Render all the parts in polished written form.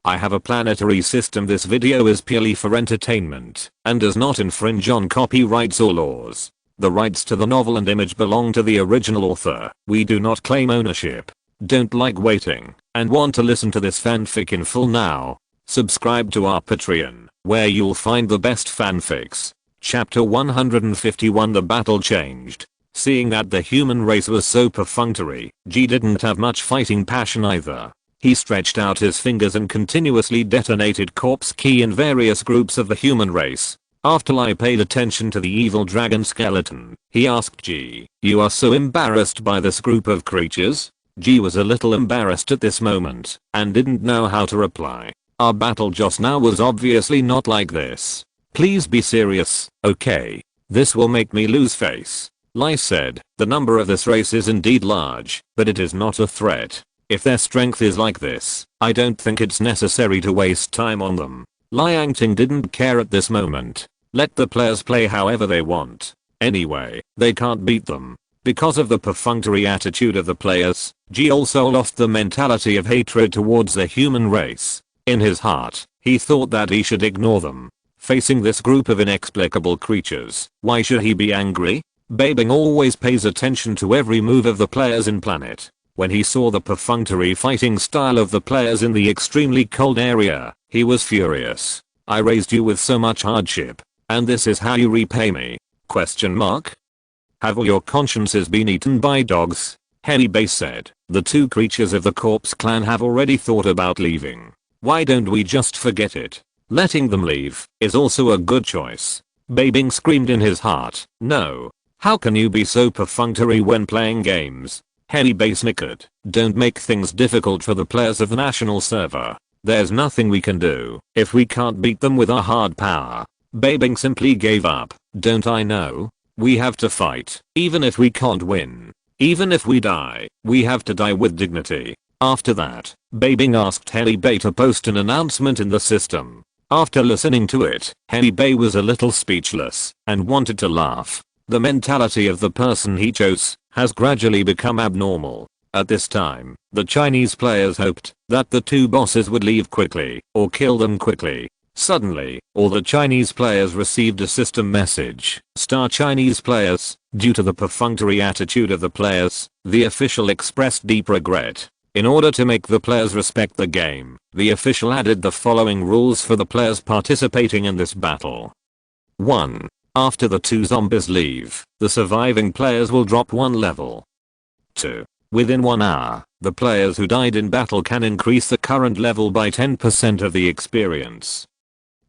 I have a planetary system. This video is purely for entertainment and does not infringe on copyrights or laws. The rights to the novel and image belong to the original author. We do not claim ownership. Don't like waiting and want to listen to this fanfic in full now? Subscribe to our Patreon, where you'll find the best fanfics. Chapter 151. The battle changed. Seeing that the human race was so perfunctory, G didn't have much fighting passion either. He stretched out his fingers and continuously detonated corpse key in various groups of the human race. After Lai paid attention to the evil dragon skeleton, he asked G, "You are so embarrassed by this group of creatures?" G was a little embarrassed at this moment and didn't know how to reply. Our battle just now was obviously not like this. Please be serious, okay? This will make me lose face. Lai said, the number of this race is indeed large, but it is not a threat. If their strength is like this, I don't think it's necessary to waste time on them. Liang Ting didn't care at this moment. Let the players play however they want. Anyway, they can't beat them. Because of the perfunctory attitude of the players, G also lost the mentality of hatred towards the human race. In his heart, he thought that he should ignore them. Facing this group of inexplicable creatures, why should he be angry? Bai Bing always pays attention to every move of the players in Planet. When he saw the perfunctory fighting style of the players in the extremely cold area, he was furious. I raised you with so much hardship, and this is how you repay me? Question mark? Have all your consciences been eaten by dogs? Bai said. The two creatures of the corpse clan have already thought about leaving. Why don't we just forget it? Letting them leave is also a good choice. Bai Bing screamed in his heart. No. How can you be so perfunctory when playing games? Bai snickered. Don't make things difficult for the players of the national server. There's nothing we can do if we can't beat them with our hard power. Bai Bing simply gave up. Don't I know? We have to fight, even if we can't win. Even if we die, we have to die with dignity. After that, Bai Bing asked Bai to post an announcement in the system. After listening to it, Bai was a little speechless and wanted to laugh. The mentality of the person he chose has gradually become abnormal. At this time, the Chinese players hoped that the two bosses would leave quickly or kill them quickly. Suddenly, all the Chinese players received a system message. Star Chinese players, due to the perfunctory attitude of the players, the official expressed deep regret. In order to make the players respect the game, the official added the following rules for the players participating in this battle. 1. After the two zombies leave, the surviving players will drop 1 level. 2. Within 1 hour, the players who died in battle can increase the current level by 10% of the experience.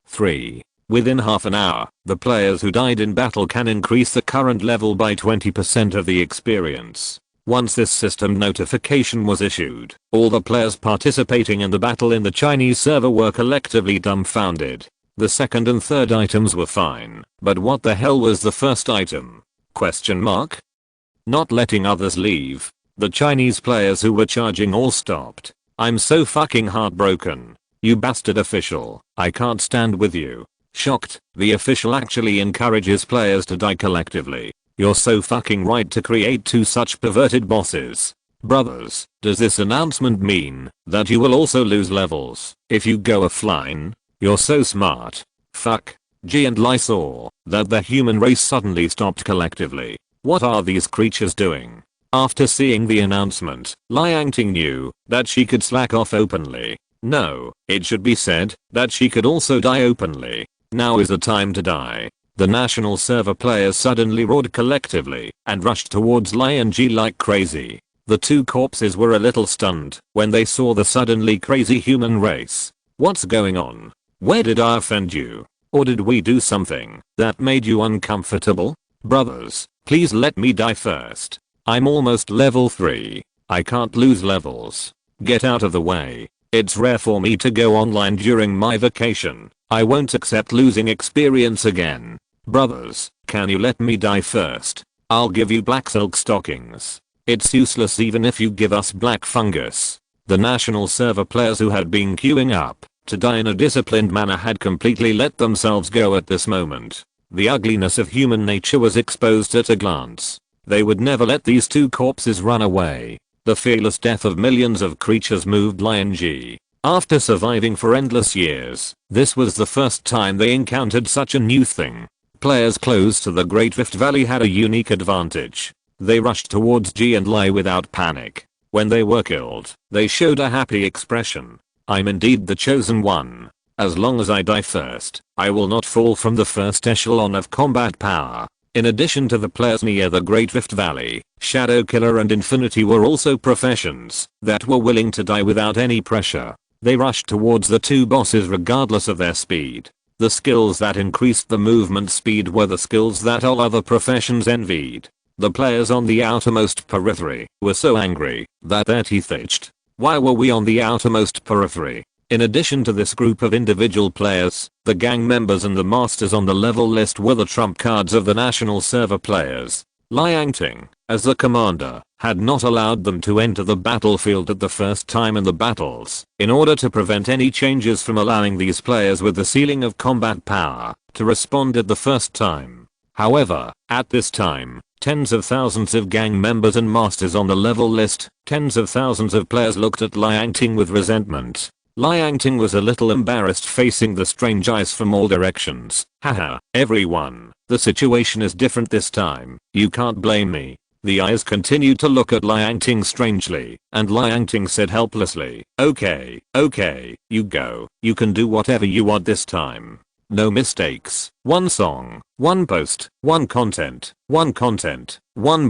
3. Within half an hour, the players who died in battle can increase the current level by 20% of the experience. Once this system notification was issued, all the players participating in the battle in the Chinese server were collectively dumbfounded. The second and third items were fine, but what the hell was the first item? Question mark? Not letting others leave. The Chinese players who were charging all stopped. I'm so fucking heartbroken. You bastard official, I can't stand with you. Shocked, the official actually encourages players to die collectively. You're so fucking right to create two such perverted bosses. Brothers, does this announcement mean that you will also lose levels if you go offline? You're so smart. Fuck. G and Lai saw that the human race suddenly stopped collectively. What are these creatures doing? After seeing the announcement, Liang Ting knew that she could slack off openly. No, it should be said that she could also die openly. Now is the time to die. The national server players suddenly roared collectively and rushed towards Lai and G like crazy. The two corpses were a little stunned when they saw the suddenly crazy human race. What's going on? Where did I offend you? Or did we do something that made you uncomfortable? Brothers, please let me die first. I'm almost level 3. I can't lose levels. Get out of the way. It's rare for me to go online during my vacation. I won't accept losing experience again. Brothers, can you let me die first? I'll give you black silk stockings. It's useless even if you give us black fungus. The national server players who had been queuing up to die in a disciplined manner had completely let themselves go at this moment. The ugliness of human nature was exposed at a glance. They would never let these two corpses run away. The fearless death of millions of creatures moved Lion G. After surviving for endless years, this was the first time they encountered such a new thing. Players close to the Great Rift Valley had a unique advantage. They rushed towards Ji and Lai without panic. When they were killed, they showed a happy expression. I'm indeed the chosen one. As long as I die first, I will not fall from the first echelon of combat power. In addition to the players near the Great Rift Valley, Shadow Killer and Infinity were also professions that were willing to die without any pressure. They rushed towards the two bosses regardless of their speed. The skills that increased the movement speed were the skills that all other professions envied. The players on the outermost periphery were so angry that their teeth itched. Why were we on the outermost periphery? In addition to this group of individual players, the gang members and the masters on the level list were the trump cards of the national server players. Liang Ting, as the commander, had not allowed them to enter the battlefield at the first time in the battles, in order to prevent any changes from allowing these players with the ceiling of combat power to respond at the first time. However, at this time, tens of thousands of gang members and masters on the level list, tens of thousands of players looked at Liang Ting with resentment. Liang Ting was a little embarrassed facing the strange eyes from all directions. Haha, everyone, the situation is different this time, you can't blame me. The eyes continued to look at Liang Ting strangely, and Liang Ting said helplessly, okay, you go, you can do whatever you want this time. No mistakes, one song, one post, one content, one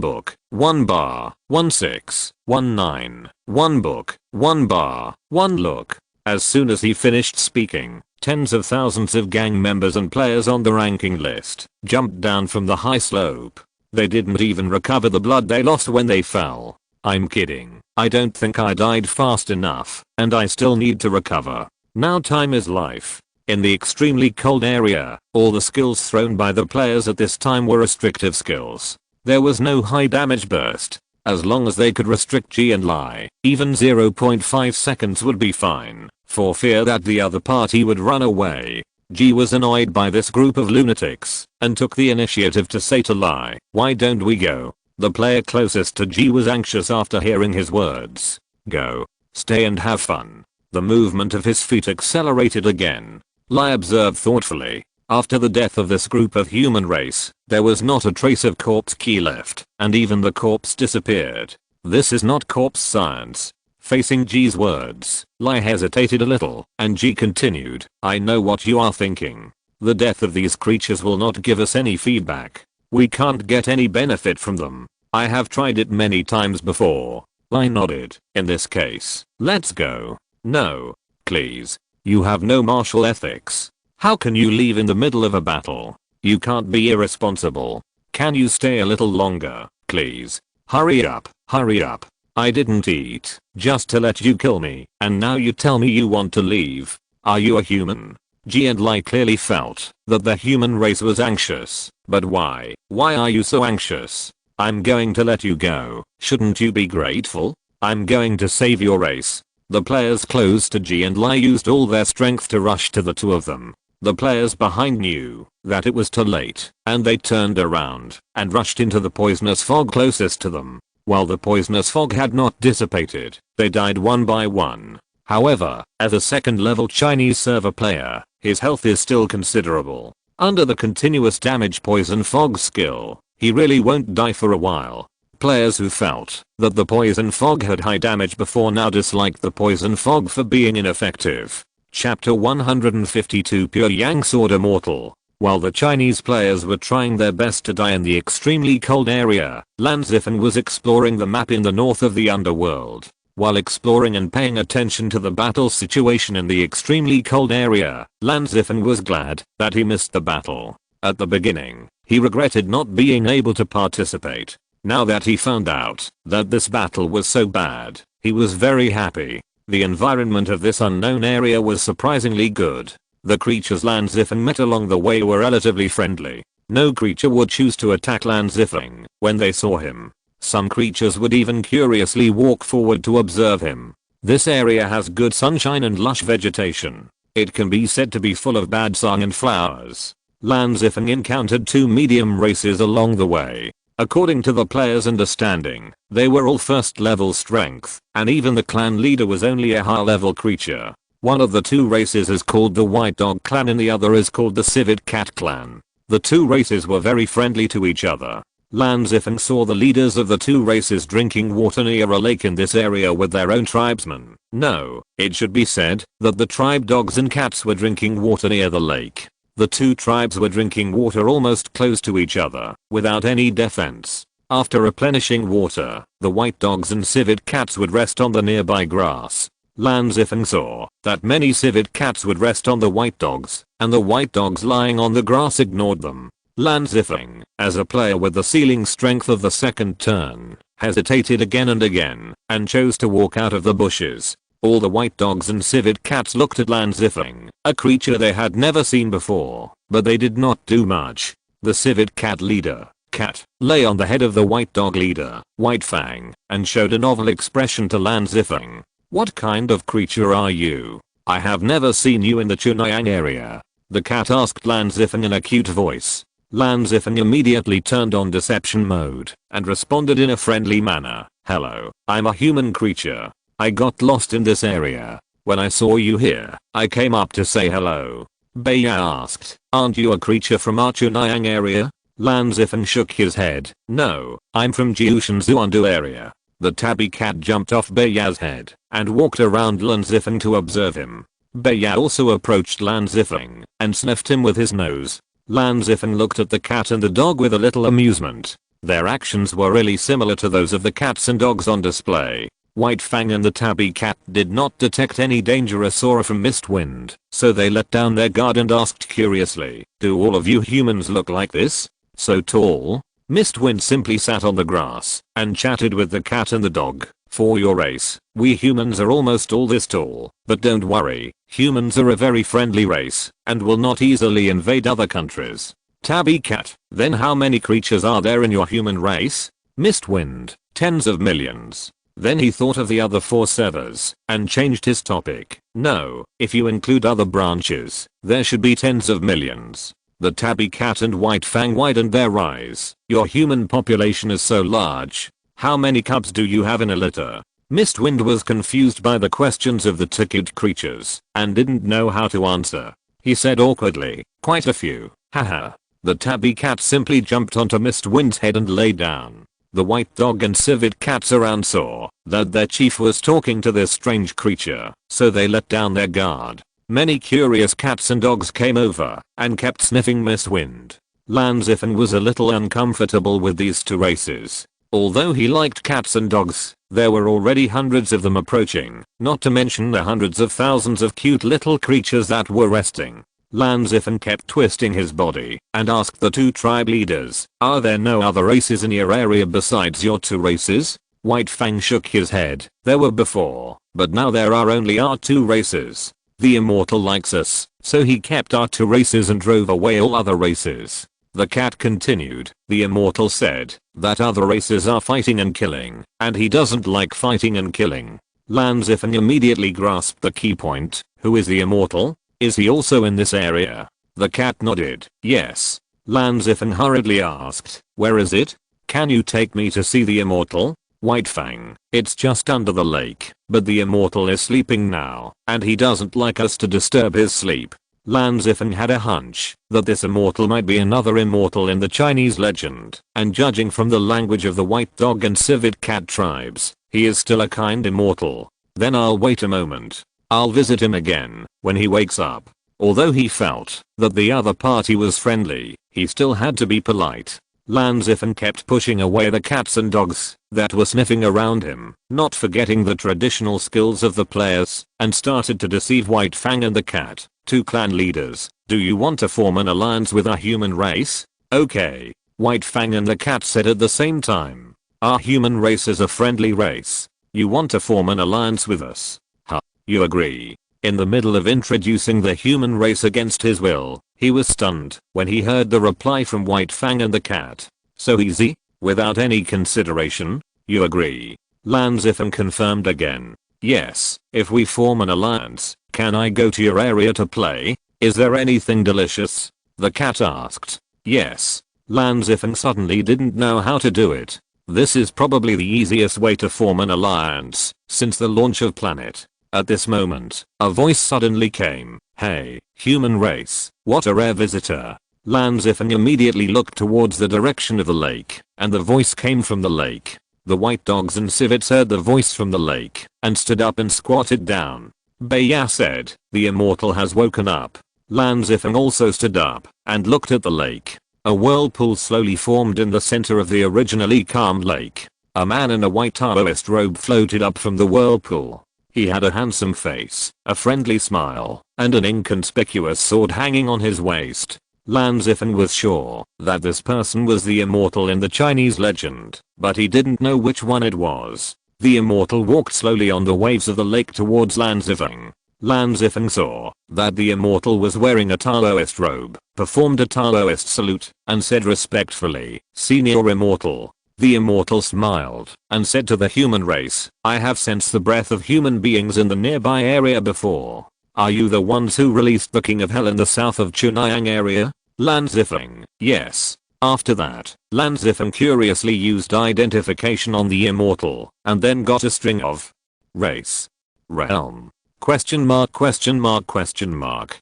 book, one bar, 1-6, 1-9, one book, one bar, one look. As soon as he finished speaking, tens of thousands of gang members and players on the ranking list jumped down from the high slope. They didn't even recover the blood they lost when they fell. I'm kidding, I don't think I died fast enough, and I still need to recover. Now time is life. In the extremely cold area, all the skills thrown by the players at this time were restrictive skills. There was no high damage burst. As long as they could restrict Ji and Lai, even 0.5 seconds would be fine, for fear that the other party would run away. Ji was annoyed by this group of lunatics, and took the initiative to say to Lai, why don't we go? The player closest to Ji was anxious after hearing his words. Go. Stay and have fun. The movement of his feet accelerated again. Lai observed thoughtfully. After the death of this group of human race, there was not a trace of corpse key left, and even the corpse disappeared. This is not corpse science. Facing Ji's words, Lai hesitated a little, and Ji continued, I know what you are thinking. The death of these creatures will not give us any feedback. We can't get any benefit from them. I have tried it many times before. Lai nodded. In this case, let's go. No. Please. You have no martial ethics. How can you leave in the middle of a battle? You can't be irresponsible. Can you stay a little longer, please? Hurry up, hurry up. I didn't eat, just to let you kill me, and now you tell me you want to leave. Are you a human? Ji and Lai clearly felt that the human race was anxious. But why? Why are you so anxious? I'm going to let you go. Shouldn't you be grateful? I'm going to save your race. The players close to Ji and Lai used all their strength to rush to the two of them. The players behind knew that it was too late, and they turned around and rushed into the poisonous fog closest to them. While the poisonous fog had not dissipated, they died one by one. However, as a second level Chinese server player, his health is still considerable. Under the continuous damage poison fog skill, he really won't die for a while. Players who felt that the poison fog had high damage before now disliked the poison fog for being ineffective. Chapter 152 Pure Yang Sword Immortal. While the Chinese players were trying their best to die in the extremely cold area, Lan Zifen was exploring the map in the north of the underworld. While exploring and paying attention to the battle situation in the extremely cold area, Lan Zifen was glad that he missed the battle. At the beginning, he regretted not being able to participate. Now that he found out that this battle was so bad, he was very happy. The environment of this unknown area was surprisingly good. The creatures Lan Zifen met along the way were relatively friendly. No creature would choose to attack Lan Zifen when they saw him. Some creatures would even curiously walk forward to observe him. This area has good sunshine and lush vegetation. It can be said to be full of bad song and flowers. Lan Zifen encountered two medium races along the way. According to the players' understanding, they were all first level strength, and even the clan leader was only a high level creature. One of the two races is called the White Dog Clan and the other is called the Civet Cat Clan. The two races were very friendly to each other. Lan Zifeng saw the leaders of the two races drinking water near a lake in this area with their own tribesmen. No, it should be said that the tribe dogs and cats were drinking water near the lake. The two tribes were drinking water almost close to each other, without any defense. After replenishing water, the white dogs and civet cats would rest on the nearby grass. Lan Zifeng saw that many civet cats would rest on the white dogs, and the white dogs lying on the grass ignored them. Lan Zifeng, as a player with the ceiling strength of the second turn, hesitated again and again, and chose to walk out of the bushes. All the white dogs and civet cats looked at Lan Zifeng, a creature they had never seen before, but they did not do much. The civet cat leader, Cat, lay on the head of the white dog leader, White Fang, and showed a novel expression to Lan Zifeng. "What kind of creature are you? I have never seen you in the Chunhyang area." The cat asked Lan Zifeng in a cute voice. Lan Zifeng immediately turned on deception mode and responded in a friendly manner. "Hello, I'm a human creature. I got lost in this area. When I saw you here, I came up to say hello." Bai asked, "Aren't you a creature from our Chunhyang area?" Lan Zifeng shook his head. "No, I'm from Jiushan Zuandu area." The tabby cat jumped off Bai's head and walked around Lan Zifeng to observe him. Bai also approached Lan Zifeng and sniffed him with his nose. Lan Zifeng looked at the cat and the dog with a little amusement. Their actions were really similar to those of the cats and dogs on display. White Fang and the tabby cat did not detect any dangerous aura from Mistwind, so they let down their guard and asked curiously, "Do all of you humans look like this? So tall?" Mistwind simply sat on the grass and chatted with the cat and the dog. "For your race, we humans are almost all this tall, but don't worry, humans are a very friendly race and will not easily invade other countries." Tabby cat, "Then how many creatures are there in your human race?" Mistwind, "Tens of millions." Then he thought of the other 4 severs and changed his topic. "No, if you include other branches, there should be tens of millions." The tabby cat and White Fang widened their eyes. "Your human population is so large. How many cubs do you have in a litter?" Mistwind was confused by the questions of the two cute creatures and didn't know how to answer. He said awkwardly, "Quite a few, haha." The tabby cat simply jumped onto Mistwind's head and lay down. The white dog and civet cats around saw that their chief was talking to this strange creature, so they let down their guard. Many curious cats and dogs came over and kept sniffing Mistwind. Lan Zifeng was a little uncomfortable with these two races. Although he liked cats and dogs, there were already hundreds of them approaching, not to mention the hundreds of thousands of cute little creatures that were resting. Lan Zifeng kept twisting his body and asked the two tribe leaders, "Are there no other races in your area besides your two races?" White Fang shook his head. "There were before, but now there are only our two races. The immortal likes us, so he kept our two races and drove away all other races." The cat continued, "The immortal said that other races are fighting and killing, and he doesn't like fighting and killing." Lan Zifeng immediately grasped the key point. "Who is the immortal? Is he also in this area?" The cat nodded. "Yes." Lan Zifeng hurriedly asked, "Where is it? Can you take me to see the immortal?" White Fang, "It's just under the lake, but the immortal is sleeping now, and he doesn't like us to disturb his sleep." Lan Zifeng had a hunch that this immortal might be another immortal in the Chinese legend, and judging from the language of the white dog and civet cat tribes, he is still a kind immortal. "Then I'll wait a moment. I'll visit him again when he wakes up." Although he felt that the other party was friendly, he still had to be polite. Lan Zifeng kept pushing away the cats and dogs that were sniffing around him, not forgetting the traditional skills of the players, and started to deceive White Fang and the cat. "Two clan leaders, do you want to form an alliance with our human race?" "Okay," White Fang and the cat said at the same time. "Our human race is a friendly race. You want to form an alliance with us? Huh? You agree?" In the middle of introducing the human race against his will, he was stunned when he heard the reply from White Fang and the cat. "So easy? Without any consideration? You agree?" Lan Zifeng confirmed again. "Yes, if we form an alliance, can I go to your area to play? Is there anything delicious?" the cat asked. "Yes." Lan Zifeng suddenly didn't know how to do it. This is probably the easiest way to form an alliance since the launch of Planet. At this moment, a voice suddenly came. "Hey, human race, what a rare visitor." Lan Zifeng immediately looked towards the direction of the lake, and the voice came from the lake. The white dogs and civets heard the voice from the lake, and stood up and squatted down. Bai said, "The immortal has woken up." Lan Zifeng also stood up, and looked at the lake. A whirlpool slowly formed in the center of the originally calm lake. A man in a white Taoist robe floated up from the whirlpool. He had a handsome face, a friendly smile, and an inconspicuous sword hanging on his waist. Lan Zifeng was sure that this person was the immortal in the Chinese legend, but he didn't know which one it was. The immortal walked slowly on the waves of the lake towards Lan Zifeng. Lan Zifeng saw that the immortal was wearing a Taoist robe, performed a Taoist salute, and said respectfully, "Senior immortal." The immortal smiled and said to the human race, "I have sensed the breath of human beings in the nearby area before. Are you the ones who released the King of Hell in the south of Chunhyang area?" Lan Zifeng, "Yes." After that, Lan Zifeng curiously used identification on the immortal, and then got a string of race, realm, question mark question mark question mark.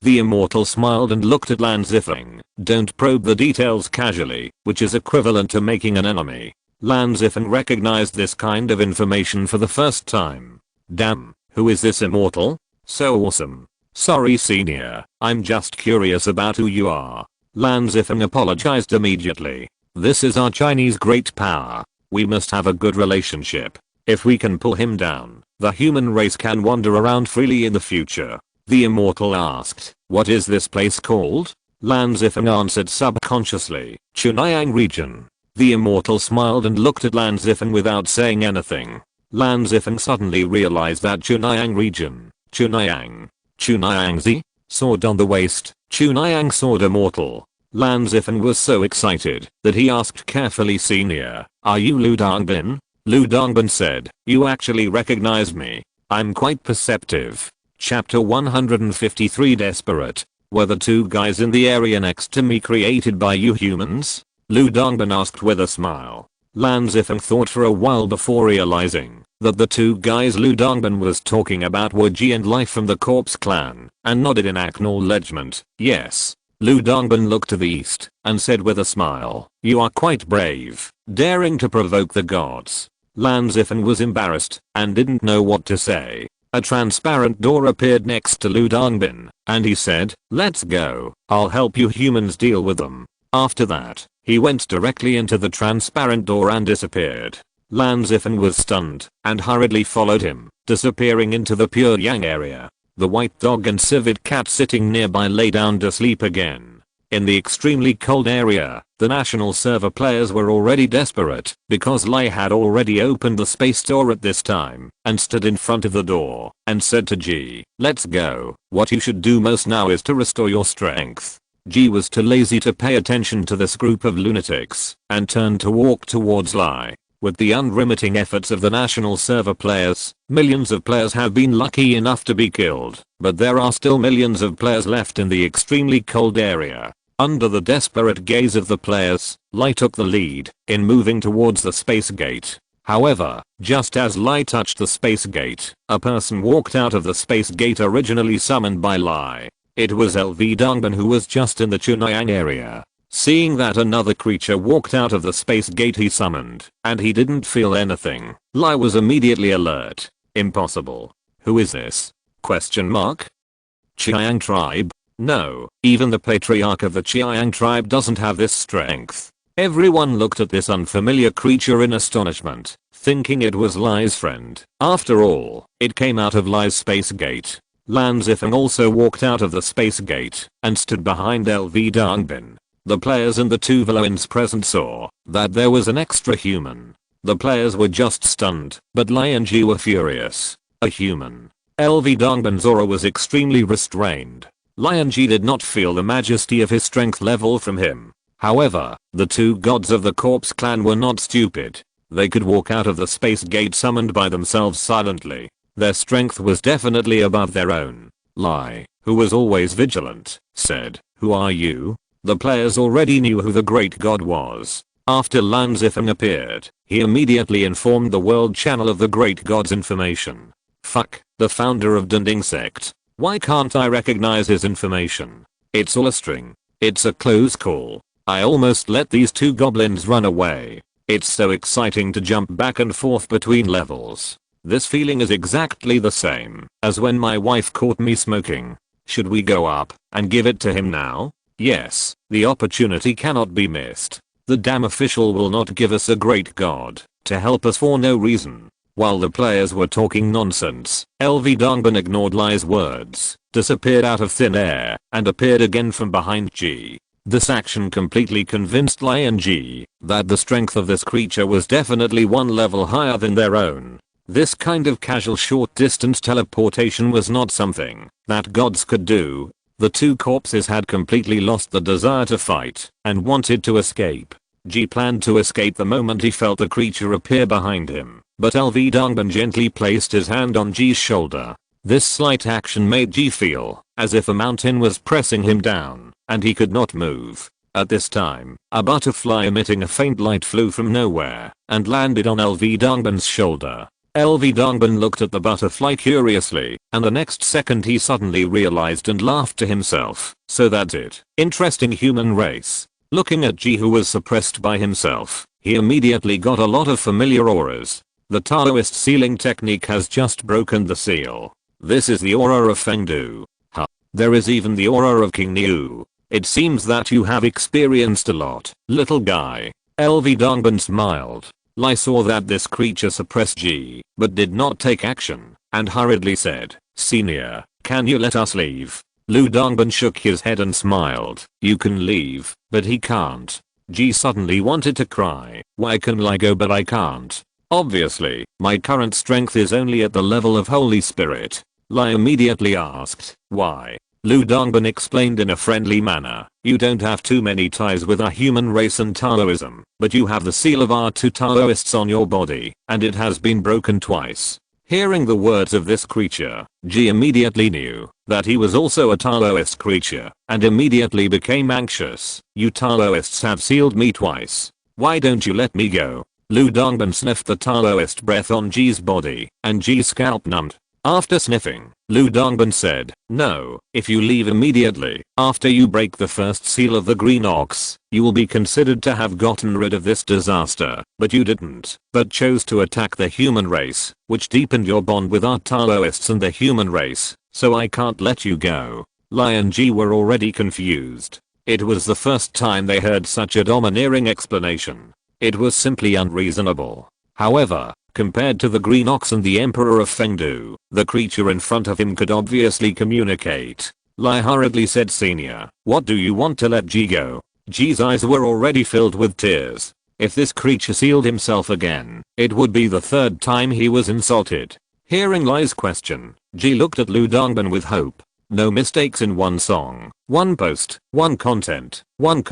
The immortal smiled and looked at Lan Zifeng. "Don't probe the details casually, which is equivalent to making an enemy." Lan Zifeng recognized this kind of information for the first time. "Damn, who is this immortal? So awesome. Sorry senior, I'm just curious about who you are." Lan Zifeng apologized immediately. "This is our Chinese great power. We must have a good relationship. If we can pull him down, the human race can wander around freely in the future." The immortal asked, "What is this place called?" Lan Zifeng answered subconsciously, "Chunhyang region." The immortal smiled and looked at Lan Zifeng without saying anything. Lan Zifeng suddenly realized that Chunhyang region, Chunhyang sword on the waist, Chunhyang sword immortal. Lan Zifeng was so excited that he asked carefully, "Senior, are you Lu Dongbin?" Lu Dongbin said, "You actually recognize me. I'm quite perceptive." Chapter 153 Desperate. "Were the two guys in the area next to me created by you humans?" Lu Dongbin asked with a smile. Lan Zifeng thought for a while before realizing that the two guys Lu Dongbin was talking about were Ji and Life from the Corpse clan, and nodded in acknowledgement. "Yes." Lu Dongbin looked to the east and said with a smile, "You are quite brave, daring to provoke the gods." Lan Zifeng was embarrassed and didn't know what to say. A transparent door appeared next to Lu Dongbin, and he said, "Let's go. I'll help you humans deal with them." After that, he went directly into the transparent door and disappeared. Lan Zifeng was stunned and hurriedly followed him, disappearing into the Pure Yang area. The white dog and civet cat sitting nearby lay down to sleep again. In the extremely cold area, the national server players were already desperate because Lai had already opened the space door at this time and stood in front of the door and said to Ji, "Let's go. What you should do most now is to restore your strength." Ji was too lazy to pay attention to this group of lunatics and turned to walk towards Lai. With the unremitting efforts of the national server players, millions of players have been lucky enough to be killed, but there are still millions of players left in the extremely cold area. Under the desperate gaze of the players, Lai took the lead in moving towards the space gate. However, just as Lai touched the space gate, a person walked out of the space gate originally summoned by Lai. It was LV Dongbin, who was just in the Chunhyang area. Seeing that another creature walked out of the space gate he summoned, and he didn't feel anything, Lai was immediately alert. "Impossible. Who is this? Question mark? Chiang tribe? No, even the patriarch of the Chiang tribe doesn't have this strength." Everyone looked at this unfamiliar creature in astonishment, thinking it was Lai's friend. After all, it came out of Lai's space gate. Lan Zifeng also walked out of the space gate and stood behind LV Dongbin. The players and the two villains present saw that there was an extra human. The players were just stunned, but Lai and Ji were furious. A human. LV Dongbin's aura was extremely restrained. Lai and Ji did not feel the majesty of his strength level from him. However, the two gods of the Corpse clan were not stupid. They could walk out of the space gate summoned by themselves silently. Their strength was definitely above their own. Lai, who was always vigilant, said, "Who are you?" The players already knew who the great god was. After Lan Zifeng appeared, he immediately informed the world channel of the great god's information. Fuck, the founder of Dunding sect. Why can't I recognize his information? It's all a string. It's a close call. I almost let these two goblins run away. It's so exciting to jump back and forth between levels. This feeling is exactly the same as when my wife caught me smoking. Should we go up and give it to him now? Yes, the opportunity cannot be missed. The damn official will not give us a great god to help us for no reason. While the players were talking nonsense, LV Dongbin ignored Lai's words, disappeared out of thin air, and appeared again from behind G. This action completely convinced Lai and G that the strength of this creature was definitely one level higher than their own. This kind of casual short distance teleportation was not something that gods could do. The two corpses had completely lost the desire to fight and wanted to escape. G planned to escape the moment he felt the creature appear behind him, but LV Dongbin gently placed his hand on G's shoulder. This slight action made G feel as if a mountain was pressing him down, and he could not move. At this time, a butterfly emitting a faint light flew from nowhere and landed on LV Dongbin's shoulder. LV Dongbin looked at the butterfly curiously, and the next second he suddenly realized and laughed to himself. So that's it. Interesting human race. Looking at G, who was suppressed by himself, he immediately got a lot of familiar auras. The Taoist sealing technique has just broken the seal. This is the aura of Fengdu. There is even the aura of King Niu. It seems that you have experienced a lot, little guy. LV Dongbin smiled. Lai saw that this creature suppressed G, but did not take action, and hurriedly said, "Senior, can you let us leave?" Lu Dongbin shook his head and smiled. "You can leave, but he can't." G suddenly wanted to cry. "Why can Lai go but I can't? Obviously, my current strength is only at the level of Holy Spirit." Lai immediately asked, "Why?" Lu Dongbin explained in a friendly manner, "You don't have too many ties with our human race and Taoism, but you have the seal of our two Taoists on your body, and it has been broken twice." Hearing the words of this creature, G immediately knew that he was also a Taoist creature, and immediately became anxious. "You Taoists have sealed me twice. Why don't you let me go?" Lu Dongbin sniffed the Taoist breath on G's body, and G's scalp numbed. After sniffing, Lu Dongbin said, "No, if you leave immediately after you break the first seal of the green ox, you will be considered to have gotten rid of this disaster, but you didn't, but chose to attack the human race, which deepened your bond with our Taoists and the human race, so I can't let you go." Lai and G were already confused. It was the first time they heard such a domineering explanation. It was simply unreasonable. However, compared to the green ox and the emperor of Fengdu, the creature in front of him could obviously communicate. Lai hurriedly said, "Senior, what do you want to let G go?" G's eyes were already filled with tears. If this creature sealed himself again, it would be the third time he was insulted. Hearing Lai's question, G looked at Lu Dongbin with hope. No mistakes in one song, one post, one content, one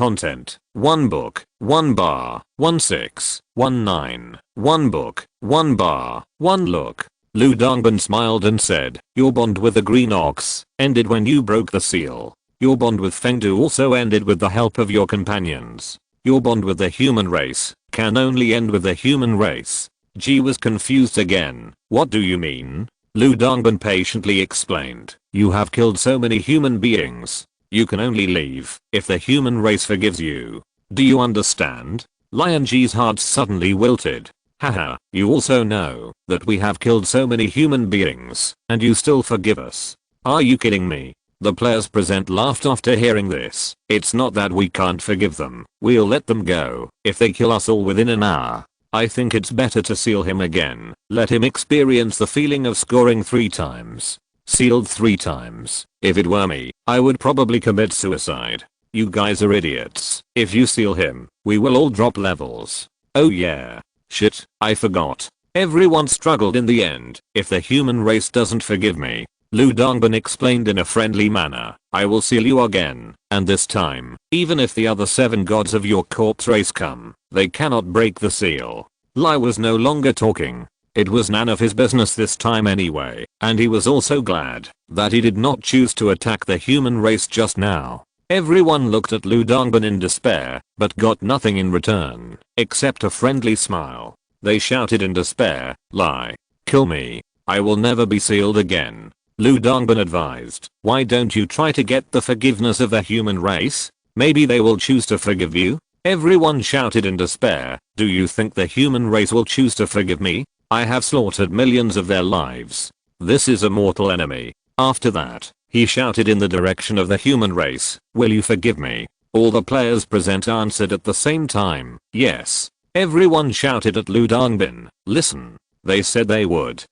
book, one bar, 1619, one book, one bar, one look. Lu Dongbin smiled and said, "Your bond with the green ox ended when you broke the seal. Your bond with Fengdu also ended with the help of your companions. Your bond with the human race can only end with the human race." G was confused again. "What do you mean?" Lu Dongbin patiently explained, "You have killed so many human beings. You can only leave if the human race forgives you. Do you understand?" Lai and G's hearts suddenly wilted. "Haha, you also know that we have killed so many human beings, and you still forgive us? Are you kidding me?" The players present laughed after hearing this. "It's not that we can't forgive them. We'll let them go if they kill us all within an hour. I think it's better to seal him again. Let him experience the feeling of scoring 3 times. Sealed 3 times. If it were me, I would probably commit suicide. You guys are idiots. If you seal him, we will all drop levels." "Oh yeah. Shit, I forgot. Everyone struggled in the end. If the human race doesn't forgive me," Lu Dongbin explained in a friendly manner, "I will seal you again, and this time, even if the other 7 gods of your corpse race come, they cannot break the seal." Lai was no longer talking. It was none of his business this time anyway, and he was also glad that he did not choose to attack the human race just now. Everyone looked at Lu Dongbin in despair, but got nothing in return, except a friendly smile. They shouted in despair, "Lai, kill me. I will never be sealed again. Lu Dongbin advised, why don't you try to get the forgiveness of the human race? Maybe they will choose to forgive you? Everyone shouted in despair, do you think the human race will choose to forgive me? I have slaughtered millions of their lives. This is a mortal enemy. After that, he shouted in the direction of the human race, will you forgive me? All the players present answered at the same time, yes. Everyone shouted at Lu Dongbin, listen. They said they would.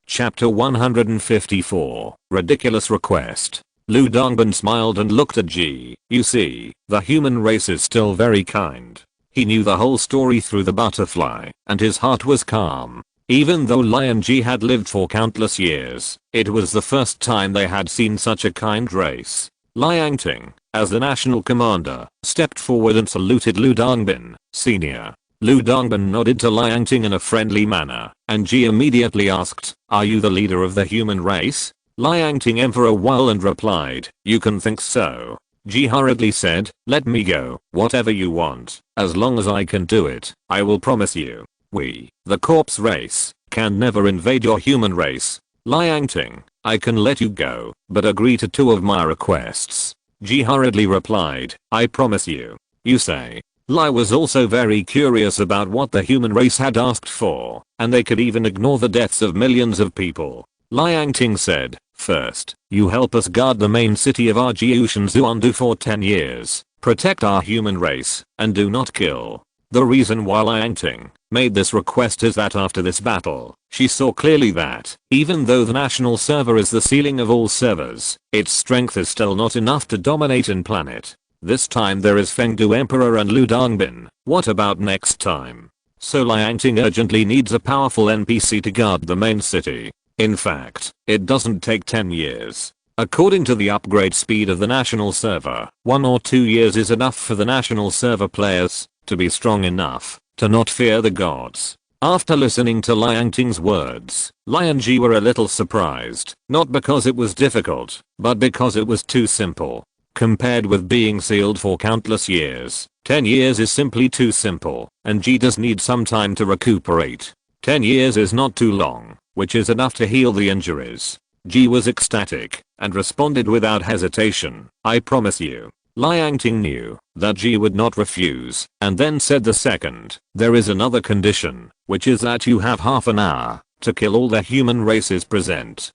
Chapter 154, Ridiculous Request. Lu Dongbin smiled and looked at Ji. You see, the human race is still very kind. He knew the whole story through the butterfly, and his heart was calm. Even though Lion Ji had lived for countless years, it was the first time they had seen such a kind race. Liang Ting, as the national commander, stepped forward and saluted Lu Dongbin, Senior. Lu Dongbin nodded to Liang Ting in a friendly manner, and Ji immediately asked, are you the leader of the human race? Liang Ting aimed for a while and replied, you can think so. Ji hurriedly said, let me go, whatever you want, as long as I can do it, I will promise you. We, the corpse race, can never invade your human race. Liang Ting, I can let you go, but agree to 2 of my requests. Ji hurriedly replied, I promise you. You say. Lai was also very curious about what the human race had asked for, and they could even ignore the deaths of millions of people. Liang Ting said, first, you help us guard the main city of Arjiushan Zuandu for 10 years, protect our human race, and do not kill. The reason why Liang Ting made this request is that after this battle, she saw clearly that, even though the national server is the ceiling of all servers, its strength is still not enough to dominate in planet. This time there is Fengdu Emperor and Lu Dongbin, what about next time? So Liang Ting urgently needs a powerful NPC to guard the main city. In fact, it doesn't take 10 years. According to the upgrade speed of the national server, 1 or 2 years is enough for the national server players to be strong enough to not fear the gods. After listening to Liang Ting's words, Lion Ji were a little surprised, not because it was difficult, but because it was too simple. Compared with being sealed for countless years, 10 years is simply too simple, and Ji does need some time to recuperate. 10 years is not too long, which is enough to heal the injuries. Ji was ecstatic, and responded without hesitation, I promise you. Liang Ting knew that Ji would not refuse, and then said the second, there is another condition, which is that you have half an hour to kill all the human races present.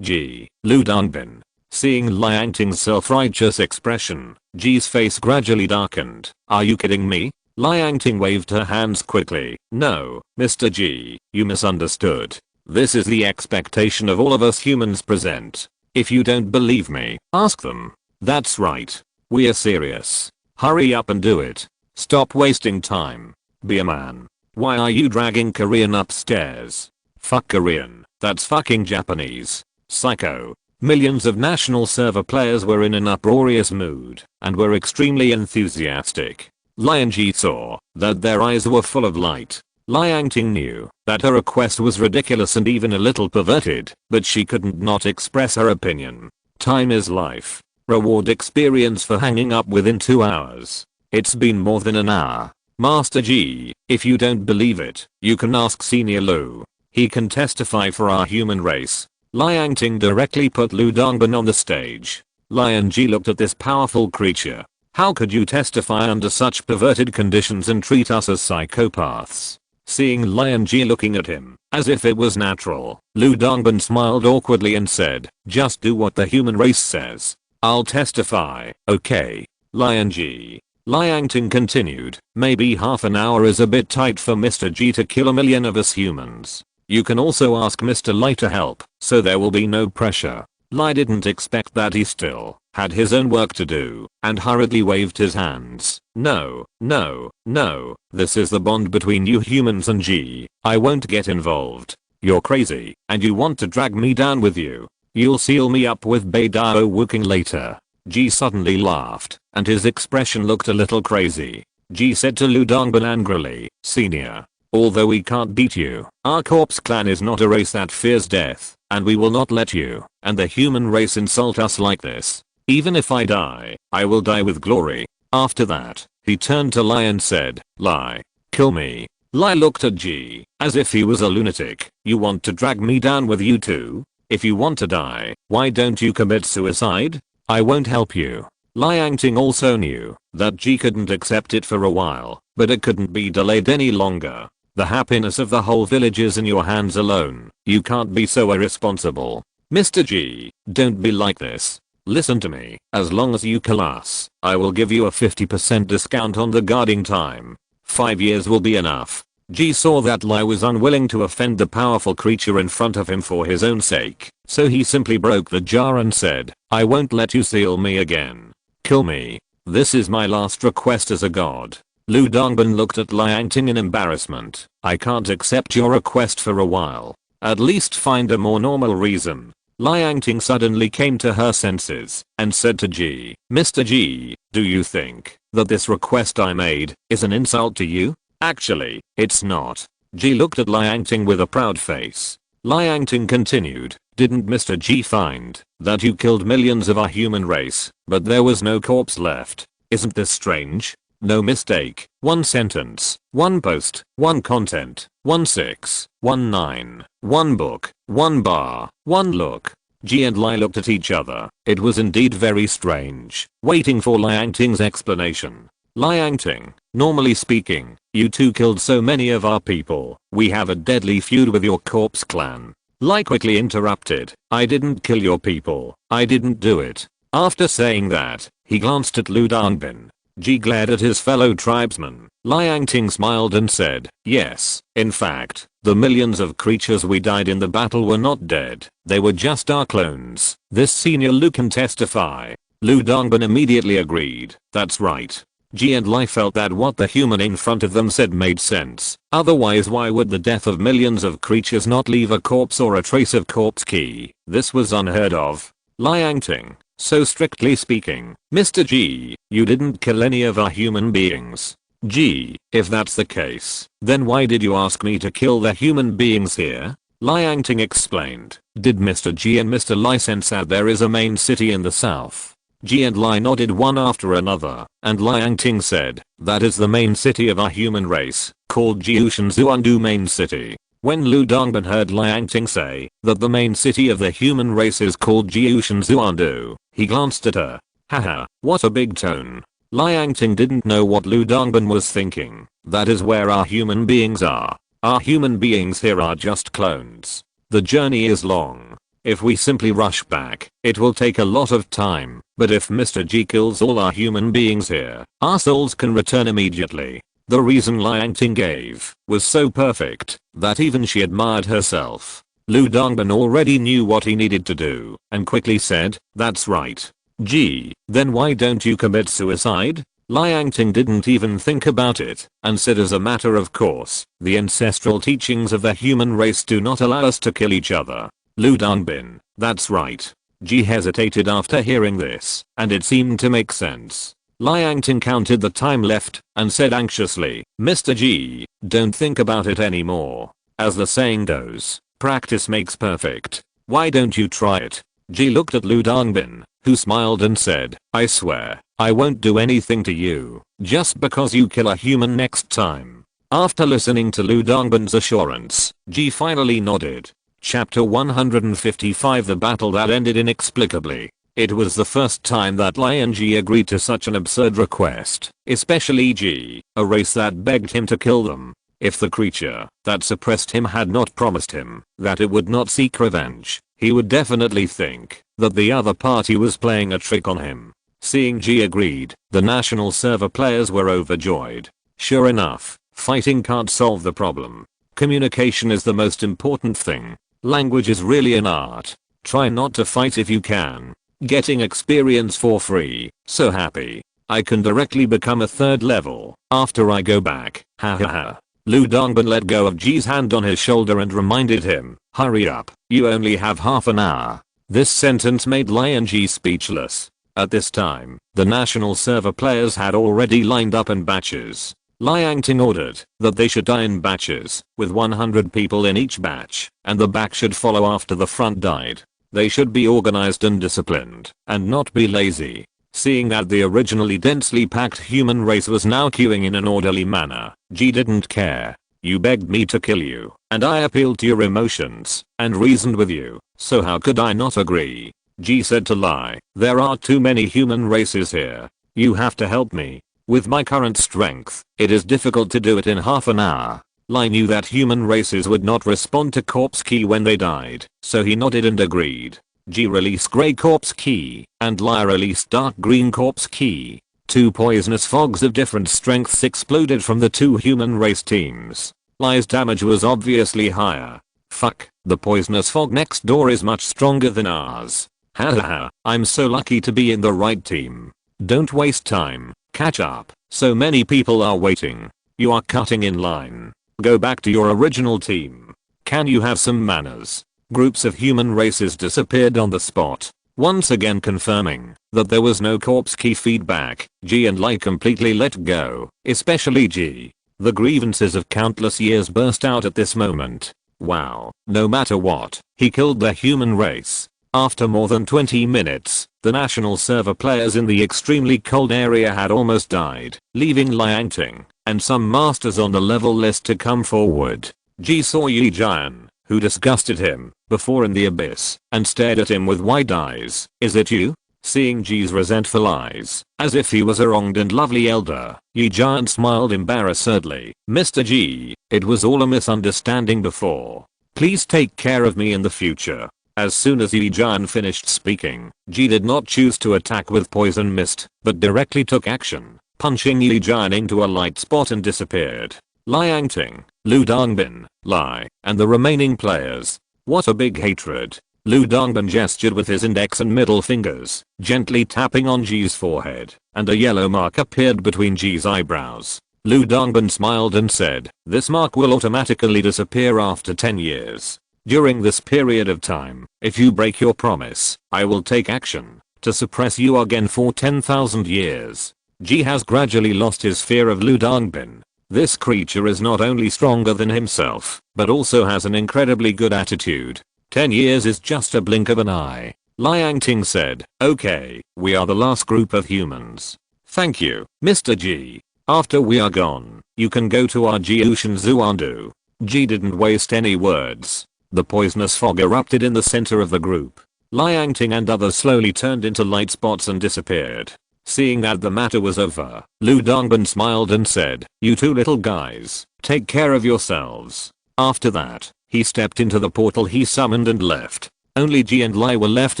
Ji, Lu Dongbin. Seeing Liang Ting's self-righteous expression, Ji's face gradually darkened. Are you kidding me? Liang Ting waved her hands quickly. No, Mr. Ji, you misunderstood. This is the expectation of all of us humans present. If you don't believe me, ask them. That's right. We are serious. Hurry up and do it. Stop wasting time. Be a man. Why are you dragging Korean upstairs? Fuck Korean. That's fucking Japanese. Psycho. Millions of national server players were in an uproarious mood and were extremely enthusiastic. Liang Ji saw that their eyes were full of light. Liang Ting knew that her request was ridiculous and even a little perverted, but she couldn't not express her opinion. Time is life. Reward experience for hanging up within 2 hours. It's been more than an hour. Master Ji, if you don't believe it, you can ask Senior Lu. He can testify for our human race. Liang Ting directly put Lu Dongbin on the stage. Liang Ji looked at this powerful creature. How could you testify under such perverted conditions and treat us as psychopaths? Seeing Liang Ji looking at him, as if it was natural, Lu Dongbin smiled awkwardly and said, just do what the human race says. I'll testify, okay? Liang Ji. Liang Ting continued, maybe half an hour is a bit tight for Mr. Ji to kill a million of us humans. You can also ask Mr. Lai to help, so there will be no pressure. Lai didn't expect that, he still had his own work to do, and hurriedly waved his hands. No, no, no, this is the bond between you humans and Ji. I won't get involved. You're crazy, and you want to drag me down with you. You'll seal me up with Bai Bing later. Ji suddenly laughed, and his expression looked a little crazy. Ji said to Lu Dongbin angrily, Senior. Although we can't beat you, our corpse clan is not a race that fears death, and we will not let you and the human race insult us like this. Even if I die, I will die with glory. After that, he turned to Lai and said, Lai, kill me. Lai looked at G as if he was a lunatic. You want to drag me down with you too? If you want to die, why don't you commit suicide? I won't help you. Liang Ting also knew that G couldn't accept it for a while, but it couldn't be delayed any longer. The happiness of the whole village is in your hands alone. You can't be so irresponsible. Mr. G, don't be like this. Listen to me. As long as you kill us, I will give you a 50% discount on the guarding time. 5 years will be enough. G saw that Lai was unwilling to offend the powerful creature in front of him for his own sake, so he simply broke the jar and said, I won't let you seal me again. Kill me. This is my last request as a god. Lu Dongbin looked at Liang Ting in embarrassment. I can't accept your request for a while. At least find a more normal reason. Liang Ting suddenly came to her senses and said to G, Mr. G, do you think that this request I made is an insult to you? Actually, it's not. G looked at Liang Ting with a proud face. Liang Ting continued, didn't Mr. G find that you killed millions of our human race, but there was no corpse left? Isn't this strange? No mistake. 1 sentence, 1 post, 1 content, 1619, 1 book, 1 bar, 1 look. G and Lai looked at each other. It was indeed very strange, waiting for Liang Ting's explanation. Liang Ting, normally speaking, you two killed so many of our people. We have a deadly feud with your corpse clan. Lai quickly interrupted. I didn't kill your people. I didn't do it. After saying that, he glanced at Lu Dongbin. G glared at his fellow tribesman. Liang Ting smiled and said, yes, in fact, the millions of creatures we died in the battle were not dead. They were just our clones. This senior Lu can testify. Lu Dongbin immediately agreed. That's right. G and Lai felt that what the human in front of them said made sense. Otherwise why would the death of millions of creatures not leave a corpse or a trace of corpse key? This was unheard of. Liang Ting, so strictly speaking, Mr. G, you didn't kill any of our human beings. G, if that's the case, then why did you ask me to kill the human beings here? Liang Ting explained. Did Mr. G and Mr. Lai sense that there is a main city in the south? G and Lai nodded one after another, and Liang Ting said, that is the main city of our human race, called Jiushan Zuandu Main City. When Lu Dongbin heard Liang Ting say that the main city of the human race is called Jiushan Zuandu, he glanced at her. Haha, what a big tone. Liang Ting didn't know what Lu Dongbin was thinking. That is where our human beings are. Our human beings here are just clones. The journey is long. If we simply rush back, it will take a lot of time, but if Mr. G kills all our human beings here, our souls can return immediately. The reason Liang Ting gave was so perfect that even she admired herself. Lu Dongbin already knew what he needed to do and quickly said, that's right. G, then why don't you commit suicide? Liang Ting didn't even think about it and said as a matter of course, the ancestral teachings of the human race do not allow us to kill each other. Lu Dongbin, that's right. G hesitated after hearing this, and it seemed to make sense. Liang Ting counted the time left and said anxiously, Mr. G, don't think about it anymore. As the saying goes, practice makes perfect. Why don't you try it? G looked at Lu Dongbin, who smiled and said, I swear, I won't do anything to you, just because you kill a human next time. After listening to Lu Dongbin's assurance, G finally nodded. Chapter 155 The battle that ended inexplicably. It was the first time that Lai and G agreed to such an absurd request, especially G, a race that begged him to kill them. If the creature that suppressed him had not promised him that it would not seek revenge, he would definitely think that the other party was playing a trick on him. Seeing G agreed, the national server players were overjoyed. Sure enough, fighting can't solve the problem. Communication is the most important thing. Language is really an art. Try not to fight if you can. Getting experience for free. So happy. I can directly become a 3rd level after I go back. Ha ha ha. Lu Dongbin let go of G's hand on his shoulder and reminded him, hurry up, you only have half an hour. This sentence made Lai and G speechless. At this time, the national server players had already lined up in batches. Liang Ting ordered that they should die in batches, with 100 people in each batch, and the back should follow after the front died. They should be organized and disciplined, and not be lazy. Seeing that the originally densely packed human race was now queuing in an orderly manner, G didn't care. You begged me to kill you, and I appealed to your emotions, and reasoned with you, so how could I not agree? G said to Lai. There are too many human races here. You have to help me. With my current strength, it is difficult to do it in half an hour. Lai knew that human races would not respond to corpse key when they died, so he nodded and agreed. G released grey corpse key, and Lai released dark green corpse key. Two poisonous fogs of different strengths exploded from the two human race teams. Lai's damage was obviously higher. Fuck, the poisonous fog next door is much stronger than ours. Hahaha, I'm so lucky to be in the right team. Don't waste time, catch up, so many people are waiting. You are cutting in line. Go back to your original team. Can you have some manners? Groups of human races disappeared on the spot, once again confirming that there was no corpse key feedback. G and Lai completely let go, especially G. The grievances of countless years burst out at this moment. Wow, no matter what, he killed the human race. After more than 20 minutes, the national server players in the extremely cold area had almost died, leaving Liangting and some masters on the level list to come forward. G saw Yi Jian, who disgusted him before in the abyss, and stared at him with wide eyes. Is it you? Seeing G's resentful eyes, as if he was a wronged and lovely elder, Yi Jian smiled embarrassedly. Mr. G, it was all a misunderstanding before. Please take care of me in the future. As soon as Yi Jian finished speaking, G did not choose to attack with poison mist, but directly took action, punching Yi Jian into a light spot and disappeared. Liangting, Lu Dongbin, Lai, and the remaining players. What a big hatred. Lu Dongbin gestured with his index and middle fingers, gently tapping on G's forehead, and a yellow mark appeared between G's eyebrows. Lu Dongbin smiled and said, this mark will automatically disappear after 10 years. During this period of time, if you break your promise, I will take action to suppress you again for 10,000 years. G has gradually lost his fear of Lu Dongbin. This creature is not only stronger than himself, but also has an incredibly good attitude. 10 years is just a blink of an eye. Liangting said, okay, we are the last group of humans. Thank you, Mr. G. After we are gone, you can go to our Jiushan Zuandu. G didn't waste any words. The poisonous fog erupted in the center of the group. Liangting and others slowly turned into light spots and disappeared. Seeing that the matter was over, Lu Dongbin smiled and said, you two little guys, take care of yourselves. After that, he stepped into the portal he summoned and left. Only G and Lai were left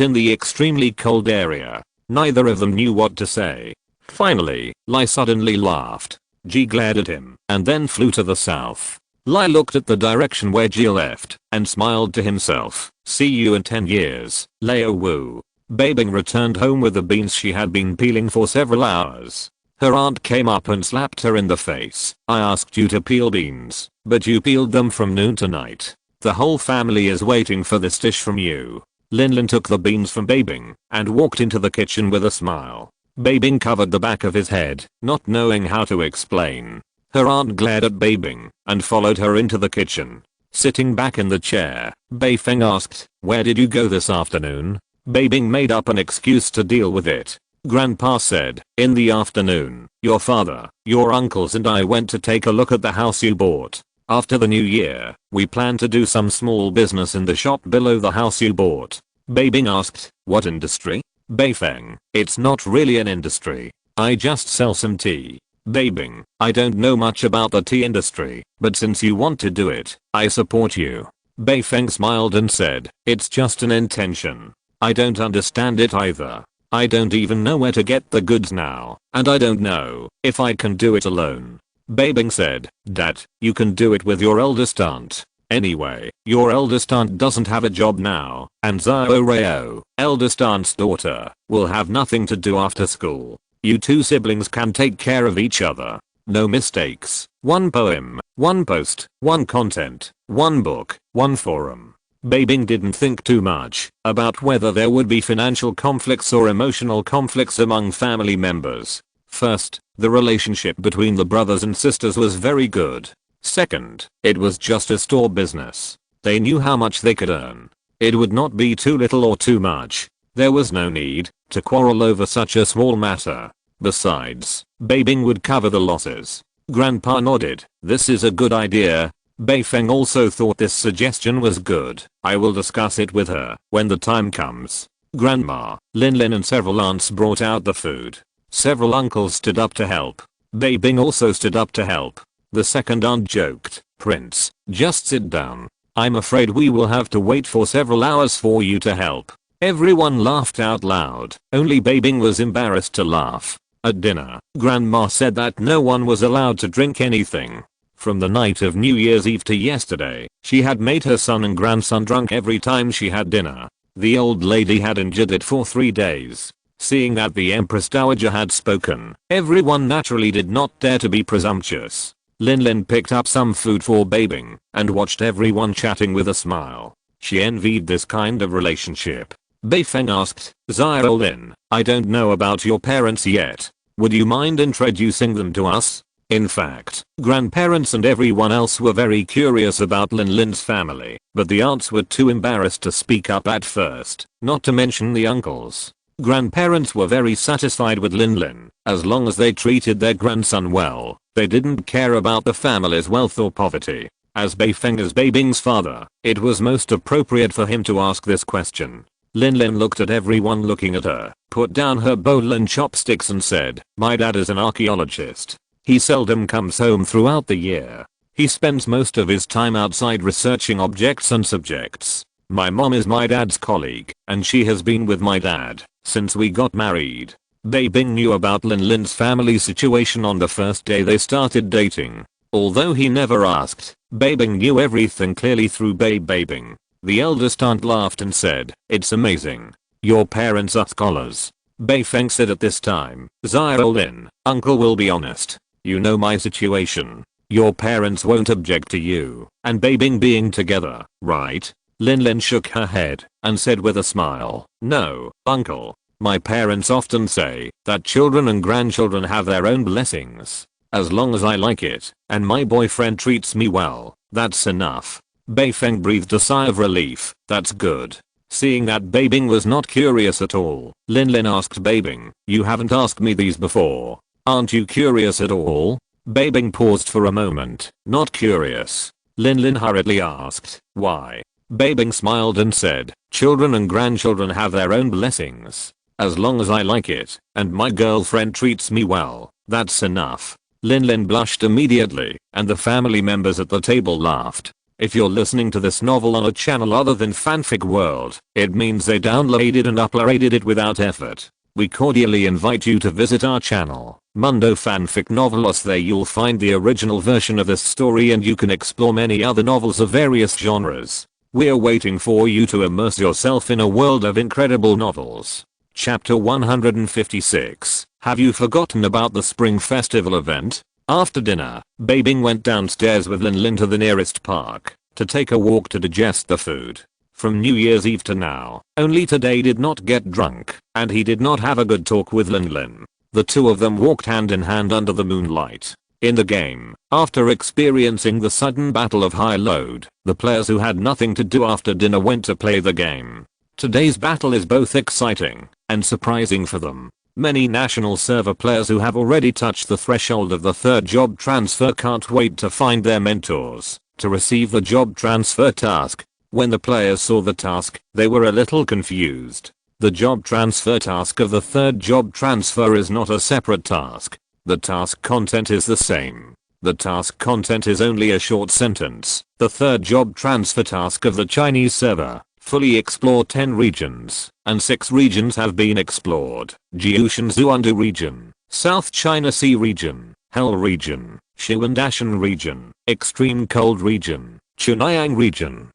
in the extremely cold area. Neither of them knew what to say. Finally, Lai suddenly laughed. G glared at him, and then flew to the south. Lai looked at the direction where G left, and smiled to himself. See you in 10 years, Leo Wu. Bai Bing returned home with the beans she had been peeling for several hours. Her aunt came up and slapped her in the face. I asked you to peel beans, but you peeled them from noon to night. The whole family is waiting for this dish from you. Linlin took the beans from Bai Bing and walked into the kitchen with a smile. Bai Bing covered the back of his head, not knowing how to explain. Her aunt glared at Bai Bing and followed her into the kitchen. Sitting back in the chair, Bai Feng asked, where did you go this afternoon? Bai Bing made up an excuse to deal with it. Grandpa said, in the afternoon, your father, your uncles and I went to take a look at the house you bought. After the new year, we plan to do some small business in the shop below the house you bought. Bai Bing asked, what industry? Bai Feng, it's not really an industry. I just sell some tea. Bai Bing, I don't know much about the tea industry, but since you want to do it, I support you. Bai Feng smiled and said, it's just an intention. I don't understand it either. I don't even know where to get the goods now, and I don't know if I can do it alone. Bai Bing said, Dad, you can do it with your eldest aunt. Anyway, your eldest aunt doesn't have a job now, and Zhao Reo, eldest aunt's daughter, will have nothing to do after school. You two siblings can take care of each other. No mistakes. One poem, one post, one content, one book, one forum. Bai Bing didn't think too much about whether there would be financial conflicts or emotional conflicts among family members. First, the relationship between the brothers and sisters was very good. Second, it was just a store business. They knew how much they could earn. It would not be too little or too much. There was no need to quarrel over such a small matter. Besides, Bai Bing would cover the losses. Grandpa nodded. This is a good idea. Bai Feng also thought this suggestion was good. I will discuss it with her when the time comes. Grandma, Lin Lin and several aunts brought out the food. Several uncles stood up to help. Bai Bing also stood up to help. The second aunt joked, Prince, just sit down. I'm afraid we will have to wait for several hours for you to help. Everyone laughed out loud. Only Bai Bing was embarrassed to laugh. At dinner, Grandma said that no one was allowed to drink anything. From the night of New Year's Eve to yesterday, she had made her son and grandson drunk every time she had dinner. The old lady had endured it for 3 days. Seeing that the Empress Dowager had spoken, everyone naturally did not dare to be presumptuous. Lin Lin picked up some food for Bai Bing and watched everyone chatting with a smile. She envied this kind of relationship. Bai Feng asked, Xiao Lin, I don't know about your parents yet. Would you mind introducing them to us? In fact, grandparents and everyone else were very curious about Lin Lin's family, but the aunts were too embarrassed to speak up at first, not to mention the uncles. Grandparents were very satisfied with Lin Lin, as long as they treated their grandson well. They didn't care about the family's wealth or poverty. As Bai Feng is Bai Bing's father, it was most appropriate for him to ask this question. Lin Lin looked at everyone looking at her, put down her bowl and chopsticks and said, my dad is an archaeologist. He seldom comes home throughout the year. He spends most of his time outside researching objects and subjects. My mom is my dad's colleague, and she has been with my dad since we got married. Bai Bing knew about Lin Lin's family situation on the first day they started dating. Although he never asked, Bai Bing knew everything clearly through Bai Bing. The eldest aunt laughed and said, it's amazing. Your parents are scholars. Bai Feng said at this time, Xiao Lin, uncle will be honest. You know my situation. Your parents won't object to you and Bai Bing being together, right? Lin Lin shook her head and said with a smile, no, uncle. My parents often say that children and grandchildren have their own blessings. As long as I like it and my boyfriend treats me well, that's enough. Bai Feng breathed a sigh of relief. That's good. Seeing that Bai Bing was not curious at all, Lin Lin asked Bai Bing, you haven't asked me these before. Aren't you curious at all? Bai Bing paused for a moment, not curious. Lin Lin hurriedly asked, why? Bai Bing smiled and said, children and grandchildren have their own blessings. As long as I like it and my girlfriend treats me well, that's enough. Lin Lin blushed immediately and the family members at the table laughed. If you're listening to this novel on a channel other than Fanfic World, it means they downloaded and uploaded it without effort. We cordially invite you to visit our channel, Mundo Fanfic Novelos. There you'll find the original version of this story and you can explore many other novels of various genres. We're waiting for you to immerse yourself in a world of incredible novels. Chapter 156. Have you forgotten about the Spring Festival event? After dinner, Bai Bing went downstairs with Lin Lin to the nearest park to take a walk to digest the food. From New Year's Eve to now, only today did not get drunk, and he did not have a good talk with Lin Lin. The two of them walked hand in hand under the moonlight. In the game, after experiencing the sudden battle of high load, the players who had nothing to do after dinner went to play the game. Today's battle is both exciting and surprising for them. Many national server players who have already touched the threshold of the third job transfer can't wait to find their mentors to receive the job transfer task. When the players saw the task, they were a little confused. The job transfer task of the third job transfer is not a separate task. The task content is the same. The task content is only a short sentence. The third job transfer task of the Chinese server, fully explore 10 regions, and 6 regions have been explored. Jiushan Zuandu region, South China Sea region, Hell region, Shiwandashan region, Extreme Cold region, Chunayang region.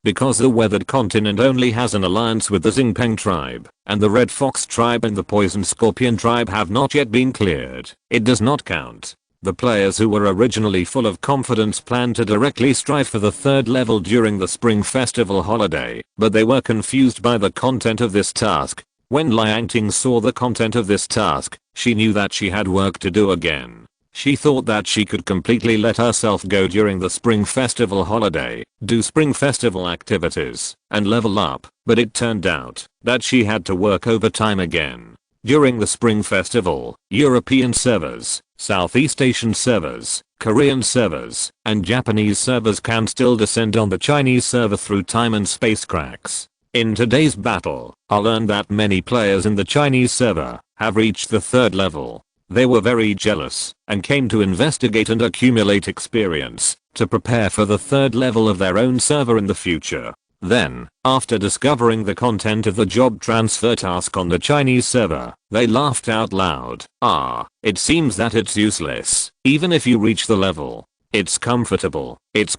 Because the weathered continent only has an alliance with the Xingpeng tribe, and the Red Fox tribe and the Poison Scorpion tribe have not yet been cleared, it does not count. The players who were originally full of confidence planned to directly strive for the third level during the Spring Festival holiday, but they were confused by the content of this task. When Liang Ting saw the content of this task, she knew that she had work to do again. She thought that she could completely let herself go during the Spring Festival holiday, do Spring Festival activities, and level up, but it turned out that she had to work overtime again. During the Spring Festival, European servers, Southeast Asian servers, Korean servers, and Japanese servers can still descend on the Chinese server through time and space cracks. In today's battle, I learned that many players in the Chinese server have reached the 3rd level. They were very jealous and came to investigate and accumulate experience to prepare for the 3rd level of their own server in the future. Then, after discovering the content of the job transfer task on the Chinese server, they laughed out loud. It seems that it's useless, even if you reach the level. It's comfortable. It's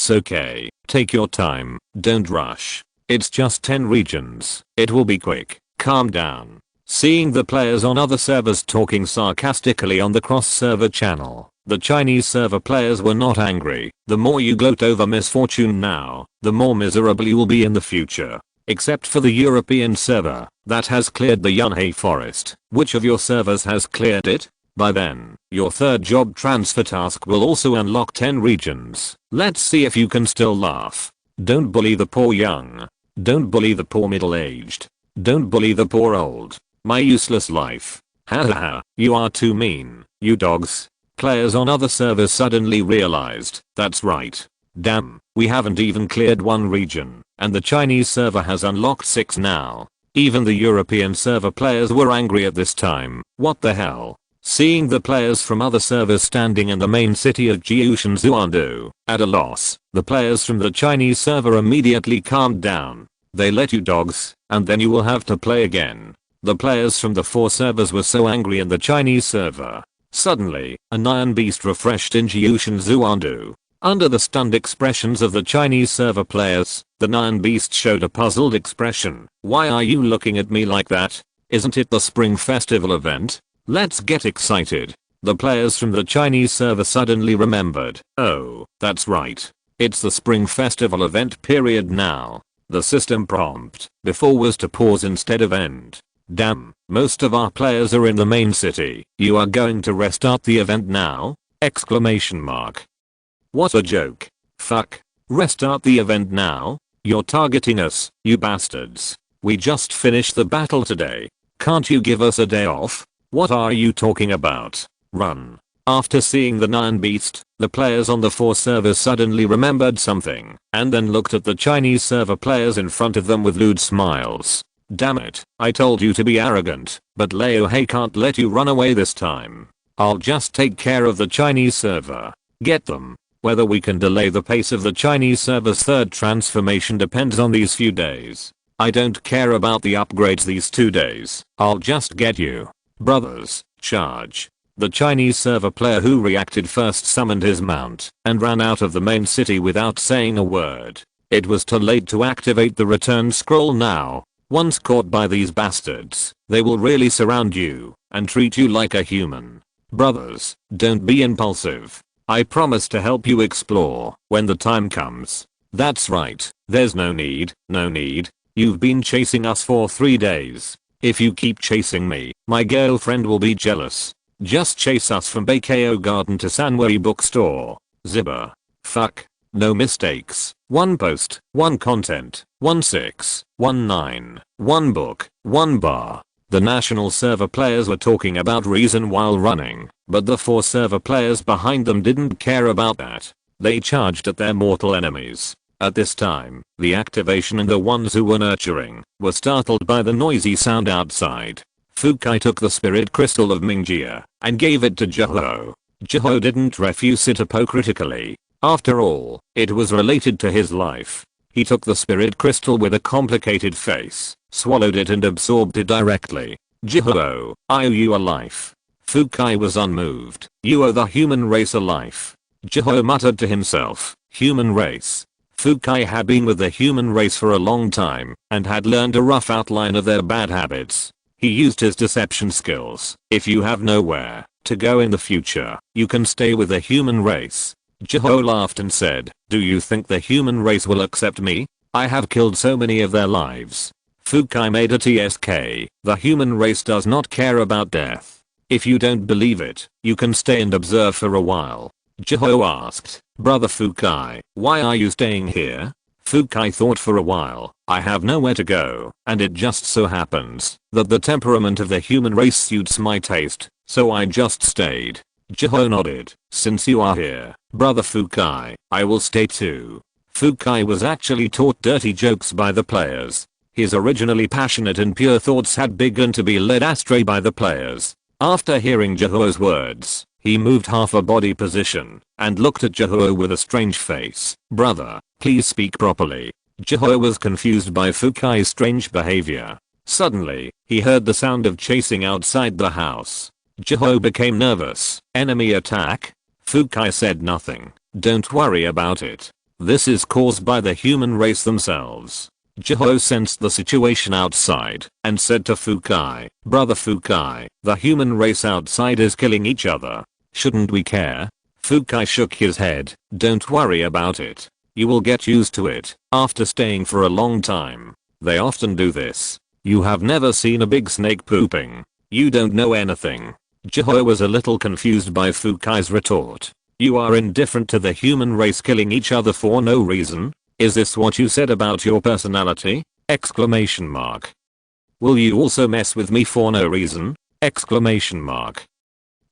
okay. Take your time. Don't rush. It's just 10 regions. It will be quick. Calm down. Seeing the players on other servers talking sarcastically on the cross-server channel, the Chinese server players were not angry. The more you gloat over misfortune now, the more miserable you will be in the future. Except for the European server, that has cleared the Yunhei forest. Which of your servers has cleared it? By then, your 3rd job transfer task will also unlock 10 regions. Let's see if you can still laugh. Don't bully the poor young. Don't bully the poor middle-aged. Don't bully the poor old. My useless life. Hahaha, you are too mean, you dogs. Players on other servers suddenly realized, that's right. Damn, we haven't even cleared 1 region, and the Chinese server has unlocked 6 now. Even the European server players were angry at this time. What the hell? Seeing the players from other servers standing in the main city of Jiushanzuandu, at a loss, the players from the Chinese server immediately calmed down. They let you dogs, and then you will have to play again. The players from the 4 servers were so angry in the Chinese server. Suddenly, a Nyan Beast refreshed in Jiushanzuandu. Under the stunned expressions of the Chinese server players, the Nyan Beast showed a puzzled expression. Why are you looking at me like that? Isn't it the Spring Festival event? Let's get excited. The players from the Chinese server suddenly remembered. Oh, that's right. It's the Spring Festival event period now. The system prompt before was to pause instead of end. Damn, most of our players are in the main city. You are going to restart the event now? Exclamation mark. What a joke. Fuck. Restart the event now? You're targeting us, you bastards. We just finished the battle today. Can't you give us a day off? What are you talking about? Run. After seeing the Nyan Beast, the players on the 4 servers suddenly remembered something, and then looked at the Chinese server players in front of them with lewd smiles. Damn it, I told you to be arrogant, but Leo Hei can't let you run away this time. I'll just take care of the Chinese server. Get them. Whether we can delay the pace of the Chinese server's 3rd transformation depends on these few days. I don't care about the upgrades these 2 days. I'll just get you. Brothers, charge. The Chinese server player who reacted first summoned his mount and ran out of the main city without saying a word. It was too late to activate the return scroll now. Once caught by these bastards, they will really surround you and treat you like a human. Brothers, don't be impulsive. I promise to help you explore when the time comes. That's right, there's no need. You've been chasing us for 3 days. If you keep chasing me, my girlfriend will be jealous. Just chase us from Baikyo Garden to Sanwei Bookstore. Zibber. Fuck. No mistakes. 1 post, 1 content, 1619, 1 book, 1 bar. The national server players were talking about reason while running, but the 4 server players behind them didn't care about that. They charged at their mortal enemies. At this time, the activation and the ones who were nurturing were startled by the noisy sound outside. Fukai took the spirit crystal of Mingjia and gave it to Jiho. Jiho didn't refuse it hypocritically. After all, it was related to his life. He took the spirit crystal with a complicated face, swallowed it and absorbed it directly. Jiho, I owe you a life. Fukai was unmoved. You owe the human race a life. Jiho muttered to himself, human race. Fukai had been with the human race for a long time and had learned a rough outline of their bad habits. He used his deception skills. If you have nowhere to go in the future, you can stay with the human race. Jiho laughed and said, do you think the human race will accept me? I have killed so many of their lives. Fukai made a TSK. The human race does not care about death. If you don't believe it, you can stay and observe for a while. Jiho asked, Brother Fukai, why are you staying here? Fukai thought for a while. I have nowhere to go, and it just so happens that the temperament of the human race suits my taste, so I just stayed. Jiho nodded. Since you are here, brother Fukai, I will stay too. Fukai was actually taught dirty jokes by the players. His originally passionate and pure thoughts had begun to be led astray by the players. After hearing Jiho's words, he moved half a body position and looked at Jiho with a strange face. Brother, please speak properly. Jiho was confused by Fukai's strange behavior. Suddenly, he heard the sound of chasing outside the house. Jiho became nervous. Enemy attack? Fukai said nothing. Don't worry about it. This is caused by the human race themselves. Jiho sensed the situation outside and said to Fukai, Brother Fukai, the human race outside is killing each other. Shouldn't we care? Fukai shook his head. Don't worry about it. You will get used to it after staying for a long time. They often do this. You have never seen a big snake pooping. You don't know anything. Jiho was a little confused by Fukai's retort. You are indifferent to the human race killing each other for no reason? Is this what you said about your personality? Exclamation mark. Will you also mess with me for no reason? Exclamation mark.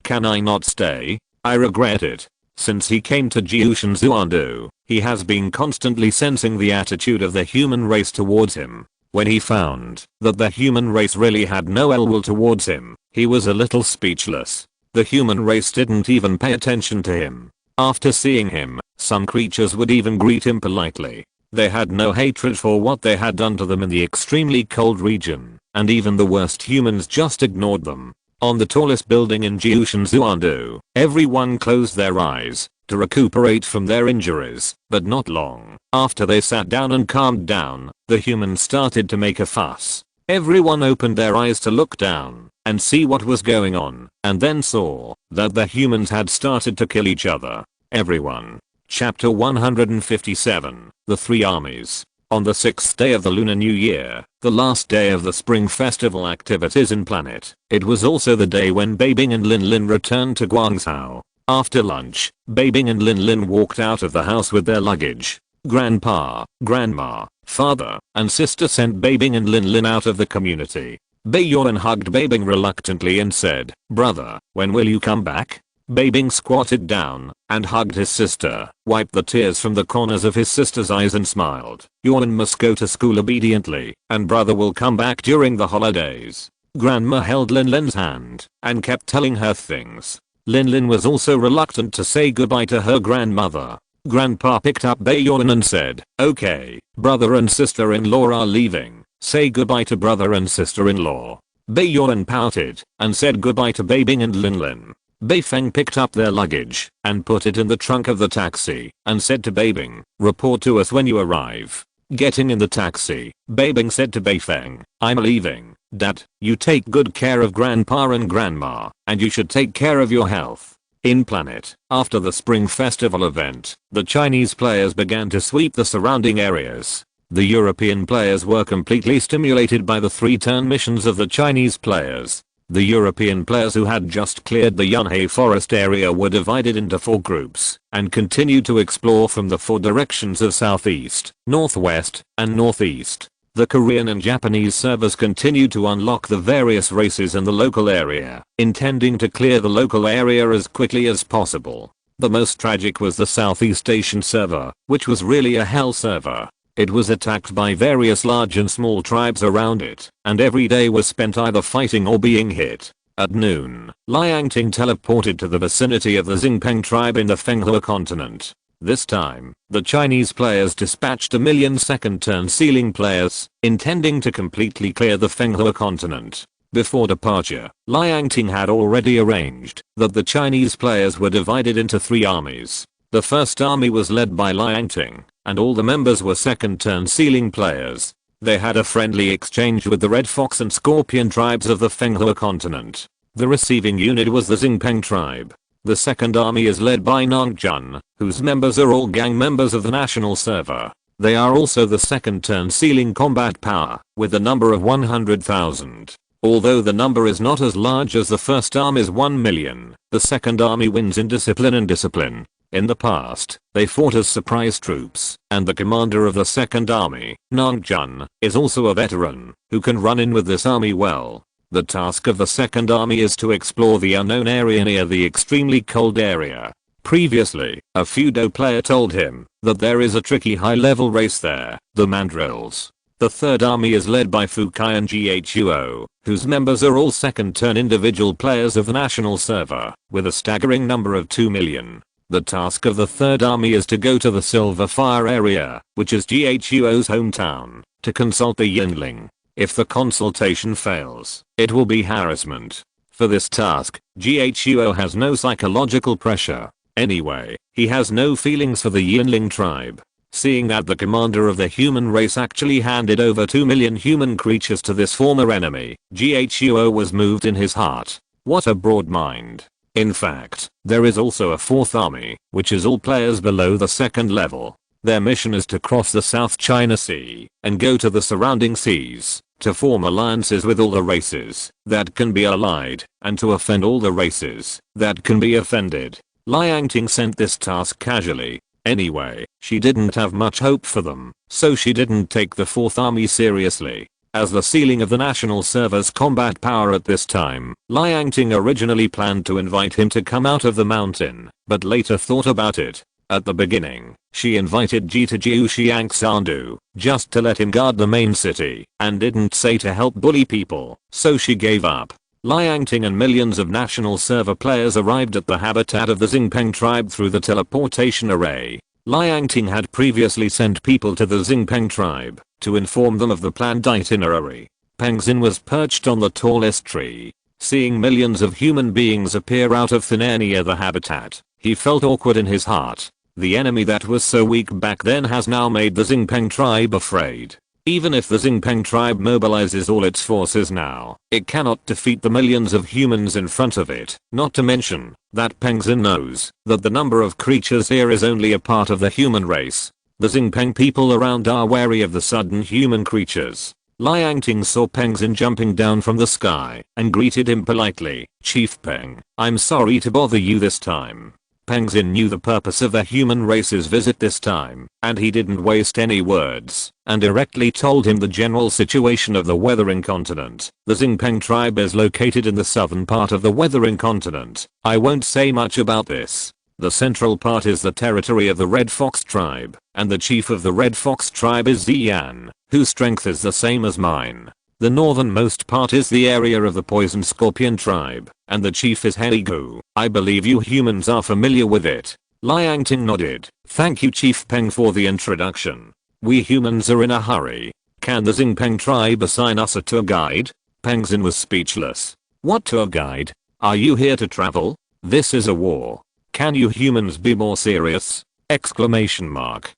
Can I not stay? I regret it. Since he came to Jiushan Zuandu, he has been constantly sensing the attitude of the human race towards him. When he found that the human race really had no ill will towards him, he was a little speechless. The human race didn't even pay attention to him. After seeing him, some creatures would even greet him politely. They had no hatred for what they had done to them in the extremely cold region, and even the worst humans just ignored them. On the tallest building in Jiushan Zuandu, everyone closed their eyes to recuperate from their injuries, but not long. After they sat down and calmed down, the humans started to make a fuss. Everyone opened their eyes to look down and see what was going on, and then saw that the humans had started to kill each other. Everyone. Chapter 157, The Three Armies. On the 6th day of the Lunar New Year, the last day of the spring festival activities in Planet, it was also the day when Bai Bing and Lin Lin returned to Guangzhou. After lunch, Bai Bing and Lin Lin walked out of the house with their luggage. Grandpa, Grandma, Father, and Sister sent Bai Bing and Lin Lin out of the community. Bai Yuan hugged Bai Bing reluctantly and said, Brother, when will you come back? Bai Bing squatted down and hugged his sister, wiped the tears from the corners of his sister's eyes and smiled. Yuan must go to school obediently, and brother will come back during the holidays. Grandma held Lin Lin's hand and kept telling her things. Lin Lin was also reluctant to say goodbye to her grandmother. Grandpa picked up Bai Yuan and said, Okay, brother and sister-in-law are leaving. Say goodbye to brother and sister-in-law. Bai Yuan pouted and said goodbye to Bai Bing and Lin Lin. Bai Feng picked up their luggage and put it in the trunk of the taxi and said to Bai Bing, report to us when you arrive. Getting in the taxi, Bai Bing said to Bai Feng, I'm leaving. Dad, you take good care of grandpa and grandma, and you should take care of your health. In Planet, after the spring festival event, the Chinese players began to sweep the surrounding areas. The European players were completely stimulated by the 3-turn missions of the Chinese players. The European players who had just cleared the Yunhei forest area were divided into 4 groups and continued to explore from the 4 directions of southeast, northwest, and northeast. The Korean and Japanese servers continued to unlock the various races in the local area, intending to clear the local area as quickly as possible. The most tragic was the Southeast Asian server, which was really a hell server. It was attacked by various large and small tribes around it, and every day was spent either fighting or being hit. At noon, Liang Ting teleported to the vicinity of the Xingpeng tribe in the Fenghua continent. This time, the Chinese players dispatched 1 million second-turn sealing players, intending to completely clear the Fenghua continent. Before departure, Liang Ting had already arranged that the Chinese players were divided into 3 armies. The first army was led by Liang Ting, and all the members were second-turn sealing players. They had a friendly exchange with the Red Fox and Scorpion tribes of the Fenghua continent. The receiving unit was the Xingpeng tribe. The second army is led by Nongjun, whose members are all gang members of the national server. They are also the second-turn sealing combat power, with a number of 100,000. Although the number is not as large as the first army's 1 million, the second army wins in discipline and discipline. In the past, they fought as surprise troops, and the commander of the Second Army, Nangjun, is also a veteran who can run in with this army well. The task of the Second Army is to explore the unknown area near the extremely cold area. Previously, a Fudo player told him that there is a tricky high-level race there, the Mandrills. The Third Army is led by Fukai and Ghuo, whose members are all second-turn individual players of the national server, with a staggering number of 2 million. The task of the Third Army is to go to the Silver Fire area, which is Ghuo's hometown, to consult the Yinling. If the consultation fails, it will be harassment. For this task, Ghuo has no psychological pressure. Anyway, he has no feelings for the Yinling tribe. Seeing that the commander of the human race actually handed over 2 million human creatures to this former enemy, Ghuo was moved in his heart. What a broad mind. In fact, there is also a Fourth Army, which is all players below the second level. Their mission is to cross the South China Sea and go to the surrounding seas, to form alliances with all the races that can be allied, and to offend all the races that can be offended. Liang Ting sent this task casually. Anyway, she didn't have much hope for them, so she didn't take the Fourth Army seriously. As the ceiling of the national server's combat power at this time, Liang Ting originally planned to invite him to come out of the mountain, but later thought about it. At the beginning, she invited Ji to Jiuxiang Sandu, just to let him guard the main city, and didn't say to help bully people, so she gave up. Liang Ting and millions of national server players arrived at the habitat of the Xingpeng tribe through the teleportation array. Liang Ting had previously sent people to the Xingpeng tribe to inform them of the planned itinerary. Peng Xin was perched on the tallest tree. Seeing millions of human beings appear out of thin air near the habitat, he felt awkward in his heart. The enemy that was so weak back then has now made the Xingpeng tribe afraid. Even if the Xingpeng tribe mobilizes all its forces now, it cannot defeat the millions of humans in front of it, not to mention that Peng Xin knows that the number of creatures here is only a part of the human race. The Xingpeng people around are wary of the sudden human creatures. Liang Ting saw Peng Xin jumping down from the sky and greeted him politely. "Chief Peng, I'm sorry to bother you this time." Peng Xin knew the purpose of the human race's visit this time, and he didn't waste any words, and directly told him the general situation of the Weathering Continent. The Xingpeng tribe is located in the southern part of the Weathering Continent. I won't say much about this. The central part is the territory of the Red Fox tribe, and the chief of the Red Fox tribe is Ziyan, whose strength is the same as mine. The northernmost part is the area of the Poison Scorpion tribe, and the chief is Henigu. I believe you humans are familiar with it. Liang Ting nodded. Thank you Chief Peng for the introduction. We humans are in a hurry. Can the Xingpeng tribe assign us a tour guide? Peng Xin was speechless. What tour guide? Are you here to travel? This is a war. Can you humans be more serious? Exclamation mark.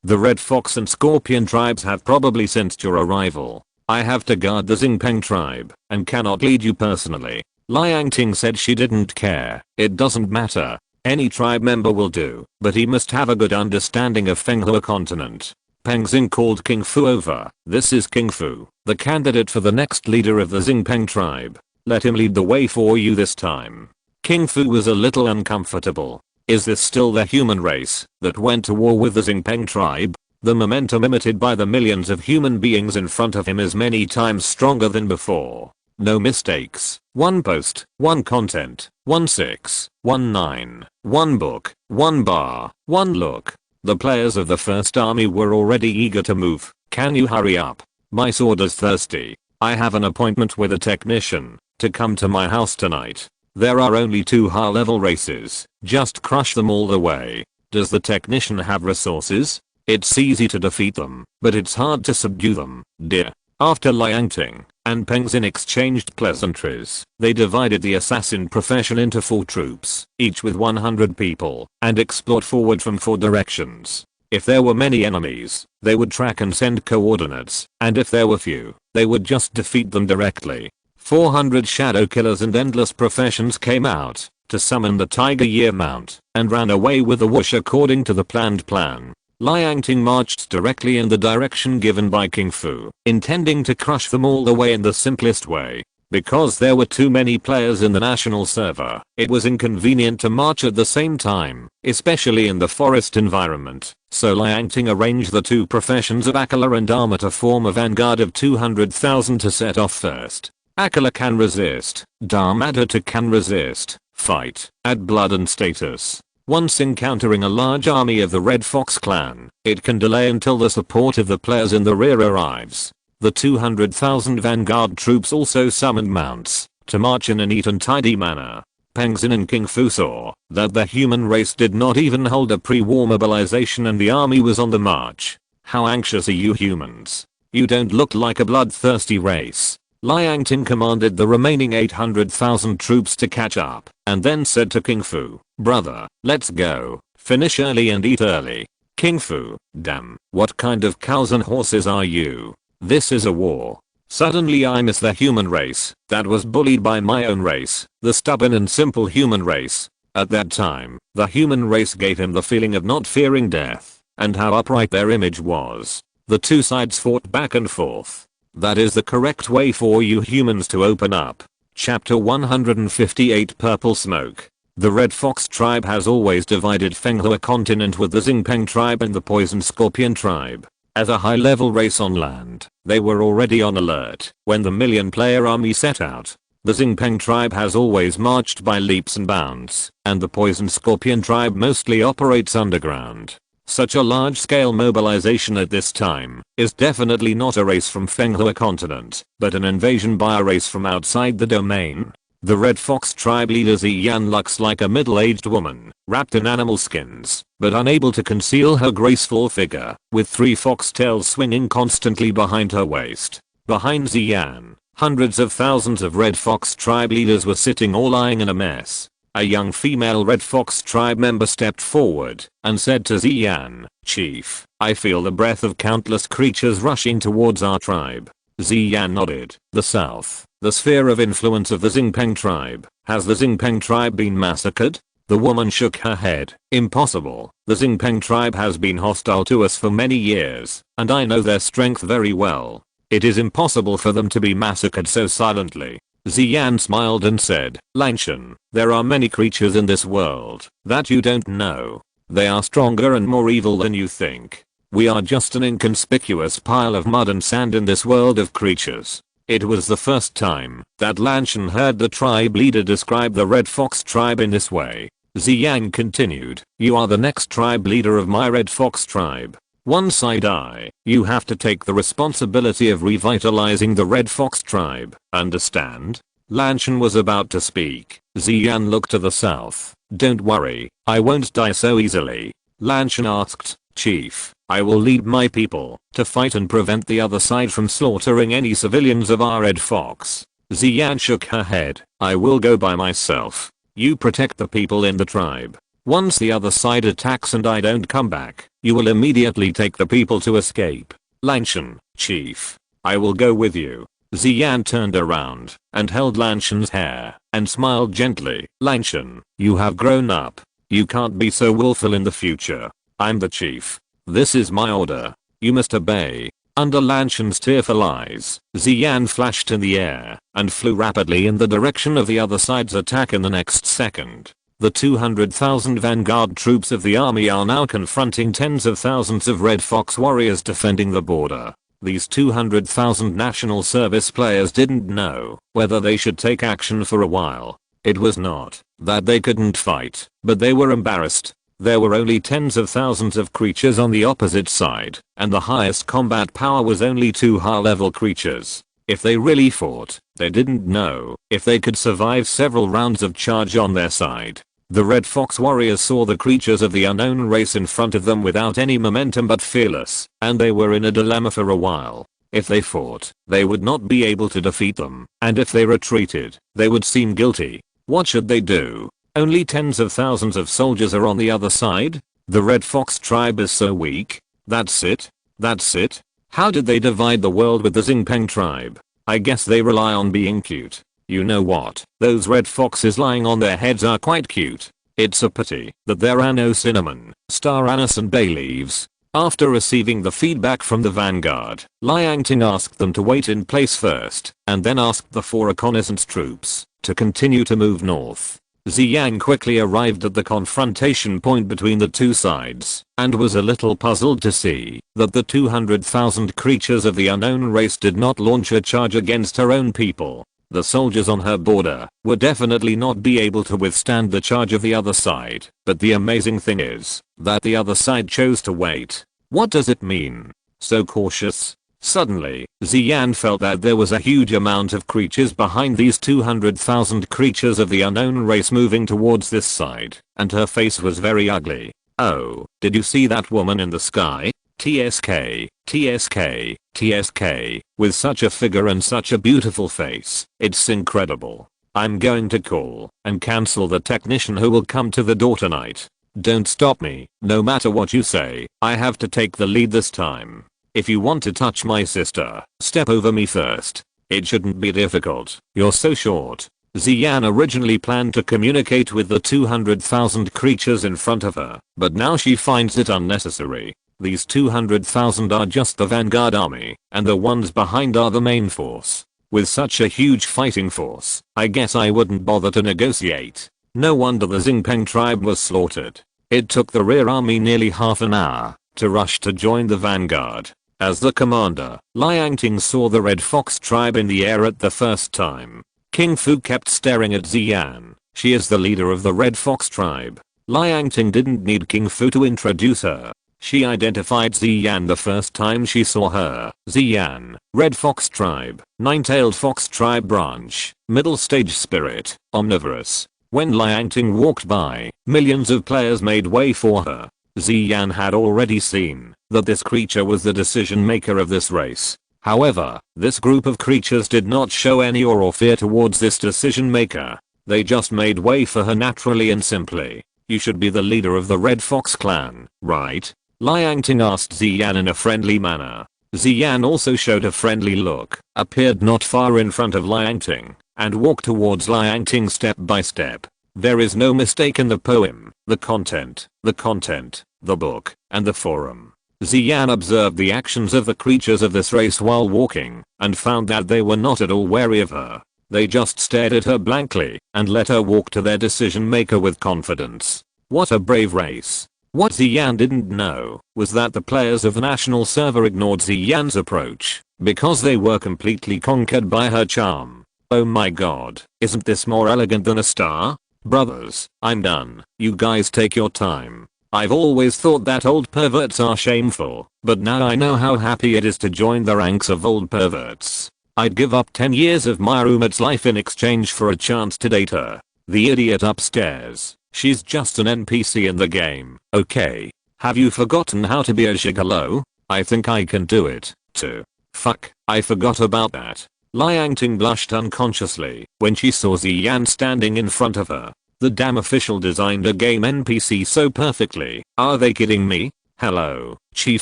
The Red Fox and Scorpion tribes have probably sensed your arrival. I have to guard the Xingpeng tribe and cannot lead you personally. Liang Ting said she didn't care. It doesn't matter. Any tribe member will do, but he must have a good understanding of Fenghua continent. Peng Xin called King Fu over. This is King Fu, the candidate for the next leader of the Xingpeng tribe. Let him lead the way for you this time. King Fu was a little uncomfortable. Is this still the human race that went to war with the Xingpeng tribe? The momentum emitted by the millions of human beings in front of him is many times stronger than before. No mistakes. One post, one content, 1619, one book, one bar, one look. The players of the First Army were already eager to move. Can you hurry up? My sword is thirsty. I have an appointment with a technician to come to my house tonight. There are only 2 high-level races. Just crush them all the way. Does the technician have resources? It's easy to defeat them, but it's hard to subdue them, dear. After Liang Ting and Peng Xin exchanged pleasantries, they divided the assassin profession into 4 troops, each with 100 people, and explored forward from 4 directions. If there were many enemies, they would track and send coordinates, and if there were few, they would just defeat them directly. 400 shadow killers and endless professions came out to summon the Tiger Year Mount and ran away with the whoosh according to the planned plan. Liang Ting marched directly in the direction given by King Fu, intending to crush them all the way in the simplest way. Because there were too many players in the national server, it was inconvenient to march at the same time, especially in the forest environment, so Liangting arranged the two professions of Akala and Dharma to form a vanguard of 200,000 to set off first. Akala can resist, Dharmata can resist, fight, add blood and status. Once encountering a large army of the Red Fox clan, it can delay until the support of the players in the rear arrives. The 200,000 vanguard troops also summoned mounts to march in a neat and tidy manner. Peng Xin and King Fu saw that the human race did not even hold a pre-war mobilization and the army was on the march. How anxious are you humans? You don't look like a bloodthirsty race. Liangting commanded the remaining 800,000 troops to catch up and then said to King Fu, "Brother, let's go. Finish early and eat early." King Fu, "Damn, what kind of cows and horses are you? This is a war." Suddenly I miss the human race that was bullied by my own race, the stubborn and simple human race. At that time, the human race gave him the feeling of not fearing death and how upright their image was. The two sides fought back and forth. That is the correct way for you humans to open up. Chapter 158 Purple Smoke. The Red Fox tribe has always divided Fenghua continent with the Xingpeng tribe and the Poison Scorpion tribe. As a high-level race on land, they were already on alert when the million-player army set out. The Xingpeng tribe has always marched by leaps and bounds, and the Poison Scorpion tribe mostly operates underground. Such a large-scale mobilization at this time is definitely not a race from Fenghua continent, but an invasion by a race from outside the domain. The Red Fox tribe leader Ziyan looks like a middle-aged woman, wrapped in animal skins, but unable to conceal her graceful figure, with 3 foxtails swinging constantly behind her waist. Behind Ziyan, hundreds of thousands of Red Fox tribe leaders were sitting or lying in a mess. A young female Red Fox tribe member stepped forward and said to Ziyan, "Chief, I feel the breath of countless creatures rushing towards our tribe." Ziyan nodded. The south, the sphere of influence of the Xingpeng tribe. Has the Xingpeng tribe been massacred? The woman shook her head. Impossible. The Xingpeng tribe has been hostile to us for many years, and I know their strength very well. It is impossible for them to be massacred so silently. Ziyan smiled and said, "Langshan, there are many creatures in this world that you don't know. They are stronger and more evil than you think. We are just an inconspicuous pile of mud and sand in this world of creatures." It was the first time that Langshan heard the tribe leader describe the Red Fox tribe in this way. Ziyan continued, "You are the next tribe leader of my Red Fox tribe. Once I die, you have to take the responsibility of revitalizing the Red Fox tribe, understand?" Langshan was about to speak. Ziyan looked to the south. "Don't worry, I won't die so easily." Langshan asked, "Chief, I will lead my people to fight and prevent the other side from slaughtering any civilians of our Red Fox." Ziyan shook her head. "I will go by myself. You protect the people in the tribe. Once the other side attacks and I don't come back, you will immediately take the people to escape." Langshan, "Chief, I will go with you." Ziyan turned around and held Langshan's hair and smiled gently. "Langshan, you have grown up. You can't be so willful in the future. I'm the chief. This is my order. You must obey." Under Langshan's tearful eyes, Ziyan flashed in the air and flew rapidly in the direction of the other side's attack in the next second. The 200,000 vanguard troops of the army are now confronting tens of thousands of Red Fox warriors defending the border. These 200,000 national service players didn't know whether they should take action for a while. It was not that they couldn't fight, but they were embarrassed. There were only tens of thousands of creatures on the opposite side, and the highest combat power was only 2 high-level creatures. If they really fought, they didn't know if they could survive several rounds of charge on their side. The Red Fox warriors saw the creatures of the unknown race in front of them without any momentum but fearless, and they were in a dilemma for a while. If they fought, they would not be able to defeat them, and if they retreated, they would seem guilty. What should they do? Only tens of thousands of soldiers are on the other side? The Red Fox tribe is so weak? That's it? That's it? How did they divide the world with the Xingpeng tribe? I guess they rely on being cute. You know what? Those red foxes lying on their heads are quite cute. It's a pity that there are no cinnamon, star anise and bay leaves. After receiving the feedback from the vanguard, Liangting asked them to wait in place first, and then asked the 4 reconnaissance troops to continue to move north. Ziyang quickly arrived at the confrontation point between the two sides, and was a little puzzled to see that the 200,000 creatures of the unknown race did not launch a charge against her own people. The soldiers on her border would definitely not be able to withstand the charge of the other side, but the amazing thing is that the other side chose to wait. What does it mean? So cautious? Suddenly, Ziyan felt that there was a huge amount of creatures behind these 200,000 creatures of the unknown race moving towards this side, and her face was very ugly. Oh, did you see that woman in the sky? TSK, TSK, TSK, with such a figure and such a beautiful face. It's incredible. I'm going to call and cancel the technician who will come to the door tonight. Don't stop me, no matter what you say, I have to take the lead this time. If you want to touch my sister, step over me first. It shouldn't be difficult, you're so short. Ziyan originally planned to communicate with the 200,000 creatures in front of her, but now she finds it unnecessary. These 200,000 are just the vanguard army, and the ones behind are the main force. With such a huge fighting force, I guess I wouldn't bother to negotiate. No wonder the Xingpeng tribe was slaughtered. It took the rear army nearly half an hour to rush to join the vanguard. As the commander, Liangting saw the Red Fox tribe in the air at the first time. King Fu kept staring at Ziyan. She is the leader of the Red Fox tribe. Liangting didn't need King Fu to introduce her. She identified Ziyan the first time she saw her. Ziyan, Red Fox tribe, Nine-tailed Fox tribe branch, middle stage spirit, omnivorous. When Liangting walked by, millions of players made way for her. Ziyan had already seen that this creature was the decision maker of this race. However, this group of creatures did not show any awe or fear towards this decision maker. They just made way for her naturally and simply. You should be the leader of the Red Fox clan, right? Liangting asked Ziyan in a friendly manner. Ziyan also showed a friendly look, appeared not far in front of Liangting, and walked towards Liangting step by step. There is no mistake in the poem, the content, the book, and the forum. Ziyan observed the actions of the creatures of this race while walking, and found that they were not at all wary of her. They just stared at her blankly, and let her walk to their decision maker with confidence. What a brave race. What Ziyan didn't know was that the players of the national server ignored Ziyan's approach, because they were completely conquered by her charm. Oh my god, isn't this more elegant than a star? Brothers, I'm done. You guys take your time. I've always thought that old perverts are shameful, but now I know how happy it is to join the ranks of old perverts. I'd give up 10 years of my roommate's life in exchange for a chance to date her. The idiot upstairs. She's just an NPC in the game, okay? Have you forgotten how to be a gigolo? I think I can do it, too. Fuck, I forgot about that. Liangting blushed unconsciously when she saw Ziyan standing in front of her. The damn official designed a game NPC so perfectly. Are they kidding me? Hello, Chief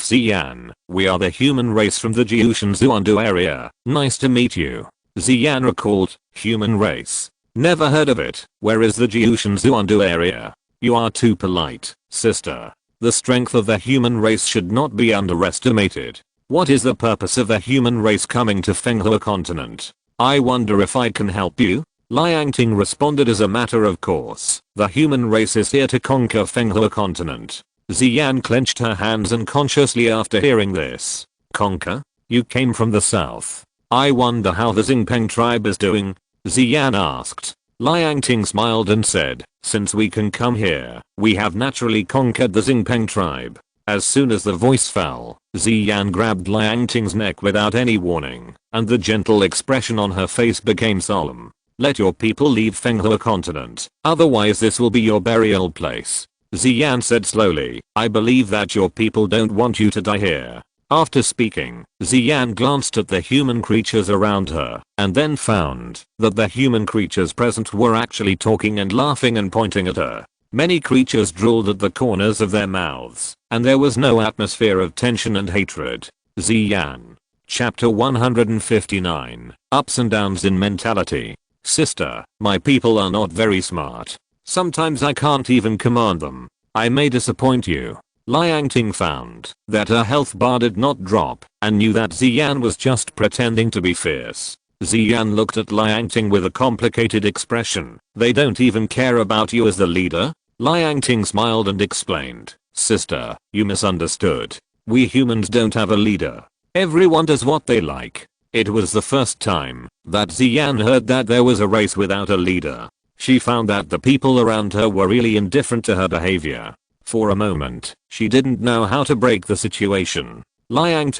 Ziyan. We are the human race from the Jiushan Zuandu area. Nice to meet you. Ziyan recalled. Human race. Never heard of it. Where is the Jiushan Zuandu area? You are too polite, sister. The strength of the human race should not be underestimated. What is the purpose of the human race coming to Fenghua continent? I wonder if I can help you? Liangting responded as a matter of course. The human race is here to conquer Fenghua continent. Ziyan clenched her hands unconsciously after hearing this. Conquer? You came from the south. I wonder how the Xingpeng tribe is doing? Ziyan asked. Liangting smiled and said, since we can come here, we have naturally conquered the Xingpeng tribe. As soon as the voice fell, Ziyan grabbed Liangting's neck without any warning, and the gentle expression on her face became solemn. Let your people leave Fenghua continent, otherwise this will be your burial place. Ziyan said slowly, I believe that your people don't want you to die here. After speaking, Ziyan glanced at the human creatures around her, and then found that the human creatures present were actually talking and laughing and pointing at her. Many creatures drooled at the corners of their mouths, and there was no atmosphere of tension and hatred. Ziyan. Chapter 159. Ups and Downs in Mentality. Sister, my people are not very smart. Sometimes I can't even command them. I may disappoint you. Liang found that her health bar did not drop and knew that Ziyan was just pretending to be fierce. Ziyan looked at Liang with a complicated expression. They don't even care about you as the leader? Liang smiled and explained. Sister, you misunderstood. We humans don't have a leader. Everyone does what they like. It was the first time that Ziyan heard that there was a race without a leader. She found that the people around her were really indifferent to her behavior. For a moment, she didn't know how to break the situation. Liang,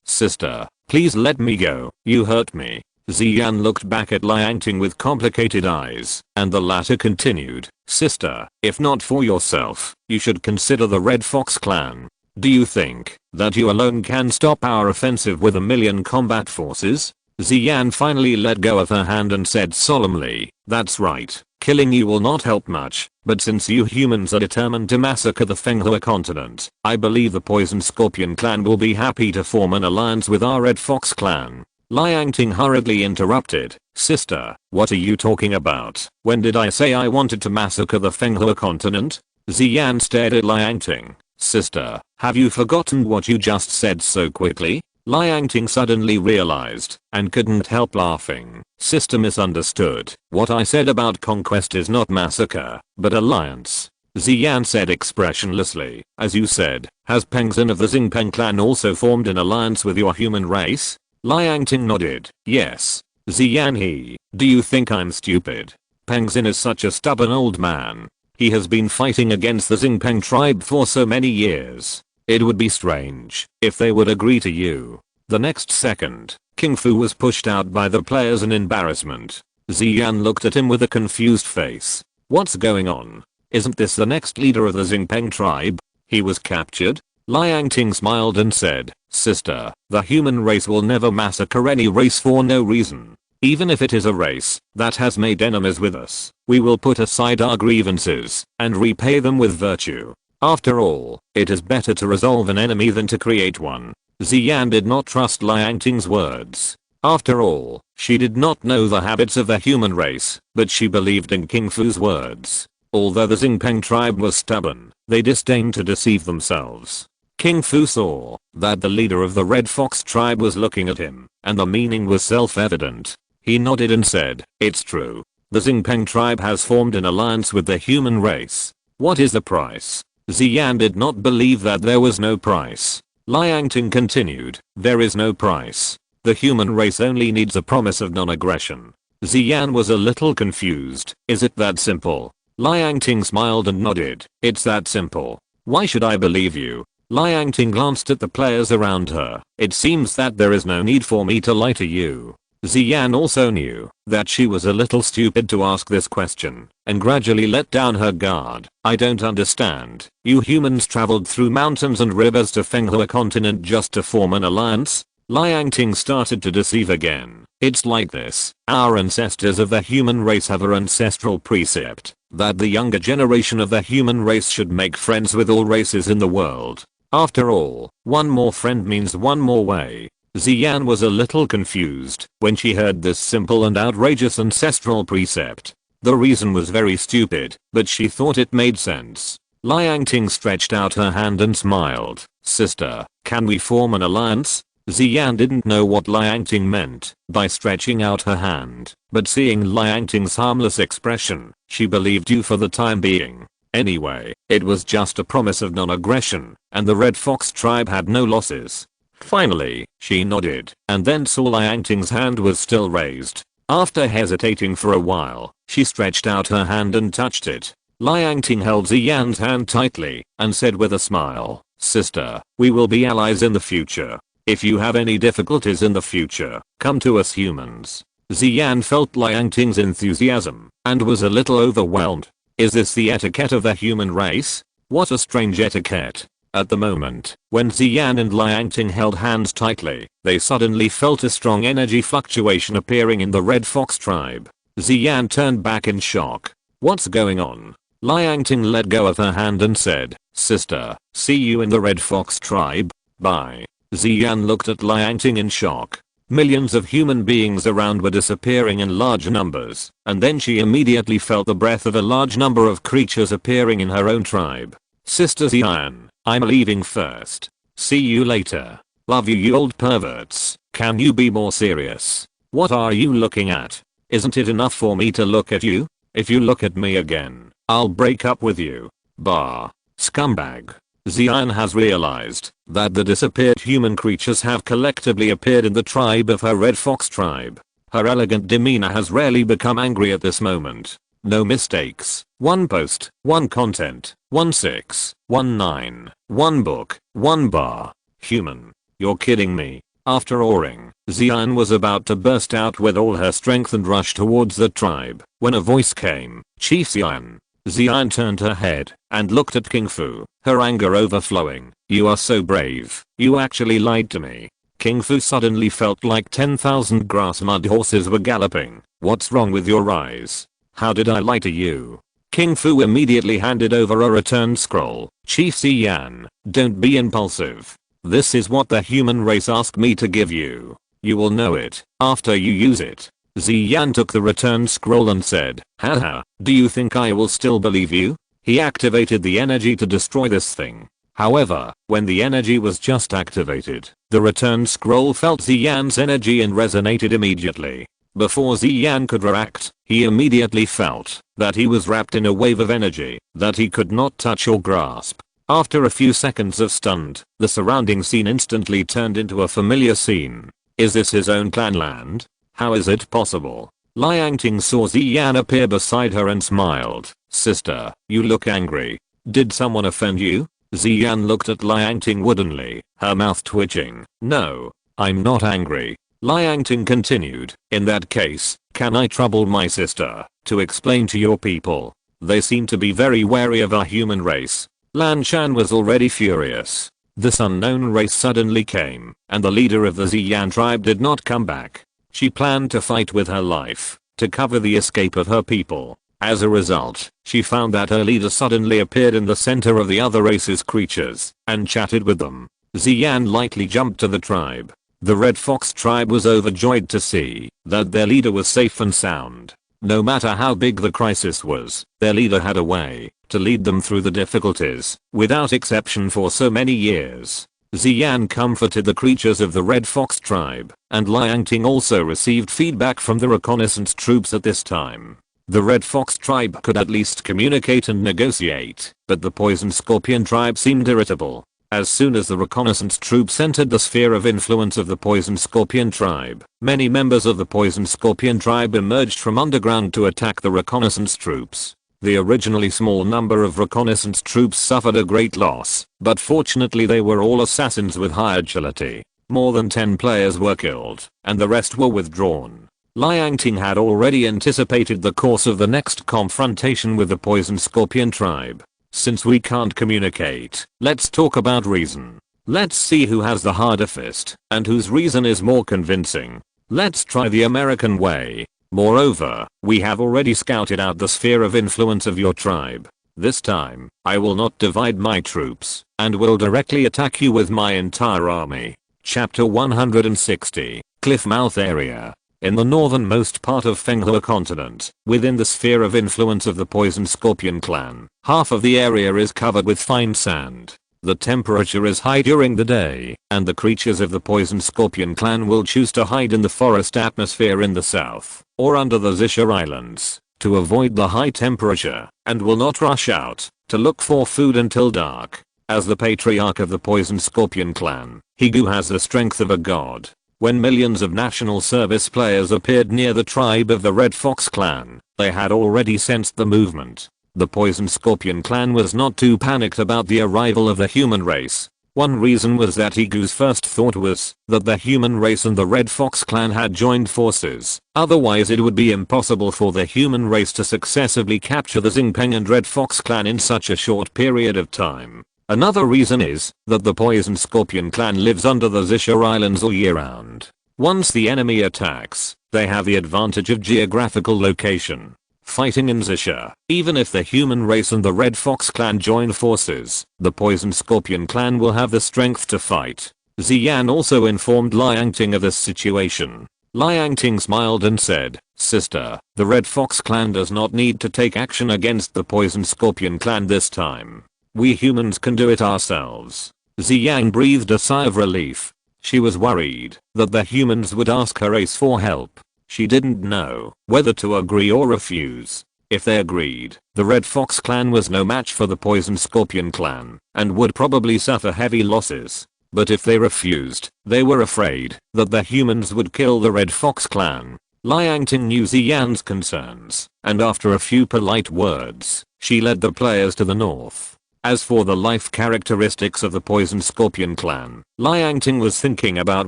sister, please let me go, you hurt me. Ziyan looked back at Liang with complicated eyes, and the latter continued, sister, if not for yourself, you should consider the Red Fox clan. Do you think that you alone can stop our offensive with 1,000,000 combat forces? Ziyan finally let go of her hand and said solemnly, that's right, killing you will not help much, but since you humans are determined to massacre the Fenghua continent, I believe the Poison Scorpion clan will be happy to form an alliance with our Red Fox clan. Liang hurriedly interrupted, sister, what are you talking about? When did I say I wanted to massacre the Fenghua continent? Ziyan stared at Liang. Sister, have you forgotten what you just said so quickly? Liang suddenly realized and couldn't help laughing. Sister misunderstood. What I said about conquest is not massacre, but alliance. Ziyan said expressionlessly. As you said, has Pengzhen of the Xingpeng clan also formed an alliance with your human race? Liang nodded. Yes. Ziyan do you think I'm stupid? Pengzhen is such a stubborn old man. He has been fighting against the Xingpeng tribe for so many years. It would be strange if they would agree to you. The next second, King Fu was pushed out by the players in embarrassment. Ziyan looked at him with a confused face. What's going on? Isn't this the next leader of the Xingpeng tribe? He was captured? Liang smiled and said, sister, the human race will never massacre any race for no reason. Even if it is a race that has made enemies with us, we will put aside our grievances and repay them with virtue. After all, it is better to resolve an enemy than to create one. Ziyan did not trust Liang words. After all, she did not know the habits of the human race, but she believed in King Fu's words. Although the Xingpeng tribe was stubborn, they disdained to deceive themselves. King Fu saw that the leader of the Red Fox tribe was looking at him, and the meaning was self-evident. He nodded and said, it's true. The Xingpeng tribe has formed an alliance with the human race. What is the price? Ziyan did not believe that there was no price. Liang continued, there is no price. The human race only needs a promise of non-aggression. Ziyan was a little confused. Is it that simple? Liang smiled and nodded. It's that simple. Why should I believe you? Liang glanced at the players around her. It seems that there is no need for me to lie to you. Ziyan also knew that she was a little stupid to ask this question, and gradually let down her guard. I don't understand. You humans traveled through mountains and rivers to Fenghua continent just to form an alliance? Liang started to deceive again. It's like this. Our ancestors of the human race have an ancestral precept that the younger generation of the human race should make friends with all races in the world. After all, one more friend means one more way. Ziyan was a little confused when she heard this simple and outrageous ancestral precept. The reason was very stupid, but she thought it made sense. Liang stretched out her hand and smiled. Sister, can we form an alliance? Ziyan didn't know what Liang meant by stretching out her hand, but seeing Liang harmless expression, she believed you for the time being. Anyway, it was just a promise of non-aggression, and the Red Fox tribe had no losses. Finally, she nodded, and then saw Liang's hand was still raised. After hesitating for a while, she stretched out her hand and touched it. Liang held Ziyan's hand tightly, and said with a smile, sister, we will be allies in the future. If you have any difficulties in the future, come to us humans. Ziyan felt Liang's enthusiasm, and was a little overwhelmed. Is this the etiquette of the human race? What a strange etiquette. At the moment, when Ziyan and Liang held hands tightly, they suddenly felt a strong energy fluctuation appearing in the Red Fox tribe. Ziyan turned back in shock. What's going on? Liang let go of her hand and said, sister, see you in the Red Fox tribe. Bye. Ziyan looked at Liang in shock. Millions of human beings around were disappearing in large numbers, and then she immediately felt the breath of a large number of creatures appearing in her own tribe. Sister Ziyan, I'm leaving first. See you later. Love you, you old perverts. Can you be more serious? What are you looking at? Isn't it enough for me to look at you? If you look at me again, I'll break up with you. Bah. Scumbag. Xian has realized that the disappeared human creatures have collectively appeared in the tribe of her Red Fox tribe. Her elegant demeanor has rarely become angry at this moment. No mistakes. One post, one content, 1619, one book, one bar. Human. You're kidding me. After awing, Xian was about to burst out with all her strength and rush towards the tribe when a voice came. Chief Xian. Xian turned her head and looked at King Fu, her anger overflowing. You are so brave. You actually lied to me. King Fu suddenly felt like 10,000 grass mud horses were galloping. What's wrong with your eyes? How did I lie to you? King Fu immediately handed over a return scroll. Chief Xian, don't be impulsive. This is what the human race asked me to give you. You will know it after you use it. Xian took the return scroll and said, haha, do you think I will still believe you? He activated the energy to destroy this thing. However, when the energy was just activated, the return scroll felt Xian's energy and resonated immediately. Before Xian could react, he immediately felt that he was wrapped in a wave of energy that he could not touch or grasp. After a few seconds of stunned, the surrounding scene instantly turned into a familiar scene. Is this his own clan land? How is it possible? Liangting saw Xian appear beside her and smiled. Sister, you look angry. Did someone offend you? Xian looked at Liangting woodenly, her mouth twitching. No, I'm not angry. Liangting continued. In that case, can I trouble my sister to explain to your people? They seem to be very wary of our human race. Lan Shan was already furious. This unknown race suddenly came, and the leader of the Xian tribe did not come back. She planned to fight with her life to cover the escape of her people. As a result, she found that her leader suddenly appeared in the center of the other race's creatures and chatted with them. Xian lightly jumped to the tribe. The Red Fox tribe was overjoyed to see that their leader was safe and sound. No matter how big the crisis was, their leader had a way to lead them through the difficulties, without exception for so many years. Xian comforted the creatures of the Red Fox tribe, and Liangting also received feedback from the reconnaissance troops at this time. The Red Fox tribe could at least communicate and negotiate, but the Poison Scorpion tribe seemed irritable. As soon as the reconnaissance troops entered the sphere of influence of the Poison Scorpion tribe, many members of the Poison Scorpion tribe emerged from underground to attack the reconnaissance troops. The originally small number of reconnaissance troops suffered a great loss, but fortunately they were all assassins with high agility. More than 10 players were killed, and the rest were withdrawn. Liangting had already anticipated the course of the next confrontation with the Poison Scorpion tribe. Since we can't communicate, let's talk about reason. Let's see who has the harder fist, and whose reason is more convincing. Let's try the American way. Moreover, we have already scouted out the sphere of influence of your tribe. This time, I will not divide my troops, and will directly attack you with my entire army. Chapter 160, Cliffmouth Area. In the northernmost part of Fenghua continent, within the sphere of influence of the Poison Scorpion clan, half of the area is covered with fine sand. The temperature is high during the day, and the creatures of the Poison Scorpion clan will choose to hide in the forest atmosphere in the south, or under the Zisha Islands, to avoid the high temperature, and will not rush out to look for food until dark. As the patriarch of the Poison Scorpion clan, Higu has the strength of a god. When millions of national service players appeared near the tribe of the Red Fox clan, they had already sensed the movement. The Poison Scorpion clan was not too panicked about the arrival of the human race. One reason was that Higu's first thought was that the human race and the Red Fox clan had joined forces. Otherwise it would be impossible for the human race to successively capture the Xingpeng and Red Fox clan in such a short period of time. Another reason is that the Poison Scorpion clan lives under the Zisha Islands all year round. Once the enemy attacks, they have the advantage of geographical location. Fighting in Zisha, even if the human race and the Red Fox clan join forces, the Poison Scorpion clan will have the strength to fight. Xian also informed Liangting of this situation. Liangting smiled and said, Sister, the Red Fox clan does not need to take action against the Poison Scorpion clan this time. We humans can do it ourselves. Ziyang breathed a sigh of relief. She was worried that the humans would ask her race for help. She didn't know whether to agree or refuse. If they agreed, the Red Fox clan was no match for the Poison Scorpion clan and would probably suffer heavy losses. But if they refused, they were afraid that the humans would kill the Red Fox clan. Liangting knew Ziyang's concerns, and after a few polite words, she led the players to the north. As for the life characteristics of the Poison Scorpion clan, Liangting was thinking about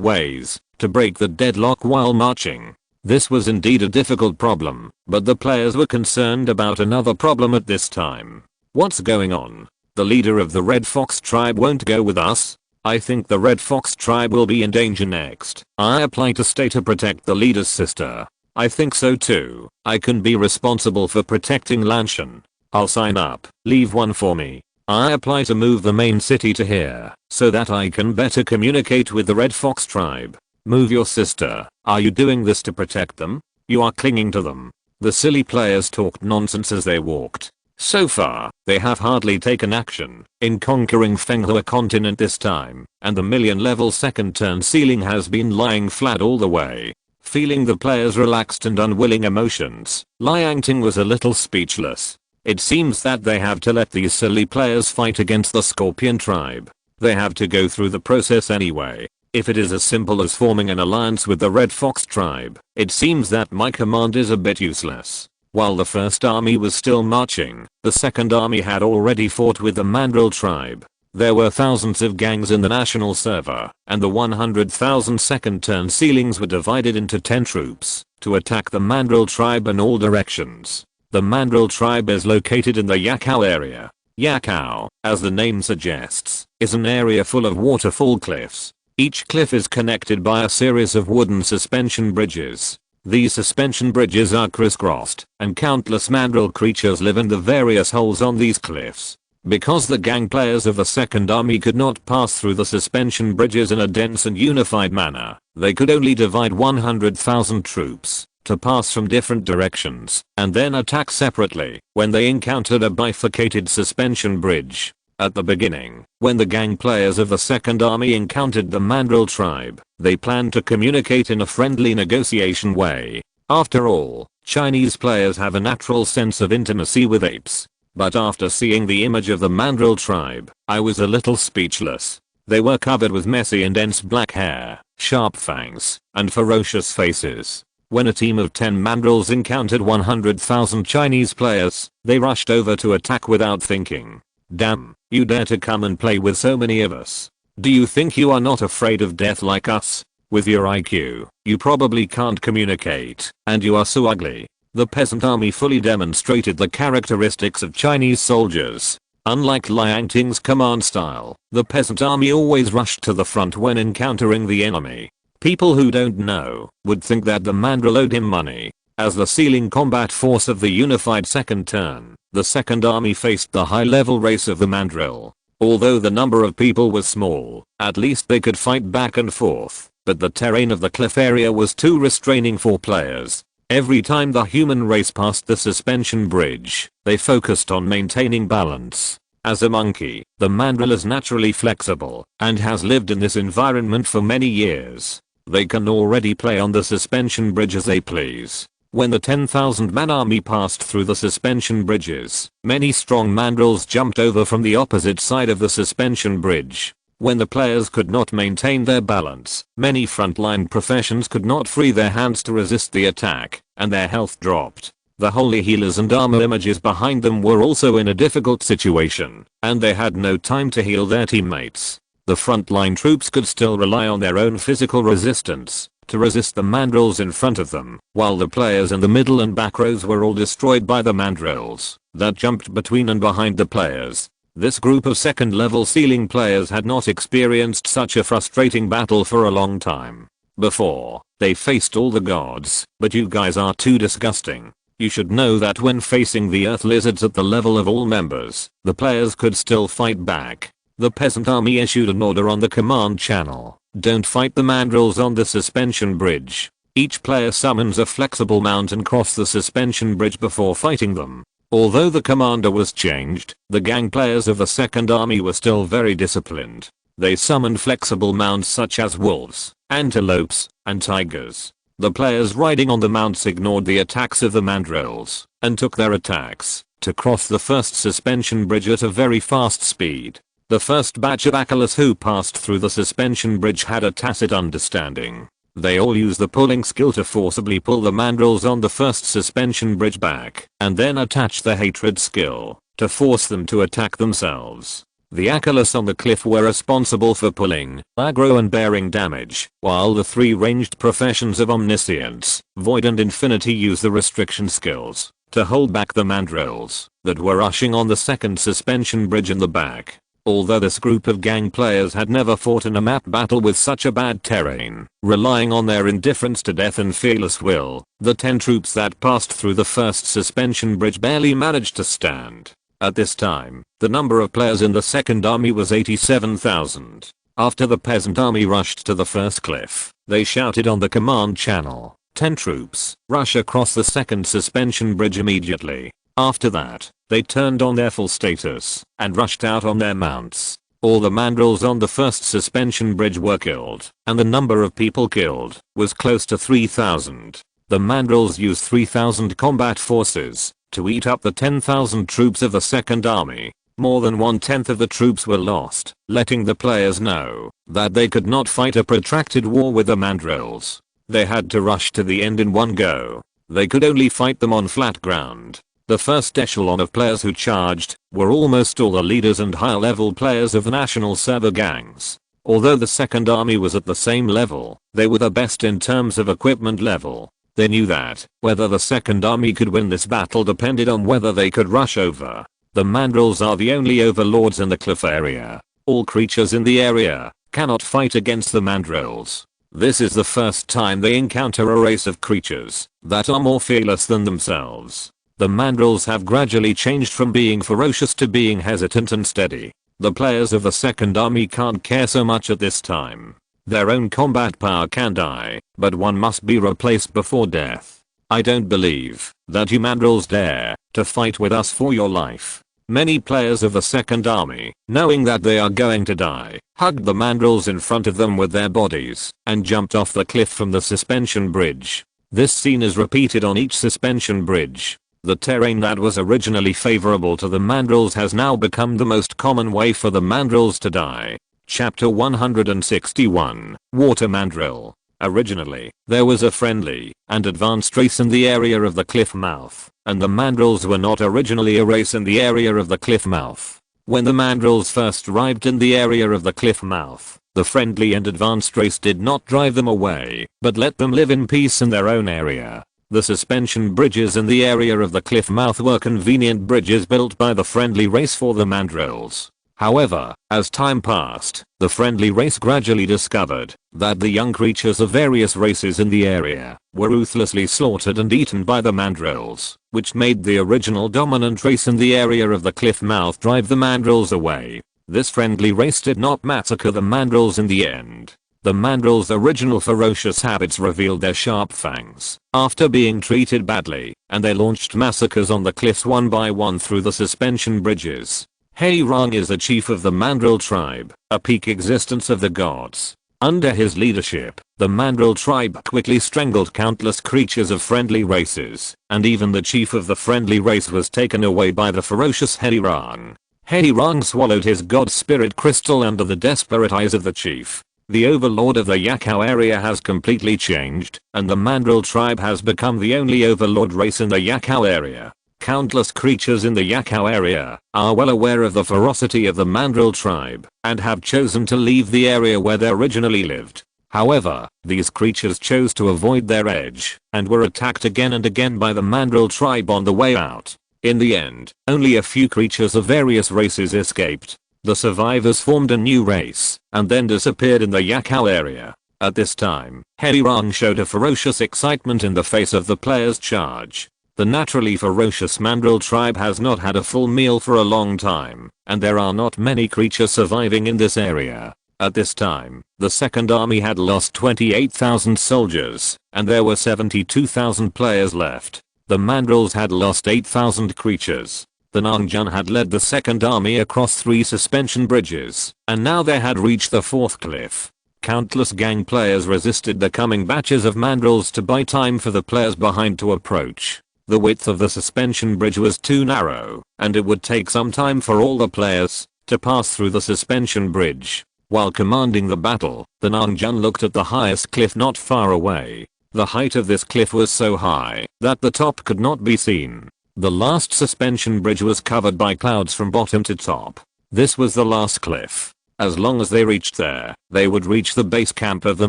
ways to break the deadlock while marching. This was indeed a difficult problem, but the players were concerned about another problem at this time. What's going on? The leader of the Red Fox tribe won't go with us? I think the Red Fox tribe will be in danger next. I apply to stay to protect the leader's sister. I think so too. I can be responsible for protecting Lanshan. I'll sign up. Leave one for me. I apply to move the main city to here so that I can better communicate with the Red Fox tribe. Move your sister. Are you doing this to protect them? You are clinging to them. The silly players talked nonsense as they walked. So far, they have hardly taken action in conquering Fenghua continent this time, and the million-level second turn ceiling has been lying flat all the way. Feeling the players' relaxed and unwilling emotions, Liangting was a little speechless. It seems that they have to let these silly players fight against the Scorpion tribe. They have to go through the process anyway. If it is as simple as forming an alliance with the Red Fox tribe, it seems that my command is a bit useless. While the first army was still marching, the second army had already fought with the Mandrill tribe. There were thousands of gangs in the national server, and the 100,000 second turn ceilings were divided into 10 troops to attack the Mandrill tribe in all directions. The Mandrill tribe is located in the Yakao area. Yakao, as the name suggests, is an area full of waterfall cliffs. Each cliff is connected by a series of wooden suspension bridges. These suspension bridges are crisscrossed, and countless mandrill creatures live in the various holes on these cliffs. Because the gang players of the second army could not pass through the suspension bridges in a dense and unified manner, they could only divide 100,000 troops to pass from different directions and then attack separately when they encountered a bifurcated suspension bridge. At the beginning, when the gang players of the second army encountered the Mandrill tribe, they planned to communicate in a friendly negotiation way. After all, Chinese players have a natural sense of intimacy with apes. But after seeing the image of the Mandrill tribe, I was a little speechless. They were covered with messy and dense black hair, sharp fangs, and ferocious faces. When a team of 10 mandrills encountered 100,000 Chinese players, they rushed over to attack without thinking. Damn, you dare to come and play with so many of us. Do you think you are not afraid of death like us? With your IQ, you probably can't communicate, and you are so ugly. The peasant army fully demonstrated the characteristics of Chinese soldiers. Unlike Liangting's command style, the peasant army always rushed to the front when encountering the enemy. People who don't know would think that the Mandrill owed him money. As the ceiling combat force of the unified second turn, the second army faced the high-level race of the Mandrill. Although the number of people was small, at least they could fight back and forth, but the terrain of the cliff area was too restraining for players. Every time the human race passed the suspension bridge, they focused on maintaining balance. As a monkey, the Mandrill is naturally flexible and has lived in this environment for many years. They can already play on the suspension bridge as they please. When the 10,000-man army passed through the suspension bridges, many strong mandrills jumped over from the opposite side of the suspension bridge. When the players could not maintain their balance, many frontline professions could not free their hands to resist the attack, and their health dropped. The holy healers and armor images behind them were also in a difficult situation, and they had no time to heal their teammates. The frontline troops could still rely on their own physical resistance to resist the mandrills in front of them, while the players in the middle and back rows were all destroyed by the mandrills that jumped between and behind the players. This group of second level ceiling players had not experienced such a frustrating battle for a long time. Before, they faced all the gods, but you guys are too disgusting. You should know that when facing the earth lizards at the level of all members, the players could still fight back. The peasant army issued an order on the command channel. Don't fight the mandrills on the suspension bridge. Each player summons a flexible mount and cross the suspension bridge before fighting them. Although the commander was changed, the gang players of the second army were still very disciplined. They summoned flexible mounts such as wolves, antelopes, and tigers. The players riding on the mounts ignored the attacks of the mandrills and took their attacks to cross the first suspension bridge at a very fast speed. The first batch of Achilles who passed through the suspension bridge had a tacit understanding. They all used the pulling skill to forcibly pull the mandrills on the first suspension bridge back, and then attach the hatred skill to force them to attack themselves. The Achilles on the cliff were responsible for pulling, aggro and bearing damage, while the three ranged professions of Omniscience, Void and Infinity used the restriction skills to hold back the mandrills that were rushing on the second suspension bridge in the back. Although this group of gang players had never fought in a map battle with such a bad terrain, relying on their indifference to death and fearless will, the 10 troops that passed through the first suspension bridge barely managed to stand. At this time, the number of players in the second army was 87,000. After the peasant army rushed to the first cliff, they shouted on the command channel, 10 troops, rush across the second suspension bridge immediately. After that, they turned on their full status and rushed out on their mounts. All the mandrills on the first suspension bridge were killed, and the number of people killed was close to 3,000. The mandrills used 3,000 combat forces to eat up the 10,000 troops of the second army. More than 1/10 of the troops were lost, letting the players know that they could not fight a protracted war with the mandrills. They had to rush to the end in one go. They could only fight them on flat ground. The first echelon of players who charged were almost all the leaders and higher level players of the national server gangs. Although the second army was at the same level, they were the best in terms of equipment level. They knew that whether the second army could win this battle depended on whether they could rush over. The mandrills are the only overlords in the cliff area. All creatures in the area cannot fight against the mandrills. This is the first time they encounter a race of creatures that are more fearless than themselves. The mandrills have gradually changed from being ferocious to being hesitant and steady. The players of the second army can't care so much at this time. Their own combat power can die, but one must be replaced before death. I don't believe that you mandrills dare to fight with us for your life. Many players of the second army, knowing that they are going to die, hugged the mandrills in front of them with their bodies and jumped off the cliff from the suspension bridge. This scene is repeated on each suspension bridge. The terrain that was originally favorable to the mandrills has now become the most common way for the mandrills to die. Chapter 161, Water Mandrill. Originally, there was a friendly and advanced race in the area of the cliff mouth, and the mandrills were not originally a race in the area of the cliff mouth. When the mandrills first arrived in the area of the cliff mouth, the friendly and advanced race did not drive them away, but let them live in peace in their own area. The suspension bridges in the area of the cliff mouth were convenient bridges built by the friendly race for the mandrills. However, as time passed, the friendly race gradually discovered that the young creatures of various races in the area were ruthlessly slaughtered and eaten by the mandrills, which made the original dominant race in the area of the cliff mouth drive the mandrills away. This friendly race did not massacre the mandrills in the end. The mandrills' original ferocious habits revealed their sharp fangs after being treated badly, and they launched massacres on the cliffs one by one through the suspension bridges. Heirong is the chief of the Mandrill tribe, a peak existence of the gods. Under his leadership, the Mandrill tribe quickly strangled countless creatures of friendly races, and even the chief of the friendly race was taken away by the ferocious Heirong. Heirong swallowed his god spirit crystal under the desperate eyes of the chief. The overlord of the Yakao area has completely changed, and the Mandrill tribe has become the only overlord race in the Yakao area. Countless creatures in the Yakao area are well aware of the ferocity of the Mandrill tribe and have chosen to leave the area where they originally lived. However, these creatures chose to avoid their edge and were attacked again and again by the Mandrill tribe on the way out. In the end, only a few creatures of various races escaped. The survivors formed a new race and then disappeared in the Yakao area. At this time, Heirong showed a ferocious excitement in the face of the player's charge. The naturally ferocious Mandrill tribe has not had a full meal for a long time, and there are not many creatures surviving in this area. At this time, the second army had lost 28,000 soldiers, and there were 72,000 players left. The mandrills had lost 8,000 creatures. The Nangjun had led the second army across 3 suspension bridges, and now they had reached the 4th cliff. Countless gang players resisted the coming batches of mandrills to buy time for the players behind to approach. The width of the suspension bridge was too narrow, and it would take some time for all the players to pass through the suspension bridge. While commanding the battle, the Nangjun looked at the highest cliff not far away. The height of this cliff was so high that the top could not be seen. The last suspension bridge was covered by clouds from bottom to top. This was the last cliff. As long as they reached there, they would reach the base camp of the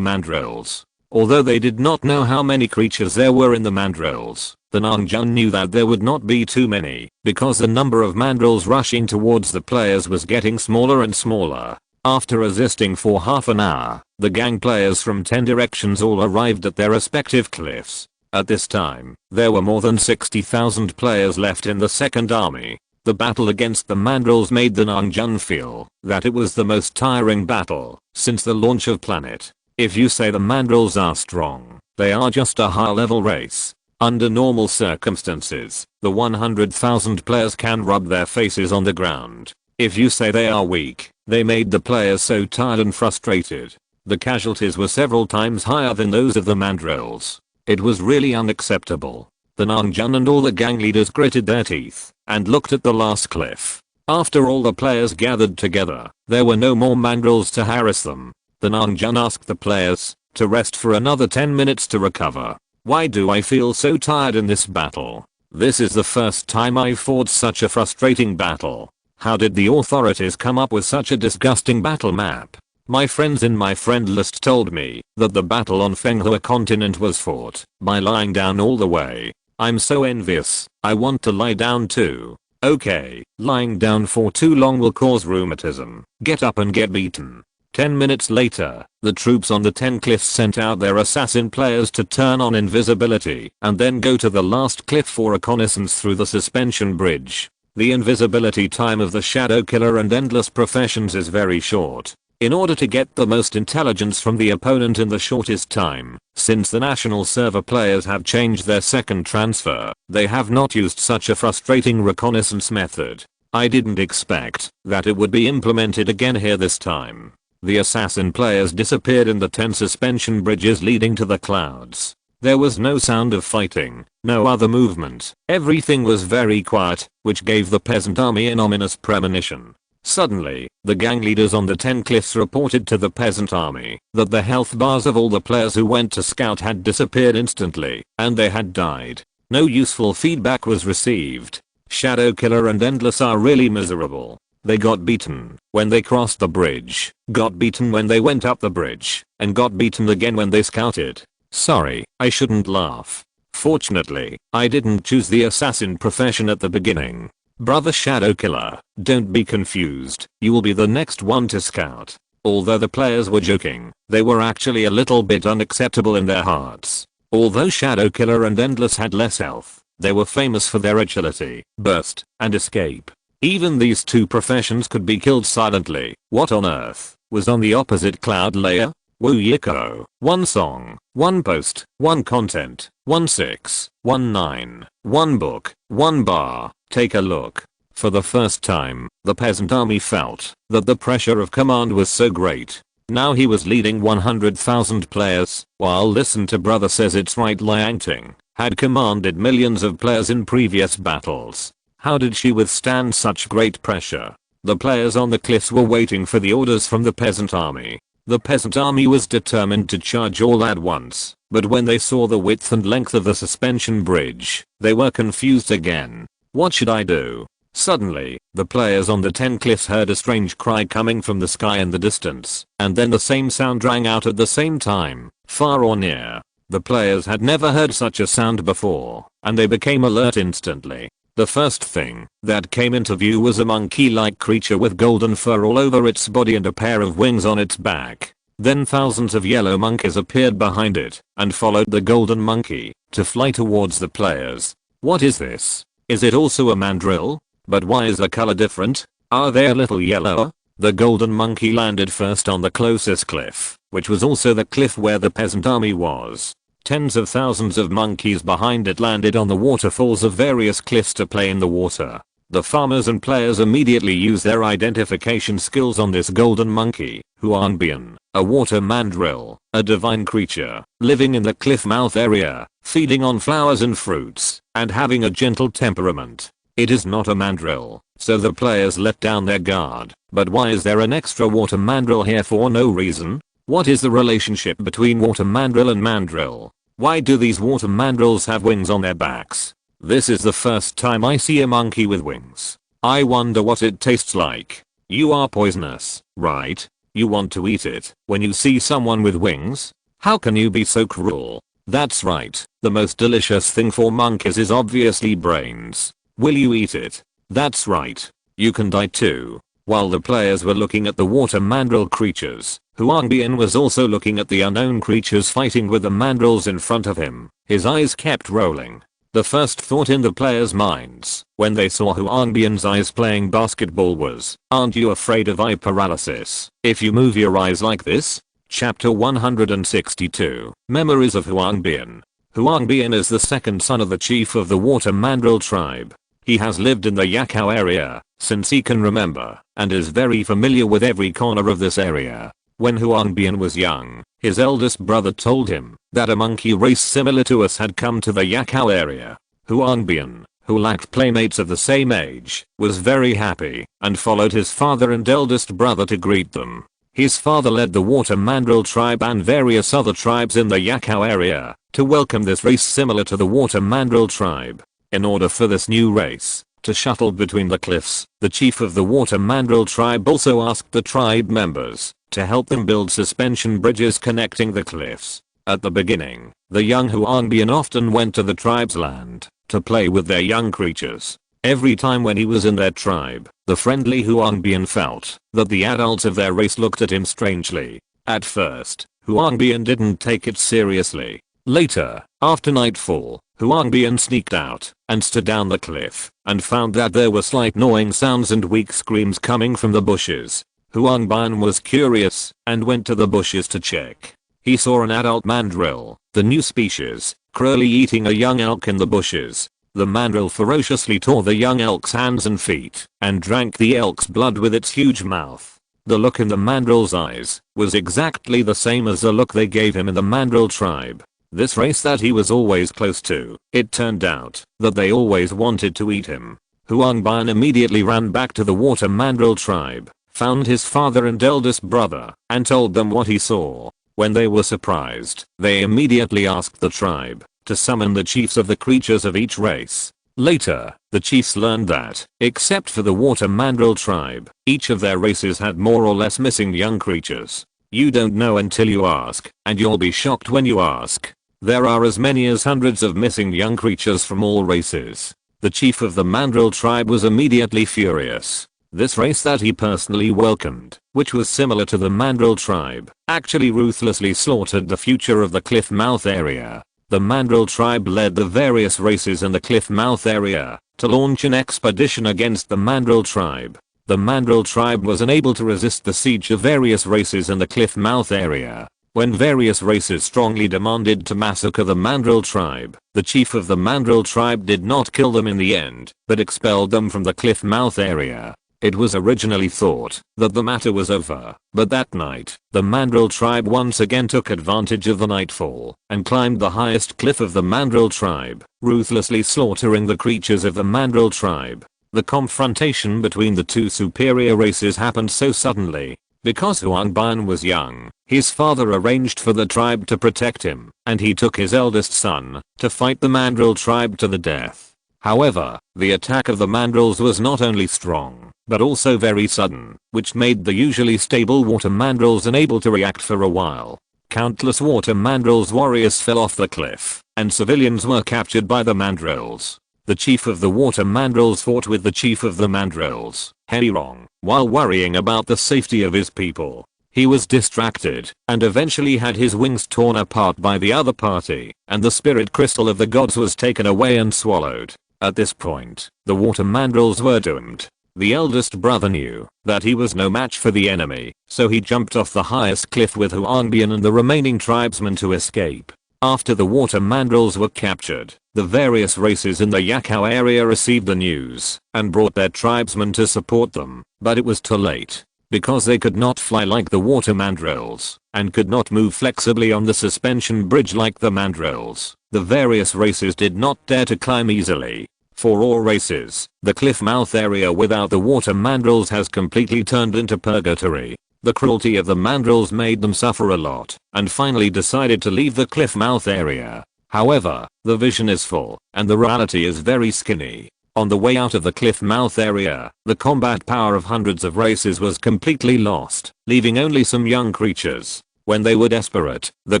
mandrills. Although they did not know how many creatures there were in the mandrills, the Nangjun knew that there would not be too many, because the number of mandrills rushing towards the players was getting smaller and smaller. After resisting for half an hour, the gang players from 10 directions all arrived at their respective cliffs. At this time, there were more than 60,000 players left in the second army. The battle against the mandrills made the Nangjun feel that it was the most tiring battle since the launch of Planet. If you say the mandrills are strong, they are just a high-level race. Under normal circumstances, the 100,000 players can rub their faces on the ground. If you say they are weak, they made the players so tired and frustrated. The casualties were several times higher than those of the mandrills. It was really unacceptable. The Nangjun and all the gang leaders gritted their teeth and looked at the last cliff. After all the players gathered together, there were no more mandrills to harass them. The Nangjun asked the players to rest for another 10 minutes to recover. Why do I feel so tired in this battle? This is the first time I've fought such a frustrating battle. How did the authorities come up with such a disgusting battle map? My friends in my friend list told me that the battle on Fenghua continent was fought by lying down all the way. I'm so envious. I want to lie down too. Okay, lying down for too long will cause rheumatism. Get up and get beaten. 10 minutes later, the troops on the 10 cliffs sent out their assassin players to turn on invisibility and then go to the last cliff for reconnaissance through the suspension bridge. The invisibility time of the shadow killer and endless professions is very short. In order to get the most intelligence from the opponent in the shortest time, since the national server players have changed their second transfer, they have not used such a frustrating reconnaissance method. I didn't expect that it would be implemented again here this time. The assassin players disappeared in the 10 suspension bridges leading to the clouds. There was no sound of fighting, no other movement. Everything was very quiet, which gave the peasant army an ominous premonition. Suddenly, the gang leaders on the 10 cliffs reported to the peasant army that the health bars of all the players who went to scout had disappeared instantly, and they had died. No useful feedback was received. Shadow Killer and Endless are really miserable. They got beaten when they crossed the bridge, got beaten when they went up the bridge, and got beaten again when they scouted. Sorry, I shouldn't laugh. Fortunately, I didn't choose the assassin profession at the beginning. Brother Shadow Killer, don't be confused, you will be the next one to scout. Although the players were joking, they were actually a little bit unacceptable in their hearts. Although Shadow Killer and Endless had less health, they were famous for their agility, burst, and escape. Even these two professions could be killed silently. What on earth was on the opposite cloud layer? Woo Yiko. One song, one post, one content, 1619, one book, one bar. Take a look. For the first time, the peasant army felt that the pressure of command was so great. Now he was leading 100,000 players, while listen to brother says it's right Liang Ting had commanded millions of players in previous battles. How did she withstand such great pressure? The players on the cliffs were waiting for the orders from the peasant army. The peasant army was determined to charge all at once, but when they saw the width and length of the suspension bridge, they were confused again. What should I do? Suddenly, the players on the 10 cliffs heard a strange cry coming from the sky in the distance, and then the same sound rang out at the same time, far or near. The players had never heard such a sound before, and they became alert instantly. The first thing that came into view was a monkey-like creature with golden fur all over its body and a pair of wings on its back. Then thousands of yellow monkeys appeared behind it and followed the golden monkey to fly towards the players. What is this? Is it also a mandrill? But why is the color different? Are they a little yellower? The golden monkey landed first on the closest cliff, which was also the cliff where the peasant army was. Tens of thousands of monkeys behind it landed on the waterfalls of various cliffs to play in the water. The farmers and players immediately used their identification skills on this golden monkey, Huangbian, a water mandrill, a divine creature, living in the cliff mouth area, feeding on flowers and fruits, and having a gentle temperament. It is not a mandrill, so the players let down their guard. But why is there an extra water mandrill here for no reason? What is the relationship between water mandrill and mandrill? Why do these water mandrills have wings on their backs? This is the first time I see a monkey with wings. I wonder what it tastes like. You are poisonous, right? You want to eat it when you see someone with wings? How can you be so cruel? That's right, the most delicious thing for monkeys is obviously brains. Will you eat it? That's right. You can die too. While the players were looking at the water mandrill creatures, Huangbian was also looking at the unknown creatures fighting with the mandrills in front of him. His eyes kept rolling. The first thought in the players' minds when they saw Huangbian's eyes playing basketball was, aren't you afraid of eye paralysis if you move your eyes like this? Chapter 162. Memories of Huangbian. Huangbian is the second son of the chief of the water mandrill tribe. He has lived in the Yakao area since he can remember and is very familiar with every corner of this area. When Huangbian was young, his eldest brother told him that a monkey race similar to us had come to the Yakao area. Huangbian, who lacked playmates of the same age, was very happy and followed his father and eldest brother to greet them. His father led the water mandrill tribe and various other tribes in the Yakao area to welcome this race similar to the water mandrill tribe. In order for this new race to shuttle between the cliffs, the chief of the water mandrill tribe also asked the tribe members to help them build suspension bridges connecting the cliffs. At the beginning, the young Huangbian often went to the tribe's land to play with their young creatures. Every time when he was in their tribe, the friendly Huangbian felt that the adults of their race looked at him strangely. At first, Huangbian didn't take it seriously. Later, after nightfall, Huangbian sneaked out and stood down the cliff and found that there were slight gnawing sounds and weak screams coming from the bushes. Huangbian was curious and went to the bushes to check. He saw an adult mandrill, the new species, cruelly eating a young elk in the bushes. The mandrill ferociously tore the young elk's hands and feet and drank the elk's blood with its huge mouth. The look in the mandrill's eyes was exactly the same as the look they gave him in the mandrill tribe. This race that he was always close to, it turned out that they always wanted to eat him. Huangbian immediately ran back to the water mandrill tribe, found his father and eldest brother, and told them what he saw. When they were surprised, they immediately asked the tribe to summon the chiefs of the creatures of each race. Later, the chiefs learned that, except for the water mandrill tribe, each of their races had more or less missing young creatures. You don't know until you ask, and you'll be shocked when you ask. There are as many as hundreds of missing young creatures from all races. The chief of the mandrill tribe was immediately furious. This race that he personally welcomed, which was similar to the mandrill tribe, actually ruthlessly slaughtered the future of the cliff mouth area. The mandrill tribe led the various races in the cliff mouth area to launch an expedition against the mandrill tribe. The mandrill tribe was unable to resist the siege of various races in the cliff mouth area. When various races strongly demanded to massacre the mandrill tribe, the chief of the mandrill tribe did not kill them in the end, but expelled them from the cliff mouth area. It was originally thought that the matter was over, but that night, the mandrill tribe once again took advantage of the nightfall and climbed the highest cliff of the mandrill tribe, ruthlessly slaughtering the creatures of the mandrill tribe. The confrontation between the two superior races happened so suddenly. Because Huangbian was young, his father arranged for the tribe to protect him, and he took his eldest son to fight the mandrill tribe to the death. However, the attack of the mandrills was not only strong, but also very sudden, which made the usually stable water mandrills unable to react for a while. Countless water mandrills warriors fell off the cliff, and civilians were captured by the mandrills. The chief of the water mandrills fought with the chief of the mandrills, Heirong, while worrying about the safety of his people. He was distracted and eventually had his wings torn apart by the other party, and the spirit crystal of the gods was taken away and swallowed. At this point, the water mandrills were doomed. The eldest brother knew that he was no match for the enemy, so he jumped off the highest cliff with Huangbian and the remaining tribesmen to escape. After the water mandrills were captured, the various races in the Yakao area received the news and brought their tribesmen to support them, but it was too late. Because they could not fly like the water mandrills and could not move flexibly on the suspension bridge like the mandrills, the various races did not dare to climb easily. For all races, the cliff mouth area without the water mandrills has completely turned into purgatory. The cruelty of the mandrills made them suffer a lot and finally decided to leave the cliff mouth area. However, the vision is full and the reality is very skinny. On the way out of the cliff mouth area, the combat power of hundreds of races was completely lost, leaving only some young creatures. When they were desperate, the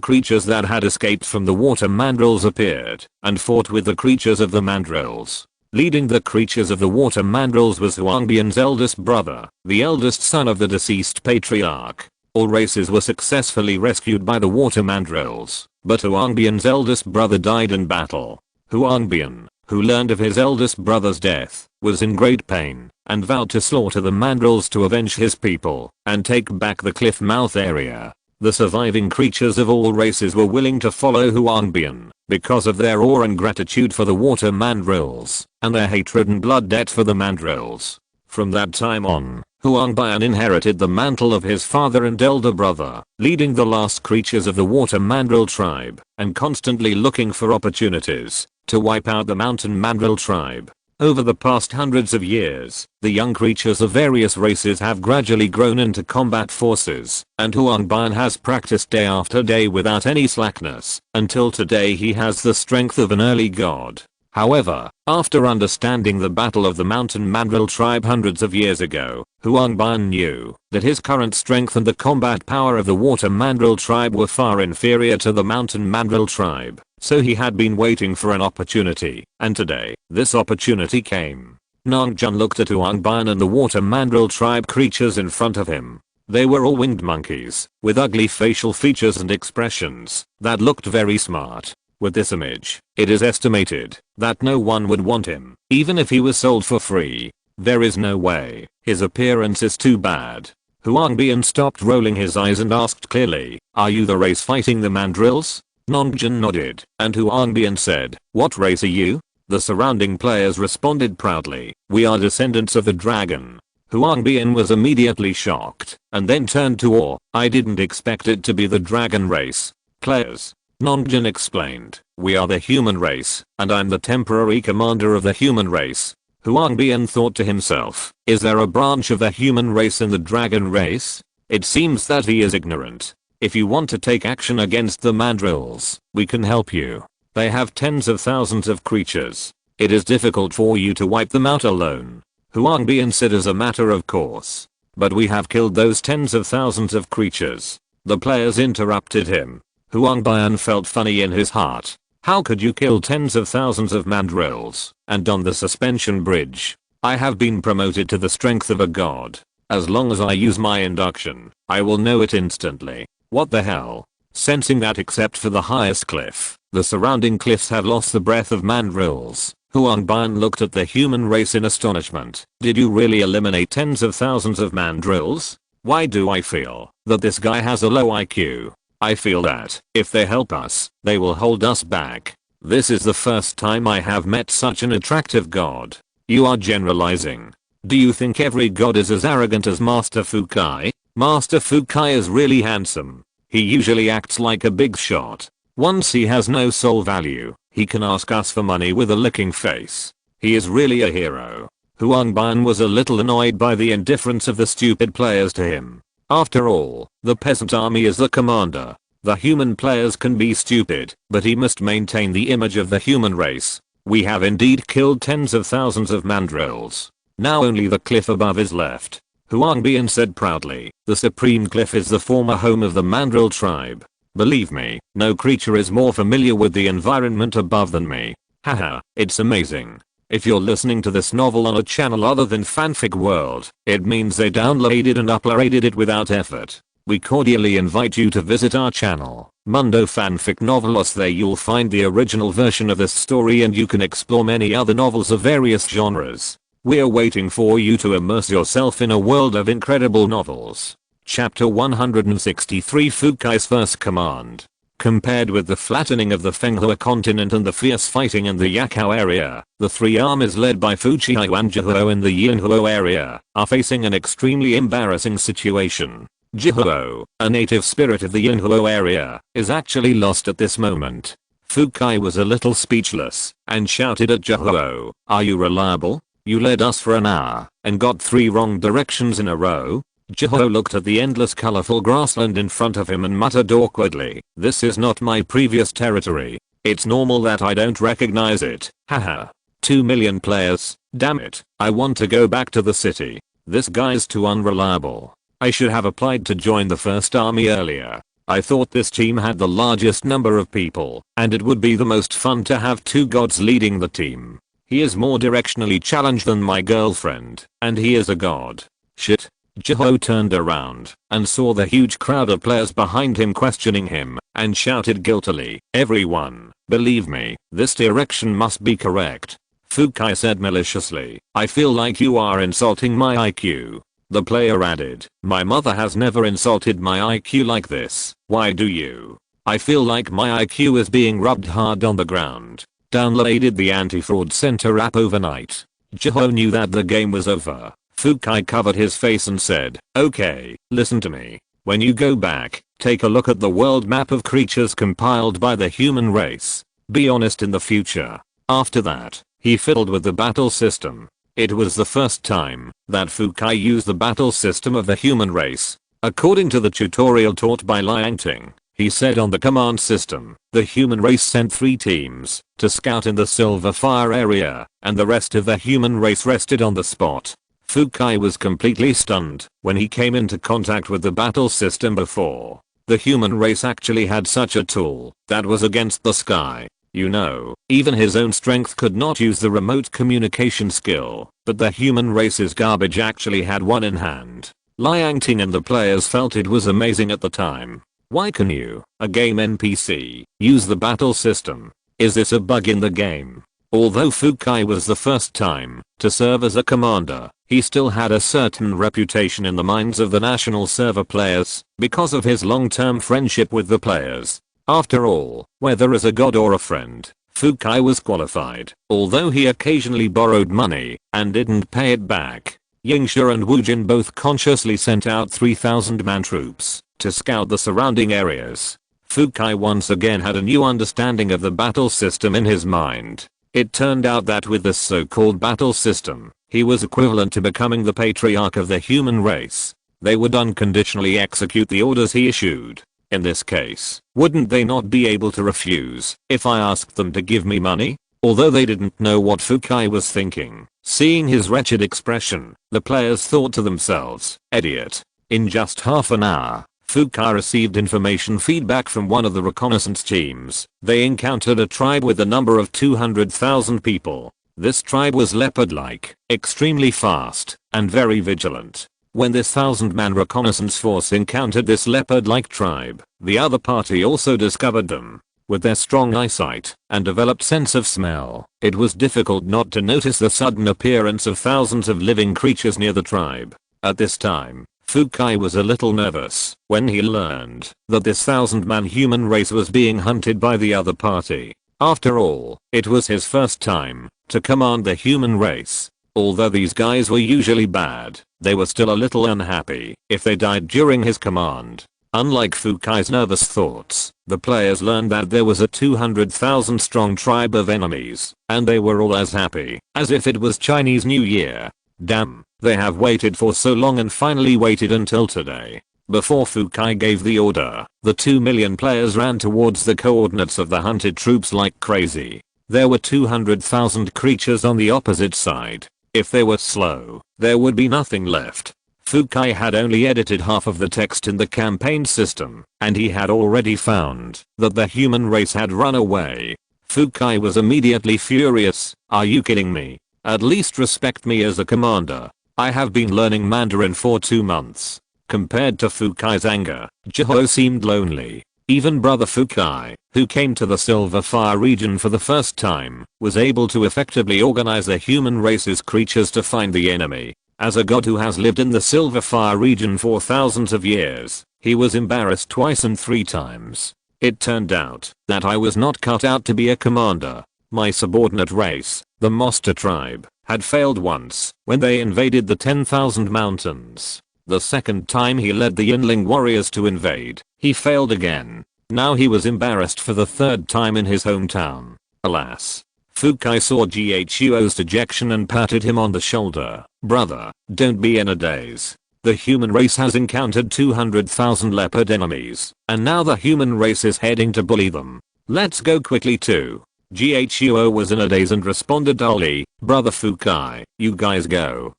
creatures that had escaped from the water mandrills appeared and fought with the creatures of the mandrills. Leading the creatures of the water mandrills was Huangbian's eldest brother, the eldest son of the deceased patriarch. All races were successfully rescued by the water mandrills, but Huangbian's eldest brother died in battle. Huangbian, who learned of his eldest brother's death, was in great pain and vowed to slaughter the mandrills to avenge his people and take back the cliff mouth area. The surviving creatures of all races were willing to follow Huangbian because of their awe and gratitude for the water mandrills and their hatred and blood debt for the mandrills. From that time on, Huangbian inherited the mantle of his father and elder brother, leading the last creatures of the water mandrill tribe and constantly looking for opportunities to wipe out the mountain mandrill tribe. Over the past hundreds of years, the young creatures of various races have gradually grown into combat forces, and Huangbian has practiced day after day without any slackness, until today he has the strength of an early god. However, after understanding the battle of the mountain mandrill tribe hundreds of years ago, Huangbian knew that his current strength and the combat power of the water mandrill tribe were far inferior to the mountain mandrill tribe. So he had been waiting for an opportunity, and today, this opportunity came. Nangjun looked at Huangbian and the water mandrill tribe creatures in front of him. They were all winged monkeys, with ugly facial features and expressions that looked very smart. With this image, it is estimated that no one would want him, even if he was sold for free. There is no way. His appearance is too bad. Huangbian stopped rolling his eyes and asked clearly, "Are you the race fighting the mandrills?" Nangjun nodded, and Huangbian said, "What race are you?" The surrounding players responded proudly, "We are descendants of the dragon." Huangbian was immediately shocked, and then turned to awe. "I didn't expect it to be the dragon race." "Players," Nangjun explained, "we are the human race, and I'm the temporary commander of the human race." Huangbian thought to himself, is there a branch of the human race in the dragon race? It seems that he is ignorant. If you want to take action against the mandrills, we can help you. They have tens of thousands of creatures. It is difficult for you to wipe them out alone. Huangbian said as a matter of course. But we have killed those tens of thousands of creatures. The players interrupted him. Huangbian felt funny in his heart. How could you kill tens of thousands of mandrills and on the suspension bridge? I have been promoted to the strength of a god. As long as I use my induction, I will know it instantly. What the hell? Sensing that except for the highest cliff, the surrounding cliffs have lost the breath of mandrills, Huangbian looked at the human race in astonishment. Did you really eliminate tens of thousands of mandrills? Why do I feel that this guy has a low IQ? I feel that if they help us, they will hold us back. This is the first time I have met such an attractive god. You are generalizing. Do you think every god is as arrogant as Master Fukai? Master Fukai is really handsome. He usually acts like a big shot. Once he has no soul value, he can ask us for money with a licking face. He is really a hero. Huangbian was a little annoyed by the indifference of the stupid players to him. After all, the peasant army is the commander. The human players can be stupid, but he must maintain the image of the human race. We have indeed killed tens of thousands of mandrills. Now only the cliff above is left. Huangbian said proudly, the supreme cliff is the former home of the mandrill tribe. Believe me, no creature is more familiar with the environment above than me. Haha, it's amazing. If you're listening to this novel on a channel other than Fanfic World, it means they downloaded and uploaded it without effort. We cordially invite you to visit our channel, Mundo Fanfic Novelos. There you'll find the original version of this story and you can explore many other novels of various genres. We're waiting for you to immerse yourself in a world of incredible novels. Chapter 163, Fukai's First Command. Compared with the flattening of the Fenghua continent and the fierce fighting in the Yakao area, the three armies led by Fujiao and Jihuo in the Yinhuo area are facing an extremely embarrassing situation. Jihuo, a native spirit of the Yinhuo area, is actually lost at this moment. Fukai was a little speechless and shouted at Jihuo, "Are you reliable? You led us for an hour and got 3 wrong directions in a row." Jihuo looked at the endless colorful grassland in front of him and muttered awkwardly, "This is not my previous territory. It's normal that I don't recognize it. Haha. 2 million players, damn it. I want to go back to the city. This guy's too unreliable. I should have applied to join the first army earlier. I thought this team had the largest number of people, and it would be the most fun to have 2 gods leading the team. He is more directionally challenged than my girlfriend, and he is a god. Shit." Jihuo turned around and saw the huge crowd of players behind him questioning him and shouted guiltily, "Everyone, believe me, this direction must be correct." Fukai said maliciously, "I feel like you are insulting my IQ." The player added, "My mother has never insulted my IQ like this. Why do you? I feel like my IQ is being rubbed hard on the ground." Downloaded the anti-fraud center app overnight. Jihuo knew that the game was over. Fukai covered his face and said, "Okay, listen to me. When you go back, take a look at the world map of creatures compiled by the human race. Be honest in the future." After that, he fiddled with the battle system. It was the first time that Fukai used the battle system of the human race. According to the tutorial taught by Liangting, he said on the command system, the human race sent 3 teams to scout in the Silver Fire area, and the rest of the human race rested on the spot. Fukai was completely stunned when he came into contact with the battle system before. The human race actually had such a tool that was against the sky. You know, even his own strength could not use the remote communication skill, but the human race's garbage actually had one in hand. Liangting and the players felt it was amazing at the time. Why can you, a game NPC, use the battle system? Is this a bug in the game? Although Fukai was the first time to serve as a commander, he still had a certain reputation in the minds of the national server players because of his long-term friendship with the players. After all, whether as a god or a friend, Fukai was qualified, although he occasionally borrowed money and didn't pay it back. Yingxia and Wujin both consciously sent out 3,000-man troops to scout the surrounding areas. Fukai once again had a new understanding of the battle system in his mind. It turned out that with this so-called battle system, he was equivalent to becoming the patriarch of the human race. They would unconditionally execute the orders he issued. In this case, wouldn't they not be able to refuse if I asked them to give me money? Although they didn't know what Fukai was thinking, seeing his wretched expression, the players thought to themselves, "Idiot." In just half an hour, Fukai received information feedback from one of the reconnaissance teams. They encountered a tribe with a number of 200,000 people. This tribe was leopard-like, extremely fast, and very vigilant. When this 1,000-man reconnaissance force encountered this leopard-like tribe, the other party also discovered them. With their strong eyesight and developed sense of smell, it was difficult not to notice the sudden appearance of thousands of living creatures near the tribe. At this time, Fukai was a little nervous when he learned that this 1,000-man human race was being hunted by the other party. After all, it was his first time to command the human race. Although these guys were usually bad, they were still a little unhappy if they died during his command. Unlike Fukai's nervous thoughts, the players learned that there was a 200,000 strong tribe of enemies, and they were all as happy as if it was Chinese New Year. Damn, they have waited for so long and finally waited until today. Before Fukai gave the order, the 2 million players ran towards the coordinates of the hunted troops like crazy. There were 200,000 creatures on the opposite side. If they were slow, there would be nothing left. Fukai had only edited half of the text in the campaign system, and he had already found that the human race had run away. Fukai was immediately furious. Are you kidding me? At least respect me as a commander. I have been learning Mandarin for 2 months. Compared to Fukai's anger, Jihuo seemed lonely. Even brother Fukai, who came to the Silver Fire region for the first time, was able to effectively organize the human race's creatures to find the enemy. As a god who has lived in the Silver Fire region for thousands of years, he was embarrassed twice and 3 times. It turned out that I was not cut out to be a commander. My subordinate race, the Monster tribe, had failed once when they invaded the 10,000 mountains. The second time he led the Yinling warriors to invade, he failed again. Now he was embarrassed for the third time in his hometown. Alas. Fukai saw Ghuo's dejection and patted him on the shoulder. Brother, don't be in a daze. The human race has encountered 200,000 leopard enemies, and now the human race is heading to bully them. Let's go quickly too. Ghuo was in a daze and responded dully, Brother Fukai, you guys go.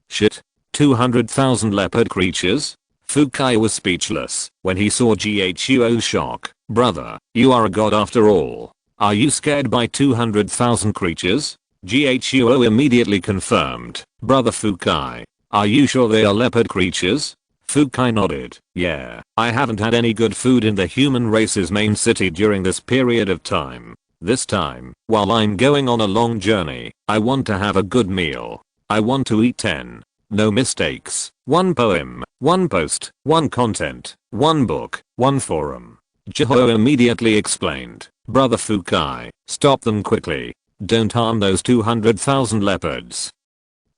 Shit. 200,000 leopard creatures? Fukai was speechless when he saw Ghuo's shock. Brother, you are a god after all. Are you scared by 200,000 creatures? Ghuo immediately confirmed. Brother Fukai, are you sure they are leopard creatures? Fukai nodded. Yeah, I haven't had any good food in the human race's main city during this period of time. This time, while I'm going on a long journey, I want to have a good meal. I want to eat 10. No mistakes. 1 poem, 1 post, 1 content, 1 book, 1 forum. Ghuo immediately explained. Brother Fukai, stop them quickly. Don't harm those 200,000 leopards.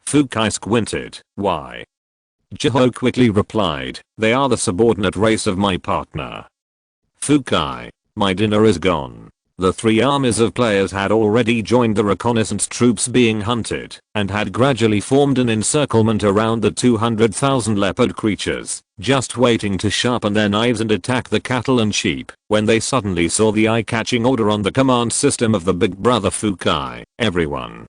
Fukai squinted. Why? Ghuo quickly replied. They are the subordinate race of my partner. Fukai, my dinner is gone. The 3 armies of players had already joined the reconnaissance troops being hunted and had gradually formed an encirclement around the 200,000 leopard creatures, just waiting to sharpen their knives and attack the cattle and sheep when they suddenly saw the eye-catching order on the command system of the big brother Fukai. Everyone.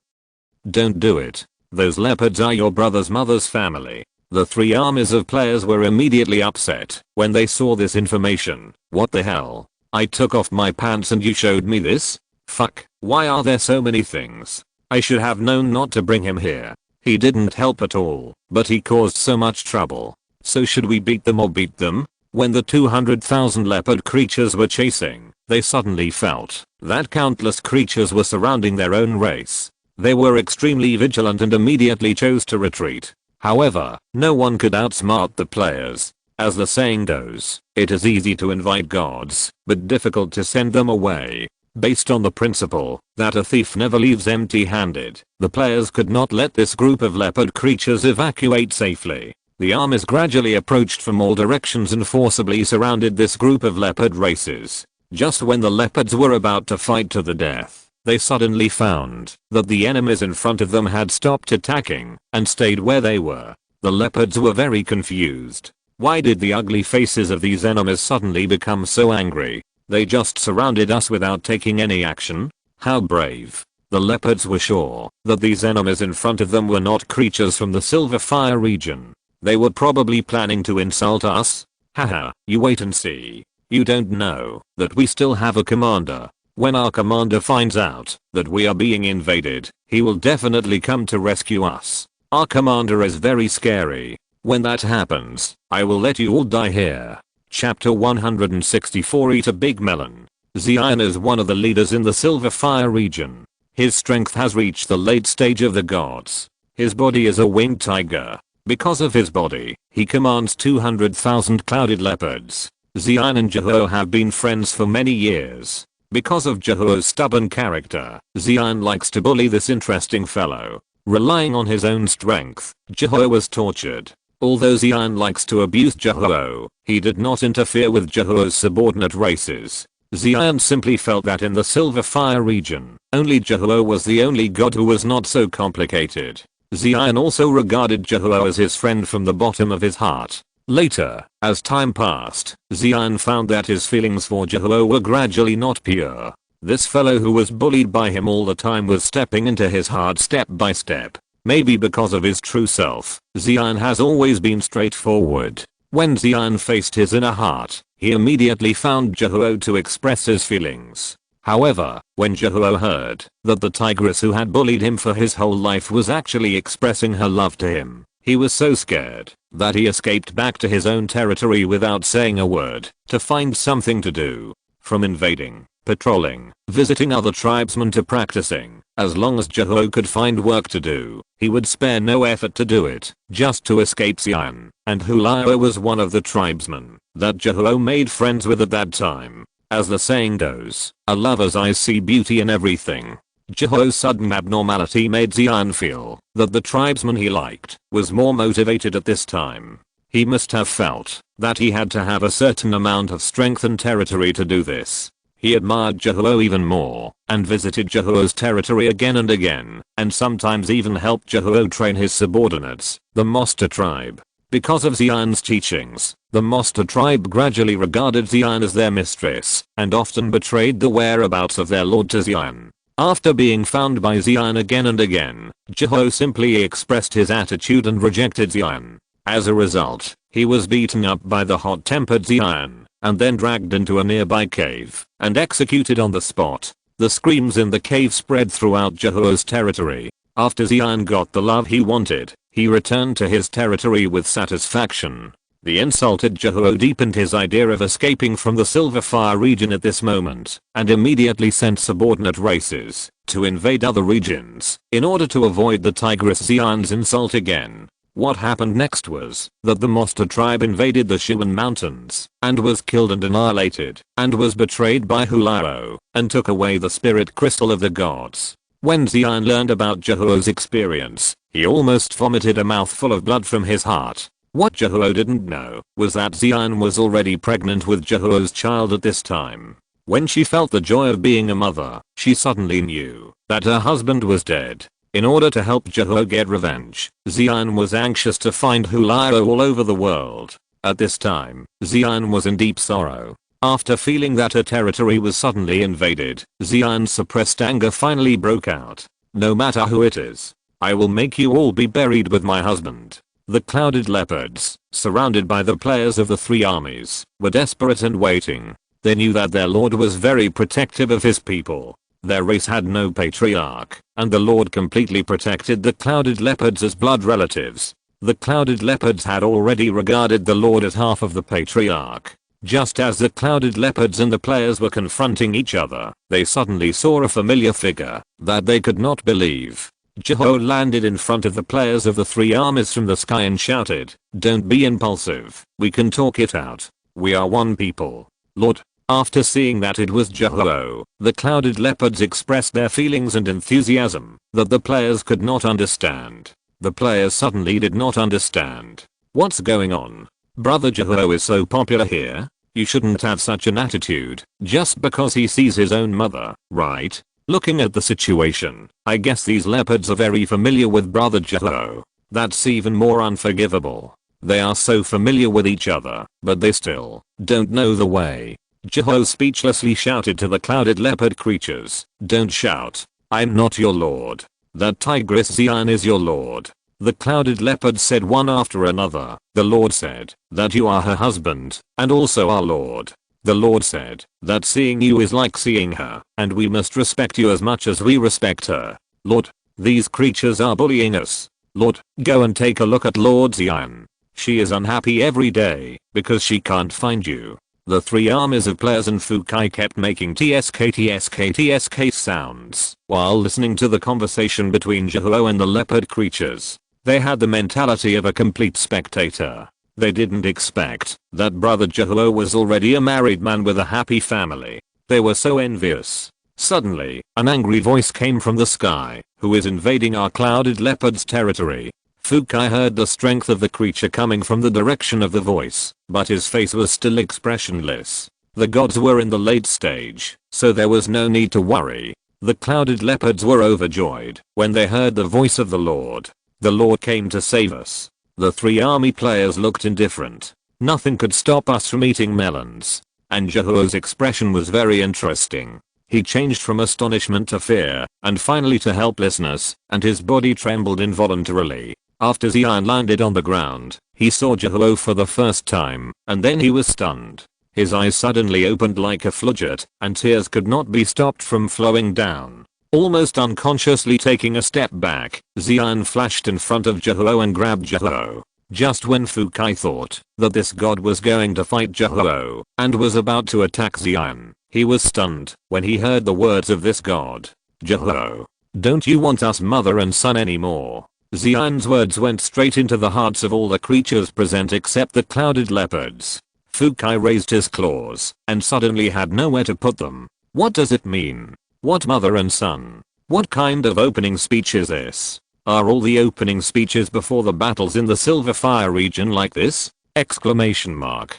Don't do it. Those leopards are your brother's mother's family. The 3 armies of players were immediately upset when they saw this information. What the hell? I took off my pants and you showed me this? Fuck, why are there so many things? I should have known not to bring him here. He didn't help at all, but he caused so much trouble. So should we beat them or beat them? When the 200,000 leopard creatures were chasing, they suddenly felt that countless creatures were surrounding their own race. They were extremely vigilant and immediately chose to retreat. However, no one could outsmart the players. As the saying goes, it is easy to invite gods, but difficult to send them away. Based on the principle that a thief never leaves empty-handed, the players could not let this group of leopard creatures evacuate safely. The armies gradually approached from all directions and forcibly surrounded this group of leopard races. Just when the leopards were about to fight to the death, they suddenly found that the enemies in front of them had stopped attacking and stayed where they were. The leopards were very confused. Why did the ugly faces of these enemies suddenly become so angry? They just surrounded us without taking any action? How brave. The leopards were sure that these enemies in front of them were not creatures from the Silver Fire region. They were probably planning to insult us? Haha, you wait and see. You don't know that we still have a commander. When our commander finds out that we are being invaded, he will definitely come to rescue us. Our commander is very scary. When that happens, I will let you all die here. Chapter 164 Eat a Big Melon. Xian is one of the leaders in the Silver Fire region. His strength has reached the late stage of the gods. His body is a winged tiger. Because of his body, he commands 200,000 clouded leopards. Xian and Ghuo have been friends for many years. Because of Ghuo's stubborn character, Xian likes to bully this interesting fellow. Relying on his own strength, Ghuo was tortured. Although Xian likes to abuse Ghuo, he did not interfere with Ghuo's subordinate races. Xian simply felt that in the Silver Fire region, only Ghuo was the only god who was not so complicated. Xian also regarded Ghuo as his friend from the bottom of his heart. Later, as time passed, Xian found that his feelings for Ghuo were gradually not pure. This fellow who was bullied by him all the time was stepping into his heart step by step. Maybe because of his true self, Xian has always been straightforward. When Xian faced his inner heart, he immediately found Ghuo to express his feelings. However, when Ghuo heard that the tigress who had bullied him for his whole life was actually expressing her love to him, he was so scared that he escaped back to his own territory without saying a word to find something to do. From invading, patrolling, visiting other tribesmen to practicing, as long as Ghuo could find work to do, he would spare no effort to do it, just to escape Xian. And Hulao was one of the tribesmen that Jehuo made friends with at that time. As the saying goes, a lover's eyes see beauty in everything. Jehuo's sudden abnormality made Xian feel that the tribesman he liked was more motivated at this time. He must have felt that he had to have a certain amount of strength and territory to do this. He admired Jehuo even more, and visited Jehuo's territory again and again, and sometimes even helped Jehuo train his subordinates, the Monster tribe. Because of Xian's teachings, the Monster tribe gradually regarded Xian as their mistress, and often betrayed the whereabouts of their lord to Xian. After being found by Xian again and again, Jehuo simply expressed his attitude and rejected Xian. As a result, he was beaten up by the hot-tempered Xian, and then dragged into a nearby cave, and executed on the spot. The screams in the cave spread throughout Jehuo's territory. After Xian got the love he wanted, he returned to his territory with satisfaction. The insulted Jehuo deepened his idea of escaping from the Silver Fire region at this moment, and immediately sent subordinate races to invade other regions, in order to avoid the Tigress Xian's insult again. What happened next was that the Monster tribe invaded the Shuan Mountains, and was killed and annihilated, and was betrayed by Hulao, and took away the spirit crystal of the gods. When Xian learned about Jehuo's experience, he almost vomited a mouthful of blood from his heart. What Jehuo didn't know was that Xian was already pregnant with Jehuo's child at this time. When she felt the joy of being a mother, she suddenly knew that her husband was dead. In order to help Jehuo get revenge, Xian was anxious to find Hulao all over the world. At this time, Xian was in deep sorrow. After feeling that her territory was suddenly invaded, Xian's suppressed anger finally broke out. No matter who it is, I will make you all be buried with my husband. The clouded leopards, surrounded by the players of the three armies, were desperate and waiting. They knew that their lord was very protective of his people. Their race had no patriarch, and the lord completely protected the clouded leopards as blood relatives. The clouded leopards had already regarded the lord as half of the patriarch. Just as the clouded leopards and the players were confronting each other, they suddenly saw a familiar figure that they could not believe. Jehuo landed in front of the players of the three armies from the sky and shouted, "Don't be impulsive, we can talk it out. We are one people. Lord." After seeing that it was Jehuo, the clouded leopards expressed their feelings and enthusiasm that the players could not understand. The players suddenly did not understand. What's going on? Brother Jehuo is so popular here? You shouldn't have such an attitude just because he sees his own mother, right? Looking at the situation, I guess these leopards are very familiar with Brother Jehuo. That's even more unforgivable. They are so familiar with each other, but they still don't know the way. Jehuo speechlessly shouted to the clouded leopard creatures, "Don't shout. I'm not your lord. That Tigress Xian is your lord." The clouded leopards said one after another. The lord said that you are her husband, and also our lord. The lord said that seeing you is like seeing her, and we must respect you as much as we respect her. Lord, these creatures are bullying us. Lord, go and take a look at Lord Xian. She is unhappy every day because she can't find you. The three armies of players and Fukai kept making tsk sounds while listening to the conversation between Jehuo and the leopard creatures. They had the mentality of a complete spectator. They didn't expect that Brother Jehuo was already a married man with a happy family. They were so envious. Suddenly, an angry voice came from the sky. "Who is invading our clouded leopard's territory?" Fukai heard the strength of the creature coming from the direction of the voice, but his face was still expressionless. The gods were in the late stage, so there was no need to worry. The clouded leopards were overjoyed when they heard the voice of the Lord. The Lord came to save us. The three army players looked indifferent. Nothing could stop us from eating melons. And Jehuo's expression was very interesting. He changed from astonishment to fear, and finally to helplessness, and his body trembled involuntarily. After Xian landed on the ground, he saw Jehuo for the first time, and then he was stunned. His eyes suddenly opened like a floodgate, and tears could not be stopped from flowing down. Almost unconsciously taking a step back, Xian flashed in front of Jehuo and grabbed Jehuo. Just when Fukai thought that this god was going to fight Jehuo and was about to attack Xian, he was stunned when he heard the words of this god. "Jehuo, don't you want us mother and son anymore?" Xian's words went straight into the hearts of all the creatures present except the clouded leopards. Fukai raised his claws and suddenly had nowhere to put them. What does it mean? What mother and son? What kind of opening speech is this? Are all the opening speeches before the battles in the Silver Fire region like this? Exclamation mark.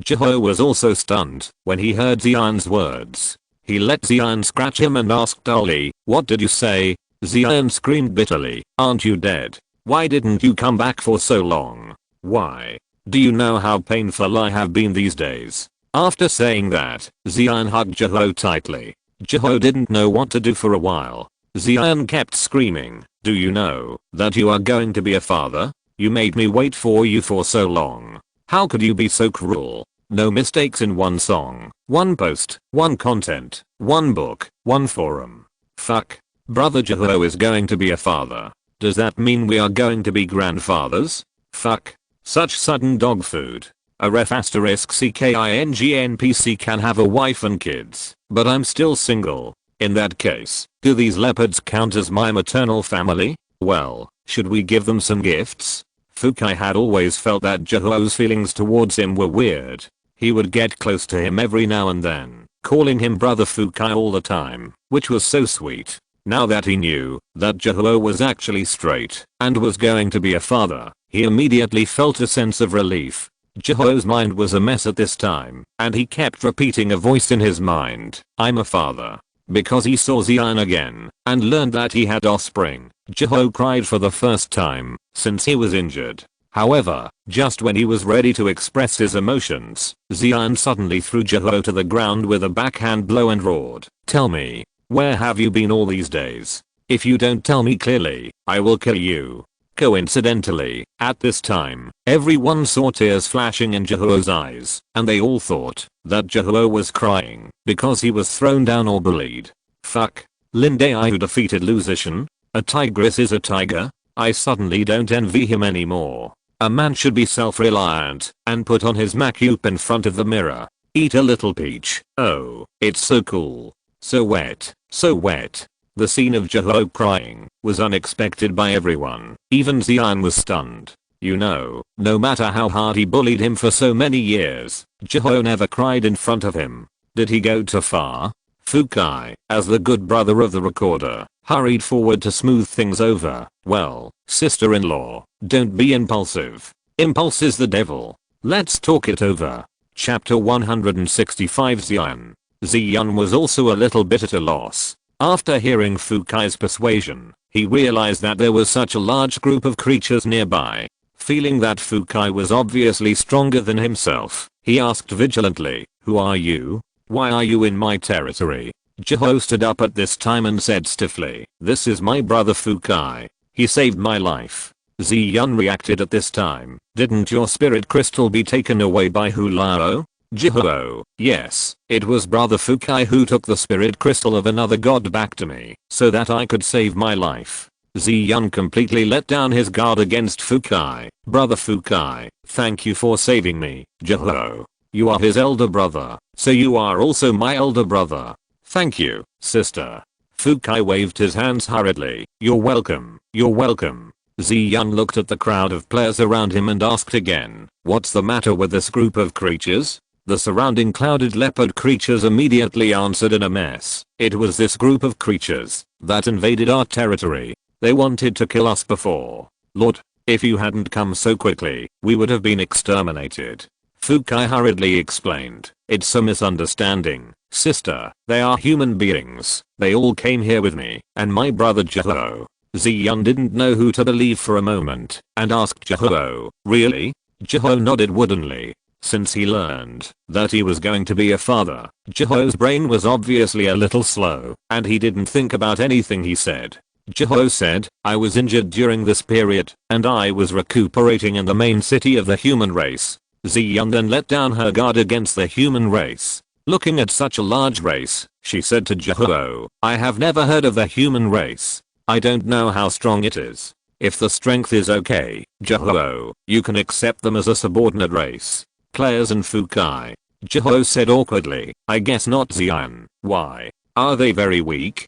Jiho was also stunned when he heard Xian's words. He let Xian scratch him and asked dully, "What did you say?" Xian screamed bitterly, "Aren't you dead? Why didn't you come back for so long? Why? Do you know how painful I have been these days?" After saying that, Xian hugged Jiho tightly. Jiho didn't know what to do for a while. Xian kept screaming, "Do you know that you are going to be a father? You made me wait for you for so long. How could you be so cruel? No mistakes in one song, one post, one content, one book, one forum. Fuck. Brother Jiho is going to be a father. Does that mean we are going to be grandfathers? Fuck. Such sudden dog food. A ref asterisk CKINGNPC can have a wife and kids, but I'm still single. In that case, do these leopards count as my maternal family? Well, should we give them some gifts? Fukai had always felt that Jiho's feelings towards him were weird. He would get close to him every now and then, calling him brother Fukai all the time, which was so sweet. Now that he knew that Jiho was actually straight and was going to be a father, he immediately felt a sense of relief. Jiho's mind was a mess at this time, and he kept repeating a voice in his mind, "I'm a father." Because he saw Xian again and learned that he had offspring, Jiho cried for the first time since he was injured. However, just when he was ready to express his emotions, Xian suddenly threw Jiho to the ground with a backhand blow and roared, "Tell me, where have you been all these days? If you don't tell me clearly, I will kill you." Coincidentally, at this time, everyone saw tears flashing in Jiho's eyes, and they all thought that Jiho was crying because he was thrown down or bullied. Fuck. Lindai who defeated Lusician? A tigress is a tiger? I suddenly don't envy him anymore. A man should be self-reliant and put on his macup in front of the mirror. Eat a little peach. Oh, it's so cool. So wet. So wet. The scene of Jiho crying was unexpected by everyone. Even Xian was stunned. You know, no matter how hard he bullied him for so many years, Jiho never cried in front of him. Did he go too far? Fukai, as the good brother of the recorder, hurried forward to smooth things over. Well, sister-in-law, don't be impulsive. Impulse is the devil. Let's talk it over. Chapter 165. Xian was also a little bit at a loss. After hearing Fukai's persuasion, he realized that there was such a large group of creatures nearby. Feeling that Fukai was obviously stronger than himself, he asked vigilantly, "Who are you? Why are you in my territory?" Jiho stood up at this time and said stiffly, "This is my brother Fukai. He saved my life." Xian reacted at this time, "Didn't your spirit crystal be taken away by Hulao?" Jiho, "Yes, it was brother Fukai who took the spirit crystal of another god back to me so that I could save my life." Xian completely let down his guard against Fukai. "Brother Fukai, thank you for saving me, Jiho. You are his elder brother, so you are also my elder brother." "Thank you, sister." Fukai waved his hands hurriedly. "You're welcome, you're welcome." Xian looked at the crowd of players around him and asked again, "What's the matter with this group of creatures?" The surrounding clouded leopard creatures immediately answered in a mess. "It was this group of creatures that invaded our territory. They wanted to kill us before. Lord, if you hadn't come so quickly, we would have been exterminated." Fukai hurriedly explained, "It's a misunderstanding, sister. They are human beings. They all came here with me and my brother Jiho." Xian didn't know who to believe for a moment and asked Jiho, "Really?" Jiho nodded woodenly. Since he learned that he was going to be a father, Jiho's brain was obviously a little slow, and he didn't think about anything he said. Jiho said, "I was injured during this period, and I was recuperating in the main city of the human race." Xian then let down her guard against the human race. Looking at such a large race, she said to Jiho, "I have never heard of the human race. I don't know how strong it is. If the strength is okay, Jiho, you can accept them as a subordinate race." Players and Fukai. Jiho said awkwardly, "I guess not, Xian. Why? Are they very weak?"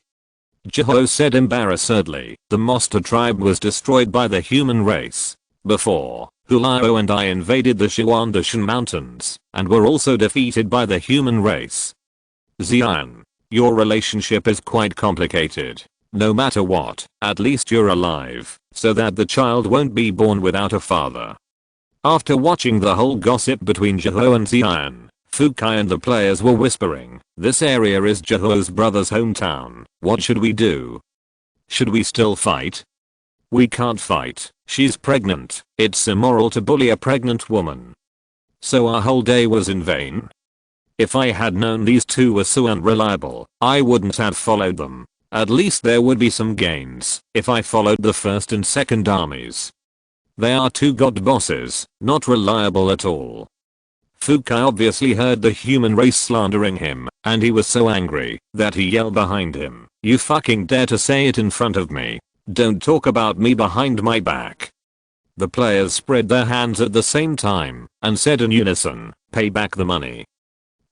Jiho said embarrassedly, "The monster tribe was destroyed by the human race. Before, Hulao and I invaded the Xuandashan Mountains and were also defeated by the human race. Xian, your relationship is quite complicated. No matter what, at least you're alive, so that the child won't be born without a father. After watching the whole gossip between Zhihou and Xian, Fukai and the players were whispering, this area is Zhihou's brother's hometown, what should we do? Should we still fight? We can't fight, she's pregnant, it's immoral to bully a pregnant woman. So our whole day was in vain? If I had known these two were so unreliable, I wouldn't have followed them. At least there would be some gains if I followed the first and second armies. They are two god bosses, not reliable at all. Fukai obviously heard the human race slandering him, and he was so angry that he yelled behind him, you fucking dare to say it in front of me. Don't talk about me behind my back. The players spread their hands at the same time and said in unison, pay back the money.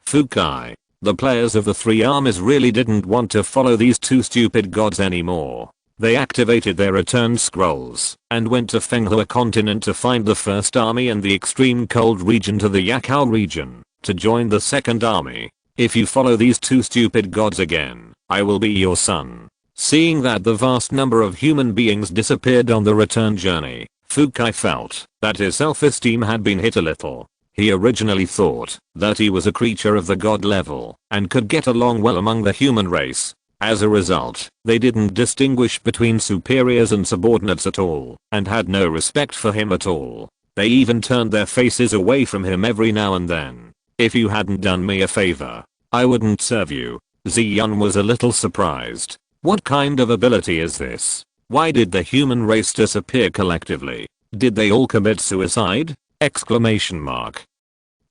Fukai, the players of the three armies really didn't want to follow these two stupid gods anymore. They activated their return scrolls and went to Fenghua continent to find the first army and the extreme cold region to the Yakao region to join the second army. If you follow these two stupid gods again, I will be your son. Seeing that the vast number of human beings disappeared on the return journey, Fukai felt that his self-esteem had been hit a little. He originally thought that he was a creature of the god level and could get along well among the human race. As a result, they didn't distinguish between superiors and subordinates at all and had no respect for him at all. They even turned their faces away from him every now and then. If you hadn't done me a favor, I wouldn't serve you. Xian was a little surprised. What kind of ability is this? Why did the human race disappear collectively? Did they all commit suicide? Exclamation mark.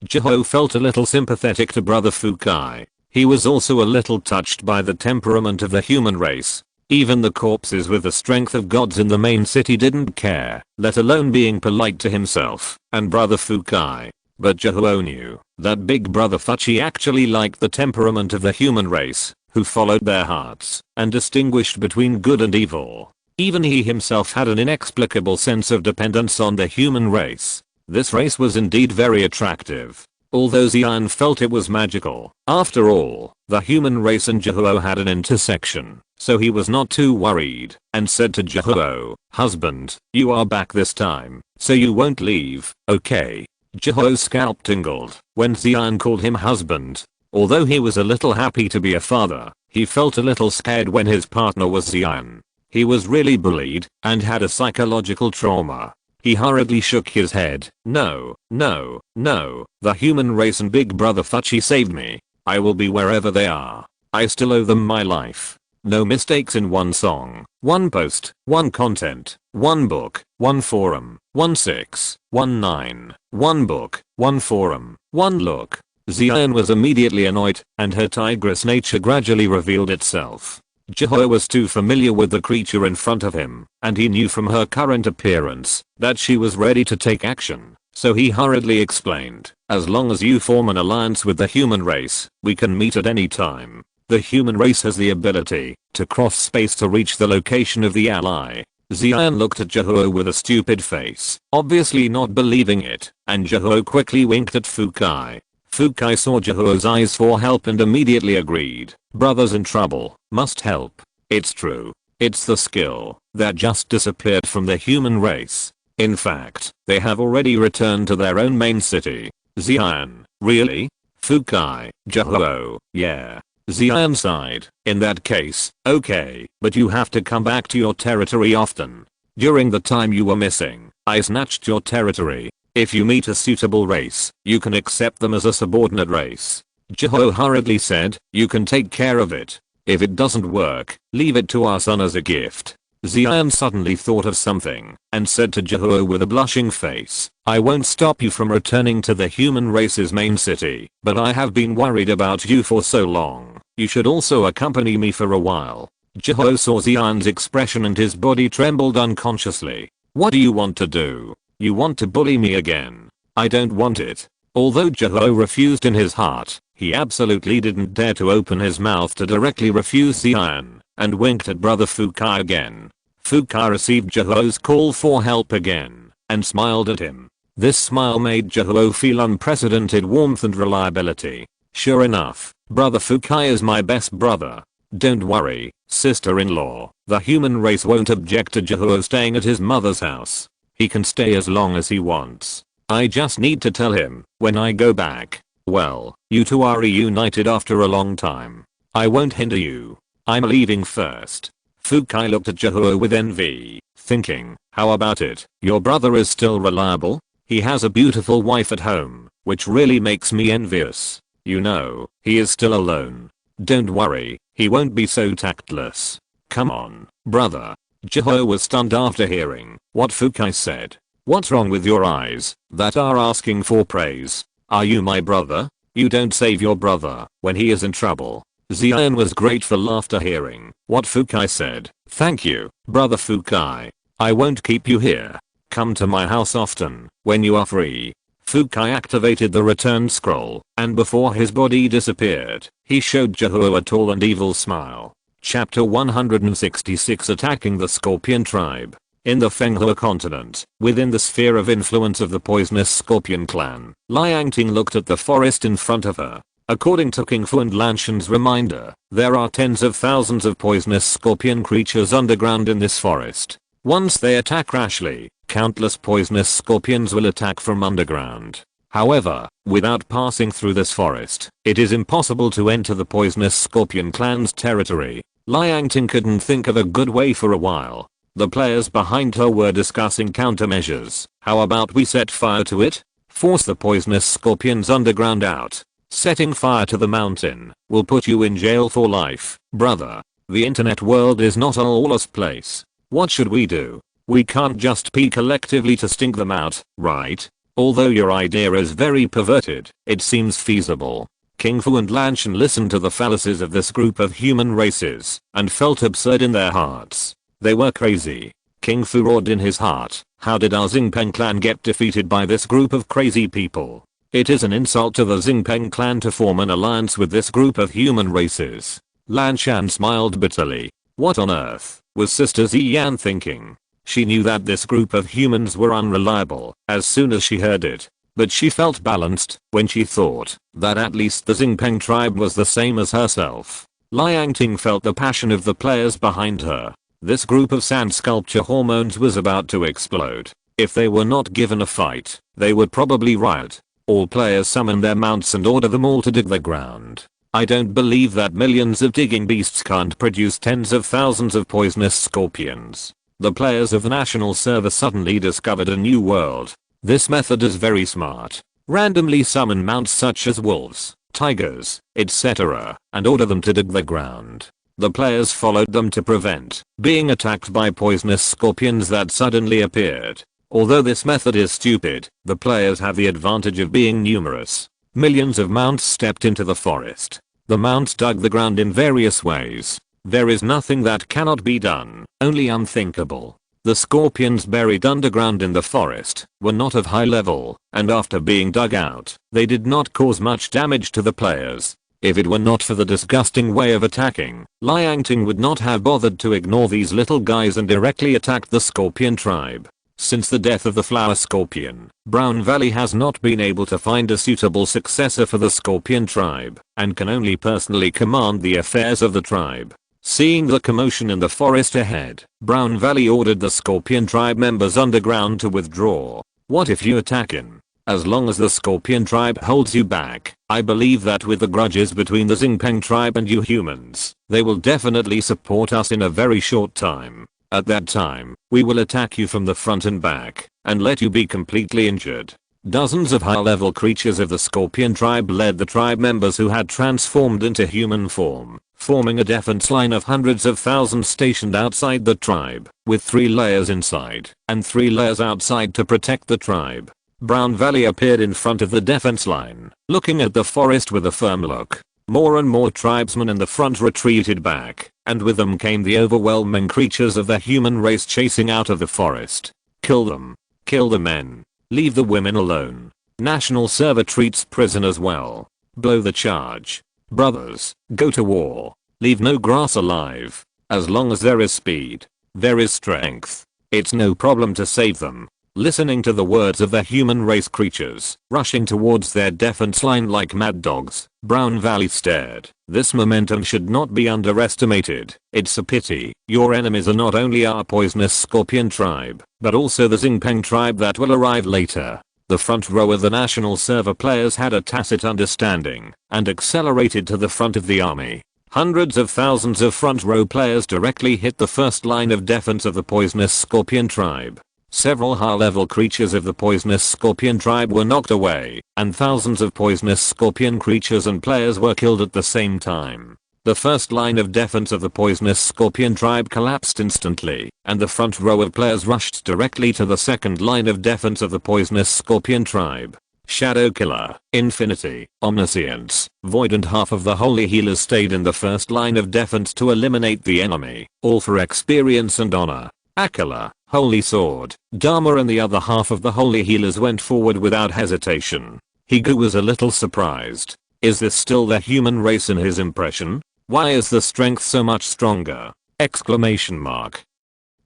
Zhihou felt a little sympathetic to brother Fukai. He was also a little touched by the temperament of the human race. Even the corpses with the strength of gods in the main city didn't care, let alone being polite to himself and brother Fukai. But Zhihou knew that big brother Fuchi actually liked the temperament of the human race, who followed their hearts and distinguished between good and evil. Even he himself had an inexplicable sense of dependence on the human race. This race was indeed very attractive. Although Xian felt it was magical. After all, the human race and Zhihou had an intersection, so he was not too worried and said to Zhihou, husband, you are back this time, so you won't leave, okay? Zhihou's scalp tingled when Xian called him husband. Although he was a little happy to be a father, he felt a little scared when his partner was Xian. He was really bullied and had a psychological trauma. He hurriedly shook his head. No, no, no, the human race and big brother Fuchi saved me. I will be wherever they are. I still owe them my life. No mistakes in one song, one post, one content, one book, one forum, 1619, one book, one forum, one look. Xian was immediately annoyed and her tigress nature gradually revealed itself. Zhihou was too familiar with the creature in front of him, and he knew from her current appearance that she was ready to take action, so he hurriedly explained, as long as you form an alliance with the human race, we can meet at any time. The human race has the ability to cross space to reach the location of the ally. Xian looked at Zhihou with a stupid face, obviously not believing it, and Zhihou quickly winked at Fukai. Fukai saw Zhihou's eyes for help and immediately agreed. Brothers in trouble, must help. It's true. It's the skill that just disappeared from the human race. In fact, they have already returned to their own main city. Xian, really? Fukai, Zhihou, yeah. Xian sighed. In that case, okay, but you have to come back to your territory often. During the time you were missing, I snatched your territory. If you meet a suitable race, you can accept them as a subordinate race. Zhihou hurriedly said, you can take care of it. If it doesn't work, leave it to our son as a gift. Xian suddenly thought of something and said to Zhihou with a blushing face, I won't stop you from returning to the human race's main city, but I have been worried about you for so long. You should also accompany me for a while. Zhihou saw Xian's expression and his body trembled unconsciously. What do you want to do? You want to bully me again? I don't want it. Although Zhihou refused in his heart, he absolutely didn't dare to open his mouth to directly refuse Xian, and winked at brother Fukai again. Fukai received Zhihou's call for help again, and smiled at him. This smile made Jihuo feel unprecedented warmth and reliability. Sure enough, brother Fukai is my best brother. Don't worry, sister-in-law, the human race won't object to Jihuo staying at his mother's house. He can stay as long as he wants. I just need to tell him, when I go back. Well, you two are reunited after a long time. I won't hinder you. I'm leaving first. Fukai looked at Jihuo with envy, thinking, how about it, your brother is still reliable? He has a beautiful wife at home, which really makes me envious. You know, he is still alone. Don't worry, he won't be so tactless. Come on, brother. Jihuo was stunned after hearing what Fukai said. What's wrong with your eyes that are asking for praise? Are you my brother? You don't save your brother when he is in trouble. Xian was grateful after hearing what Fukai said. Thank you, brother Fukai. I won't keep you here. Come to my house often when you are free. Fukai activated the return scroll, and before his body disappeared, he showed Jihuo a tall and evil smile. Chapter 166 Attacking the Scorpion Tribe. In the Fenghua continent, within the sphere of influence of the poisonous Scorpion clan, Liangting looked at the forest in front of her. According to King Fu and Lanshan's reminder, there are tens of thousands of poisonous scorpion creatures underground in this forest. Once they attack rashly, countless poisonous scorpions will attack from underground. However, without passing through this forest, it is impossible to enter the poisonous scorpion clan's territory. Liangting couldn't think of a good way for a while. The players behind her were discussing countermeasures. How about we set fire to it? Force the poisonous scorpions underground out. Setting fire to the mountain will put you in jail for life, brother. The internet world is not a lawless place. What should we do? We can't just be collectively to stink them out, right? Although your idea is very perverted, it seems feasible. King Fu and Lanshan listened to the fallacies of this group of human races and felt absurd in their hearts. They were crazy. King Fu roared in his heart, how did our Xingpeng clan get defeated by this group of crazy people? It is an insult to the Xingpeng clan to form an alliance with this group of human races. Lanshan smiled bitterly. What on earth was Sister Xian thinking? She knew that this group of humans were unreliable as soon as she heard it. But she felt balanced when she thought that at least the Xingpeng tribe was the same as herself. Liangting felt the passion of the players behind her. This group of sand sculpture hormones was about to explode. If they were not given a fight, they would probably riot. All players summon their mounts and order them all to dig the ground. I don't believe that millions of digging beasts can't produce tens of thousands of poisonous scorpions. The players of the national server suddenly discovered a new world. This method is very smart. Randomly summon mounts such as wolves, tigers, etc. and order them to dig the ground. The players followed them to prevent being attacked by poisonous scorpions that suddenly appeared. Although this method is stupid, the players have the advantage of being numerous. Millions of mounts stepped into the forest. The mounts dug the ground in various ways. There is nothing that cannot be done, only unthinkable. The scorpions buried underground in the forest were not of high level, and after being dug out, they did not cause much damage to the players. If it were not for the disgusting way of attacking, Liangting would not have bothered to ignore these little guys and directly attack the scorpion tribe. Since the death of the flower scorpion, Brown Valley has not been able to find a suitable successor for the scorpion tribe, and can only personally command the affairs of the tribe. Seeing the commotion in the forest ahead, Brown Valley ordered the Scorpion tribe members underground to withdraw. What if you attack him? As long as the Scorpion tribe holds you back, I believe that with the grudges between the Xingpeng tribe and you humans, they will definitely support us in a very short time. At that time, we will attack you from the front and back, and let you be completely injured. Dozens of high-level creatures of the Scorpion tribe led the tribe members who had transformed into human form, forming a defense line of hundreds of thousands stationed outside the tribe, with 3 layers inside and 3 layers outside to protect the tribe. Brown Valley appeared in front of the defense line, looking at the forest with a firm look. More and more tribesmen in the front retreated back, and with them came the overwhelming creatures of the human race chasing out of the forest. Kill them. Kill the men. Leave the women alone. National server treats prisoners well. Blow the charge. Brothers, go to war. Leave no grass alive. As long as there is speed, there is strength. It's no problem to save them. listening to the words of the human race creatures, rushing towards their defense line like mad dogs. Brown Valley stared. This momentum should not be underestimated. It's a pity. Your enemies are not only our poisonous scorpion tribe, but also the Xingpeng tribe that will arrive later. The front row of the national server players had a tacit understanding and accelerated to the front of the army. Hundreds of thousands of front row players directly hit the first line of defense of the poisonous scorpion tribe. Several high-level creatures of the poisonous scorpion tribe were knocked away, and thousands of poisonous scorpion creatures and players were killed at the same time. The first line of defense of the poisonous scorpion tribe collapsed instantly, and the front row of players rushed directly to the second line of defense of the poisonous scorpion tribe. Shadow Killer, Infinity, Omniscience, Void and half of the Holy Healers stayed in the first line of defense to eliminate the enemy, all for experience and honor. Akala, Holy Sword, Dharma and the other half of the Holy Healers went forward without hesitation. Higu was a little surprised. Is this still the human race in his impression? Why is the strength so much stronger? Exclamation mark.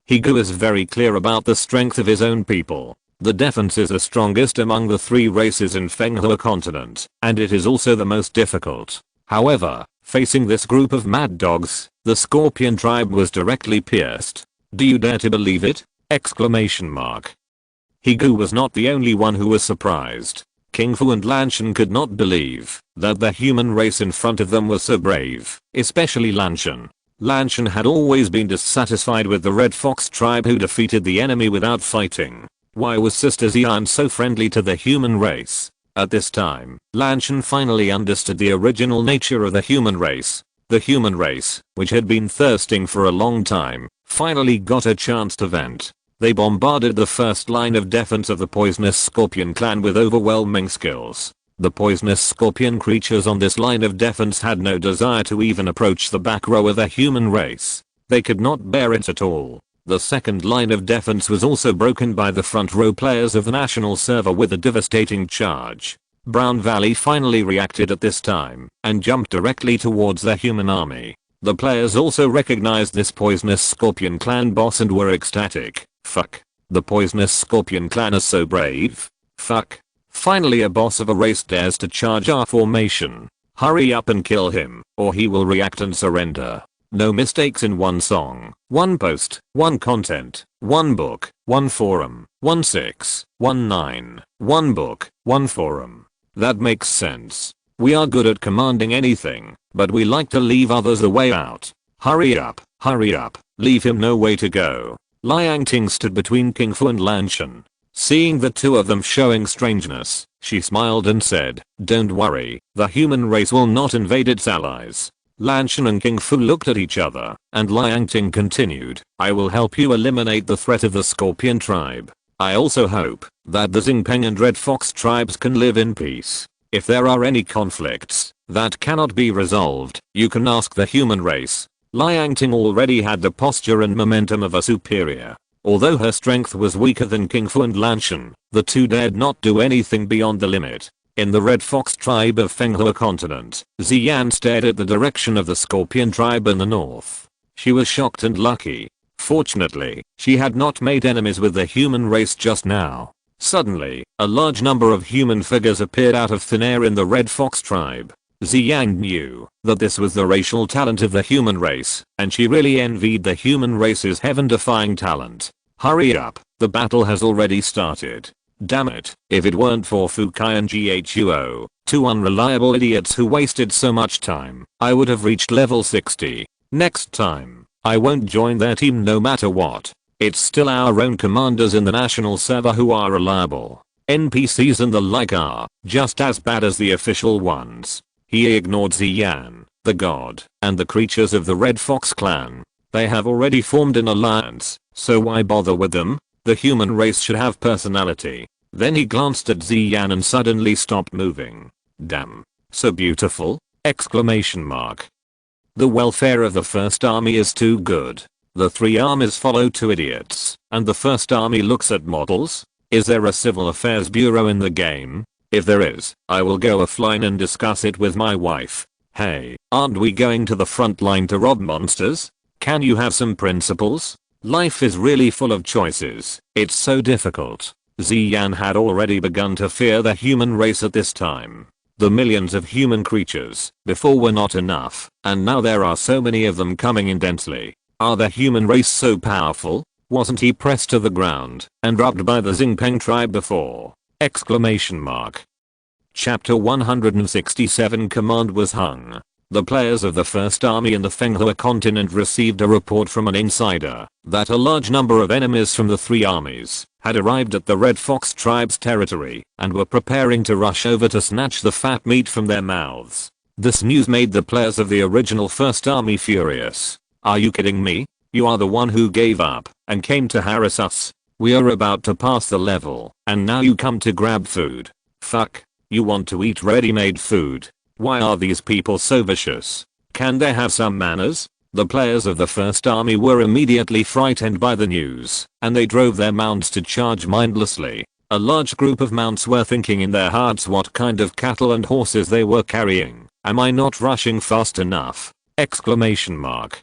Higu is very clear about the strength of his own people. The defense is the strongest among the three races in Fenghua continent, and it is also the most difficult. However, facing this group of mad dogs, the Scorpion tribe was directly pierced. Do you dare to believe it? Exclamation mark. Higu was not the only one who was surprised. King Fu and Lanshan could not believe that the human race in front of them was so brave, especially Lanshan. Lanshan had always been dissatisfied with the Red Fox tribe who defeated the enemy without fighting. Why was Sister Xian so friendly to the human race? At this time, Lanshan finally understood the original nature of the human race. The human race, which had been thirsting for a long time, finally got a chance to vent. They bombarded the first line of defense of the poisonous scorpion clan with overwhelming skills. The poisonous scorpion creatures on this line of defense had no desire to even approach the back row of the human race. They could not bear it at all. The second line of defense was also broken by the front row players of the national server with a devastating charge. Brown Valley finally reacted at this time and jumped directly towards the human army. The players also recognized this poisonous scorpion clan boss and were ecstatic. Fuck. The poisonous scorpion clan is so brave. Fuck. Finally a boss of a race dares to charge our formation. Hurry up and kill him, or he will react and surrender. No mistakes in one song, one post, one content, one book, one forum, 1619, one book, one forum. That makes sense. We are good at commanding anything, but we like to leave others a way out. Hurry up, leave him no way to go. Liang Ting stood between King Fu and Lanshan. Seeing the two of them showing strangeness, she smiled and said, "Don't worry, the human race will not invade its allies." Lanshan and King Fu looked at each other, and Liang Ting continued, "I will help you eliminate the threat of the Scorpion tribe. I also hope that the Xingpeng and Red Fox tribes can live in peace. If there are any conflicts that cannot be resolved, you can ask the human race." Liang Ting already had the posture and momentum of a superior. Although her strength was weaker than King Fu and Lanshan, the two dared not do anything beyond the limit. In the Red Fox tribe of Fenghua continent, Xian stared at the direction of the Scorpion tribe in the north. She was shocked and lucky. Fortunately, she had not made enemies with the human race just now. Suddenly, a large number of human figures appeared out of thin air in the Red Fox tribe. Xian knew that this was the racial talent of the human race, and she really envied the human race's heaven-defying talent. Hurry up, the battle has already started. Damn it, if it weren't for Fukai and Ghuo, two unreliable idiots who wasted so much time, I would have reached level 60. Next time, I won't join their team no matter what. It's still our own commanders in the national server who are reliable. NPCs and the like are just as bad as the official ones. He ignored Xian, the god, and the creatures of the Red Fox clan. They have already formed an alliance, so why bother with them? The human race should have personality. Then he glanced at Xian and suddenly stopped moving. Damn. So beautiful? Exclamation mark. The welfare of the first army is too good. The three armies follow two idiots, and the first army looks at models? Is there a civil affairs bureau in the game? If there is, I will go offline and discuss it with my wife. Hey, aren't we going to the front line to rob monsters? Can you have some principles? Life is really full of choices. It's so difficult. Ziyan had already begun to fear the human race at this time. The millions of human creatures before were not enough, and now there are so many of them coming in densely. Are the human race so powerful? Wasn't he pressed to the ground and robbed by the Xingpeng tribe before? Exclamation mark. Chapter 167 Command was hung. The players of the First Army in the Fenghua continent received a report from an insider that a large number of enemies from the three armies had arrived at the Red Fox tribe's territory and were preparing to rush over to snatch the fat meat from their mouths. This news made the players of the original First Army furious. Are you kidding me? You are the one who gave up and came to harass us. We are about to pass the level and now you come to grab food. Fuck. You want to eat ready-made food. Why are these people so vicious? Can they have some manners? The players of the First Army were immediately frightened by the news, and they drove their mounts to charge mindlessly. A large group of mounts were thinking in their hearts what kind of cattle and horses they were carrying. Am I not rushing fast enough? Exclamation mark.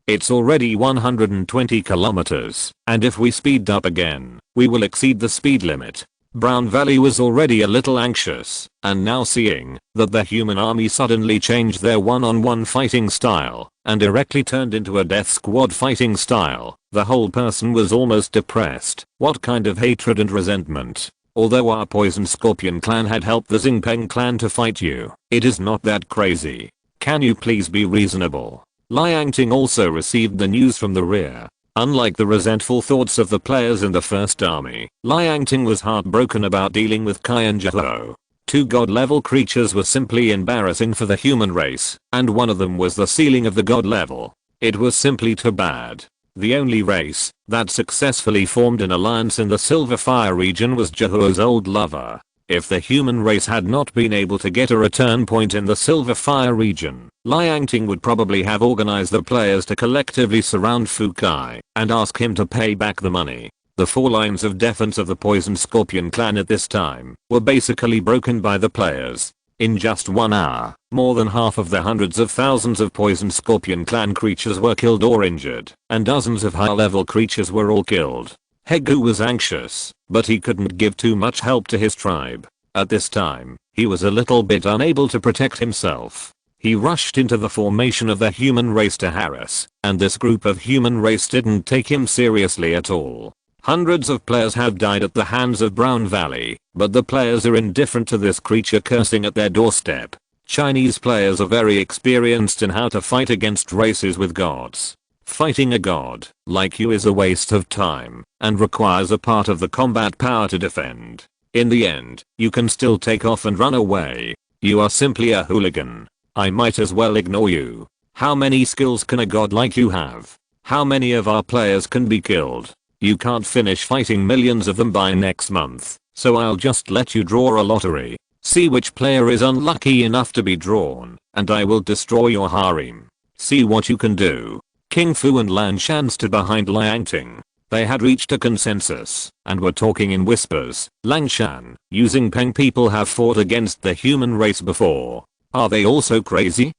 It's already 120 kilometers, and if we speed up again, we will exceed the speed limit. Brown Valley was already a little anxious, and now seeing that the human army suddenly changed their one-on-one fighting style and directly turned into a death squad fighting style, the whole person was almost depressed. What kind of hatred and resentment? Although our Poison Scorpion clan had helped the Xingpeng clan to fight you, it is not that crazy. Can you please be reasonable? Liang Ting also received the news from the rear. Unlike the resentful thoughts of the players in the First Army, Liang Ting was heartbroken about dealing with Kai and Jiao. Two god-level creatures were simply embarrassing for the human race, and one of them was the ceiling of the god level. It was simply too bad. The only race that successfully formed an alliance in the Silver Fire region was Jiao's old lover. If the human race had not been able to get a return point in the Silver Fire region, Liang Ting would probably have organized the players to collectively surround Fukai and ask him to pay back the money. The four lines of defense of the Poison Scorpion clan at this time were basically broken by the players. In just 1 hour, more than half of the hundreds of thousands of Poison Scorpion clan creatures were killed or injured, and dozens of high-level creatures were all killed. Hegu was anxious, but he couldn't give too much help to his tribe. At this time, he was a little bit unable to protect himself. He rushed into the formation of the human race to harass, and this group of human race didn't take him seriously at all. Hundreds of players have died at the hands of Brown Valley, but the players are indifferent to this creature cursing at their doorstep. Chinese players are very experienced in how to fight against races with gods. Fighting a god like you is a waste of time and requires a part of the combat power to defend. In the end, you can still take off and run away. You are simply a hooligan. I might as well ignore you. How many skills can a god like you have? How many of our players can be killed? You can't finish fighting millions of them by next month, so I'll just let you draw a lottery. See which player is unlucky enough to be drawn, and I will destroy your harem. See what you can do. King Fu and Lan Shan stood behind Liang Ting. They had reached a consensus and were talking in whispers. Lan Shan, you Xingpeng people have fought against the human race before. Are they also crazy?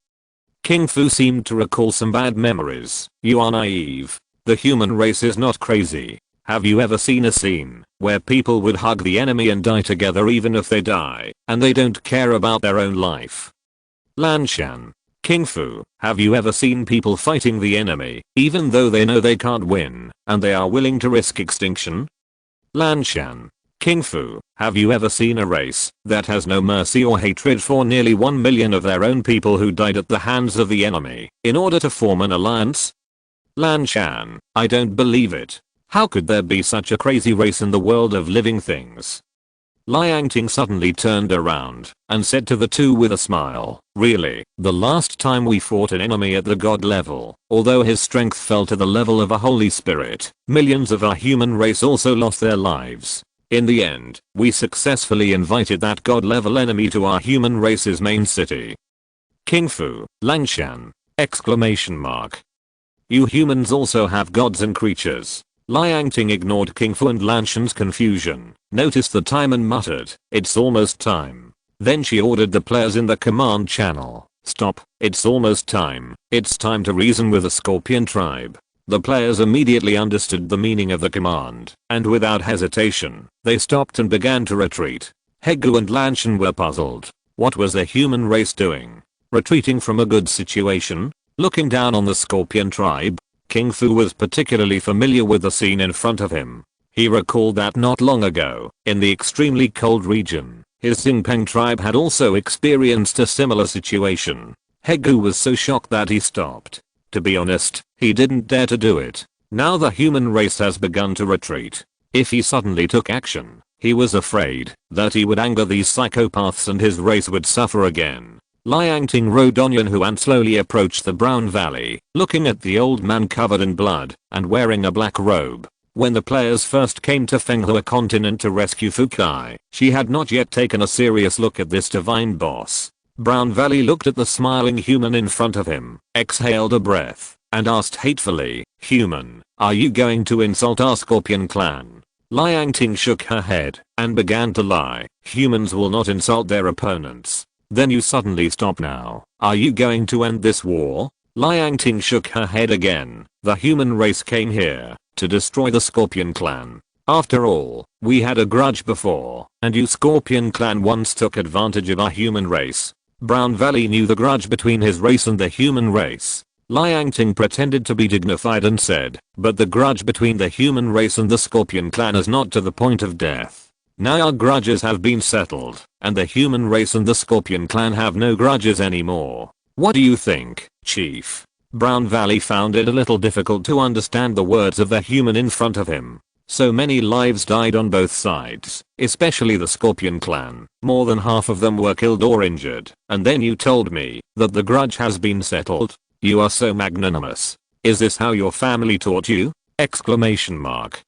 King Fu seemed to recall some bad memories. You are naive. The human race is not crazy. Have you ever seen a scene where people would hug the enemy and die together even if they die, and they don't care about their own life? Lan Shan. King Fu, have you ever seen people fighting the enemy, even though they know they can't win, and they are willing to risk extinction? Lan Shan. King Fu, have you ever seen a race that has no mercy or hatred for nearly 1 million of their own people who died at the hands of the enemy in order to form an alliance? Lan Shan, I don't believe it. How could there be such a crazy race in the world of living things? Liang Ting suddenly turned around and said to the two with a smile, really, the last time we fought an enemy at the god level, although his strength fell to the level of a holy spirit, millions of our human race also lost their lives. In the end, we successfully invited that god level enemy to our human race's main city. King Fu, Lan Shan! Exclamation mark. You humans also have gods and creatures. Liang Ting ignored King Fu and Lan Shan's confusion, noticed the time and muttered, it's almost time. Then she ordered the players in the command channel, stop, it's almost time. It's time to reason with the Scorpion tribe. The players immediately understood the meaning of the command, and without hesitation, they stopped and began to retreat. Hegu and Lanshan were puzzled. What was the human race doing? Retreating from a good situation? Looking down on the Scorpion tribe? King Fu was particularly familiar with the scene in front of him. He recalled that not long ago, in the extremely cold region, his Xingpeng tribe had also experienced a similar situation. Hegu was so shocked that he stopped. To be honest, he didn't dare to do it. Now the human race has begun to retreat. If he suddenly took action, he was afraid that he would anger these psychopaths and his race would suffer again. Liangting rode on Yunhu and slowly approached the Brown Valley, looking at the old man covered in blood and wearing a black robe. When the players first came to Fenghua continent to rescue Fukai, she had not yet taken a serious look at this divine boss. Brown Valley looked at the smiling human in front of him, exhaled a breath, and asked hatefully, "Human, are you going to insult our Scorpion clan?" Liangting shook her head and began to lie. "Humans will not insult their opponents." "Then you suddenly stop now. Are you going to end this war?" Liangting shook her head again. "The human race came here to destroy the Scorpion clan. After all, we had a grudge before, and you Scorpion clan once took advantage of our human race." Brown Valley knew the grudge between his race and the human race. Liangting pretended to be dignified and said, "But the grudge between the human race and the Scorpion clan is not to the point of death. Now our grudges have been settled, and the human race and the Scorpion clan have no grudges anymore. What do you think, Chief?" Brown Valley found it a little difficult to understand the words of the human in front of him. So many lives died on both sides, especially the Scorpion clan. More than half of them were killed or injured, and then you told me that the grudge has been settled? You are so magnanimous. Is this how your family taught you? Exclamation mark.